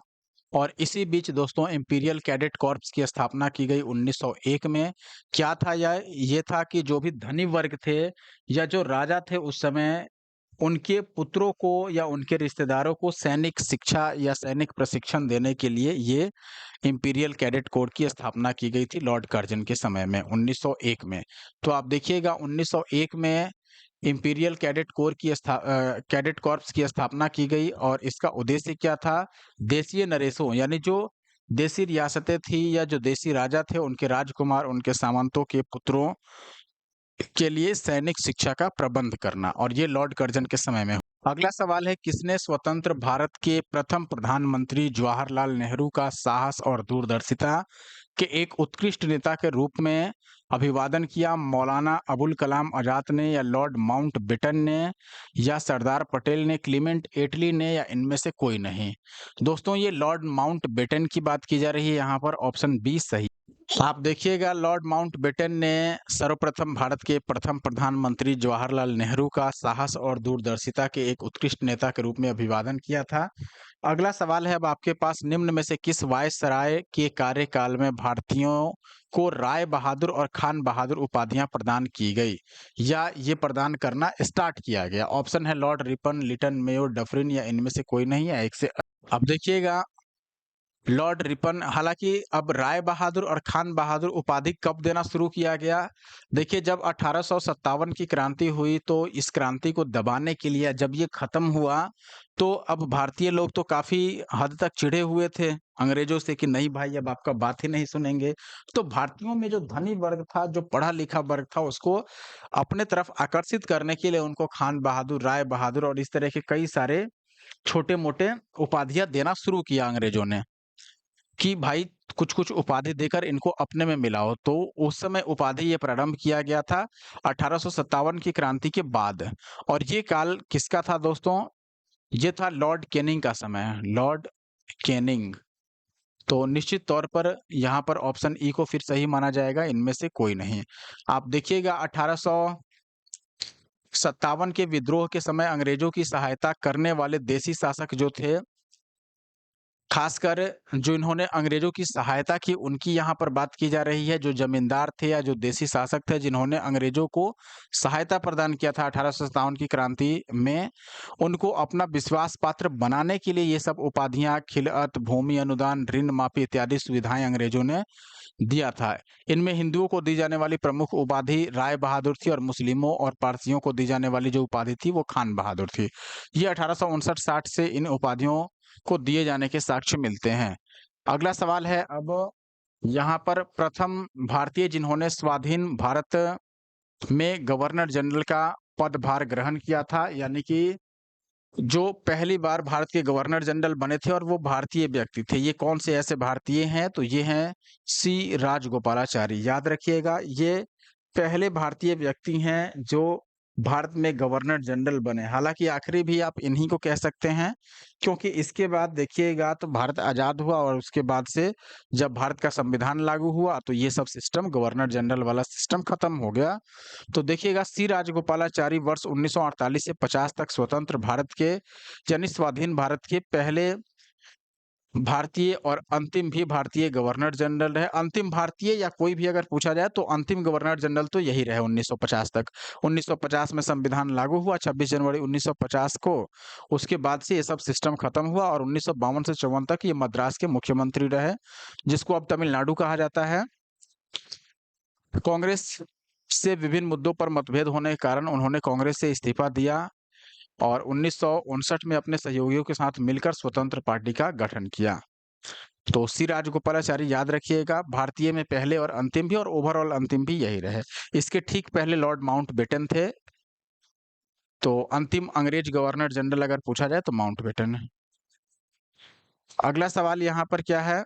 और इसी बीच दोस्तों इंपीरियल कैडेट कॉर्प्स की स्थापना की गई 1901 में। क्या था यह? ये था कि जो भी धनी वर्ग थे या जो राजा थे उस समय, उनके पुत्रों को या उनके रिश्तेदारों को सैनिक शिक्षा या सैनिक प्रशिक्षण देने के लिए ये इंपीरियल कैडेट कोर की स्थापना की गई थी लॉर्ड कर्जन के समय में 1901 में। तो आप देखिएगा 1901 में इंपीरियल कैडेट कॉर्प्स की स्थापना की गई और इसका उद्देश्य क्या था? देशीय नरेशों यानी जो देशी रियासतें थी या जो देशी राजा थे, उनके राजकुमार, उनके सामंतों के पुत्रों के लिए सैनिक शिक्षा का प्रबंध करना, और ये लॉर्ड कर्जन के समय में। अगला सवाल है, किसने स्वतंत्र भारत के प्रथम प्रधानमंत्री जवाहरलाल नेहरू का साहस और दूरदर्शिता के एक उत्कृष्ट नेता के रूप में अभिवादन किया? मौलाना अबुल कलाम आजाद ने या लॉर्ड माउंटबेटन ने या सरदार पटेल ने, क्लीमेंट एटली ने या इनमें से कोई नहीं? दोस्तों ये लॉर्ड माउंटबेटन की बात की जा रही है यहाँ पर, ऑप्शन बी सही। आप देखिएगा, लॉर्ड माउंटबेटन ने सर्वप्रथम भारत के प्रथम प्रधानमंत्री जवाहरलाल नेहरू का साहस और दूरदर्शिता के एक उत्कृष्ट नेता के रूप में अभिवादन किया था। अगला सवाल है अब आपके पास, निम्न में से किस वायसराय के कार्यकाल में भारतीयों को राय बहादुर और खान बहादुर उपाधियां प्रदान की गई या ये प्रदान करना स्टार्ट किया गया? ऑप्शन है lord Ripon, Lytton, Mayo, Dufferin या इनमें से कोई नहीं है, एक से। अब देखिएगा, लॉर्ड रिपन, हालांकि अब राय बहादुर और खान बहादुर उपाधि कब देना शुरू किया गया? देखिए, जब 1857 की क्रांति हुई तो इस क्रांति को दबाने के लिए, जब ये खत्म हुआ तो अब भारतीय लोग तो काफी हद तक चिढ़े हुए थे अंग्रेजों से कि नहीं भाई अब आपका बात ही नहीं सुनेंगे। तो भारतीयों में जो धनी वर्ग था, जो पढ़ा लिखा वर्ग था, उसको अपने तरफ आकर्षित करने के लिए उनको खान बहादुर, राय बहादुर और इस तरह के कई सारे छोटे मोटे उपाधियां देना शुरू किया अंग्रेजों ने कि भाई कुछ-कुछ उपाधि देकर इनको अपने में मिलाओ। तो उस समय उपाधि ये प्रारंभ किया गया था 1857 की क्रांति के बाद। और ये काल किसका था दोस्तों? ये था लॉर्ड कैनिंग का समय, लॉर्ड कैनिंग। तो निश्चित तौर पर यहाँ पर ऑप्शन ई को फिर सही माना जाएगा, इनमें से कोई नहीं। आप देखिएगा, 1857 के विद्रोह के समय अंग्रेजों की सहायता करने वाले देशी शासक जो थे खासकर जो इन्होंने अंग्रेजों की सहायता की, उनकी यहाँ पर बात की जा रही है। जो जमींदार थे या जो देसी शासक थे, जिन्होंने अंग्रेजों को सहायता प्रदान किया था 1857 की क्रांति में, उनको अपना विश्वास पात्र बनाने के लिए ये सब उपाधियाँ, खिलअत, भूमि अनुदान, ऋण माफी इत्यादि सुविधाएं अंग्रेजों ने दिया था। इनमें हिंदुओं को दी जाने वाली प्रमुख उपाधि राय बहादुर थी और मुस्लिमों और पारसियों को दी जाने वाली जो उपाधि थी वो खान बहादुर थी। ये 1859-60 से इन उपाधियों को दिए जाने के साक्ष्य मिलते हैं। अगला सवाल है अब यहाँ पर प्रथम भारतीय जिन्होंने स्वाधीन भारत में गवर्नर जनरल का पदभार ग्रहण किया था, यानी कि जो पहली बार भारत के गवर्नर जनरल बने थे और वो भारतीय व्यक्ति थे। ये कौन से ऐसे भारतीय हैं? तो ये हैं सी राजगोपालाचारी। याद रखिएगा, ये पहले भारतीय व्यक्ति हैं जो भारत में गवर्नर जनरल बने। हालाँकि आखिरी भी आप इन्हीं को कह सकते हैं, क्योंकि इसके बाद देखिएगा तो भारत आज़ाद हुआ और उसके बाद से जब भारत का संविधान लागू हुआ तो ये सब सिस्टम, गवर्नर जनरल वाला सिस्टम खत्म हो गया। तो देखिएगा, सी राजगोपालाचारी वर्ष 1948 से 50 तक स्वतंत्र भारत के यानी स्वाधीन भारत के पहले भारतीय और अंतिम भी भारतीय गवर्नर जनरल रहे। अंतिम भारतीय या कोई भी अगर पूछा जाए तो अंतिम गवर्नर जनरल तो यही रहे 1950 तक। 1950 में संविधान लागू हुआ 26 जनवरी 1950 को। उसके बाद से ये सब सिस्टम खत्म हुआ और 1952 से 54 तक ये मद्रास के मुख्यमंत्री रहे, जिसको अब तमिलनाडु कहा जाता है। कांग्रेस से विभिन्न मुद्दों पर मतभेद होने के कारण उन्होंने कांग्रेस से इस्तीफा दिया और 1959 में अपने सहयोगियों के साथ मिलकर स्वतंत्र पार्टी का गठन किया। तो सी राजगोपालाचारी याद रखिएगा, भारतीय में पहले और अंतिम भी और ओवरऑल अंतिम भी यही रहे। इसके ठीक पहले लॉर्ड माउंटबेटन थे। तो अंतिम अंग्रेज गवर्नर जनरल अगर पूछा जाए तो माउंटबेटन है। अगला सवाल यहाँ पर क्या है?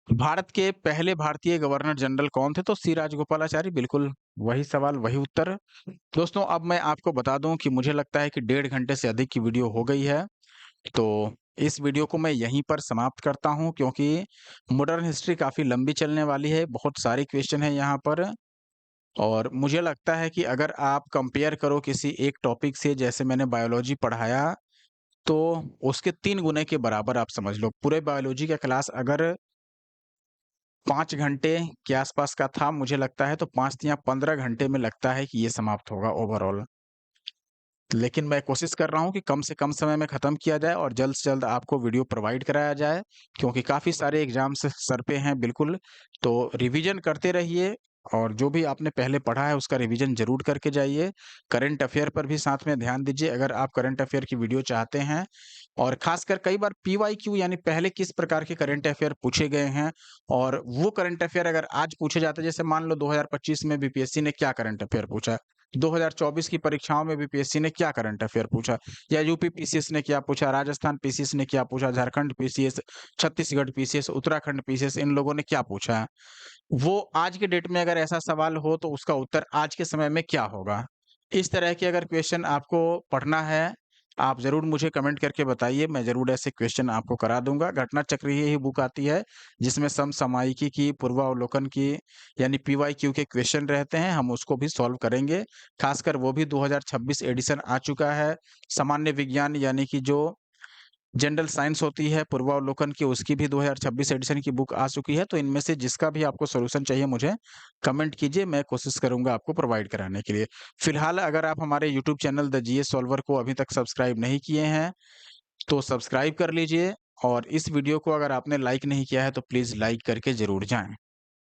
भारत के पहले भारतीय गवर्नर जनरल कौन थे? तो सी राजगोपालाचारी। बिल्कुल वही सवाल, वही उत्तर। दोस्तों, अब मैं आपको बता दूं कि मुझे लगता है कि 1.5 घंटे से अधिक की वीडियो हो गई है। तो इस वीडियो को मैं यहीं पर समाप्त करता हूं, क्योंकि मॉडर्न हिस्ट्री काफ़ी लंबी चलने वाली है। बहुत सारे क्वेश्चन हैं यहाँ पर और मुझे लगता है कि अगर आप कंपेयर करो किसी एक टॉपिक से, जैसे मैंने बायोलॉजी पढ़ाया, तो उसके 3 गुने के बराबर आप समझ लो। पूरे बायोलॉजी का क्लास अगर 5 घंटे के आसपास का था, मुझे लगता है तो 5 या 15 घंटे में लगता है कि ये समाप्त होगा ओवरऑल। लेकिन मैं कोशिश कर रहा हूँ कि कम से कम समय में ख़त्म किया जाए और जल्द से जल्द आपको वीडियो प्रोवाइड कराया जाए, क्योंकि काफ़ी सारे एग्ज़ाम्स सर पे हैं बिल्कुल। तो रिवीजन करते रहिए और जो भी आपने पहले पढ़ा है उसका रिवीजन ज़रूर करके जाइए। करंट अफ़ेयर पर भी साथ में ध्यान दीजिए अगर आप करंट अफ़ेयर की वीडियो चाहते हैं। और ख़ासकर कई बार पीवाईक्यू यानी पहले किस प्रकार के करंट अफ़ेयर पूछे गए हैं और वो करंट अफ़ेयर अगर आज पूछे जाते हैं, जैसे मान लो 2025 में बीपीएससी ने क्या करंट अफ़ेयर पूछा, 2024 की परीक्षाओं में बीपीएससी ने क्या करंट अफ़ेयर पूछा, या यूपी पीसीएस ने क्या पूछा, राजस्थान पीसीएस ने क्या पूछा, Jharkhand PCS, Chhattisgarh PCS, Uttarakhand PCS, इन लोगों ने क्या पूछा है। वो आज के डेट में अगर ऐसा सवाल हो तो उसका उत्तर आज के समय में क्या होगा? इस तरह के अगर क्वेश्चन आपको पढ़ना है, आप ज़रूर मुझे कमेंट करके बताइए, मैं ज़रूर ऐसे क्वेश्चन आपको करा दूँगा। घटना चक्र ही बुक आती है, जिसमें समसामयिकी की, पूर्वावलोकन की यानी पीवाईक्यू के क्वेश्चन रहते हैं, हम उसको भी सॉल्व करेंगे। खासकर वो भी 2026 एडिशन आ चुका है। सामान्य विज्ञान यानी कि जो जनरल साइंस होती है पूर्वावलोकन की, उसकी भी 2026 एडिशन की बुक आ चुकी है। तो इनमें से जिसका भी आपको सॉल्यूशन चाहिए मुझे कमेंट कीजिए, मैं कोशिश करूँगा आपको प्रोवाइड कराने के लिए। फिलहाल अगर आप हमारे YouTube channel the GS solver को अभी तक सब्सक्राइब नहीं किए हैं, तो सब्सक्राइब कर लीजिए और इस वीडियो को अगर आपने लाइक नहीं किया है तो प्लीज़ लाइक करके ज़रूर जाएँ।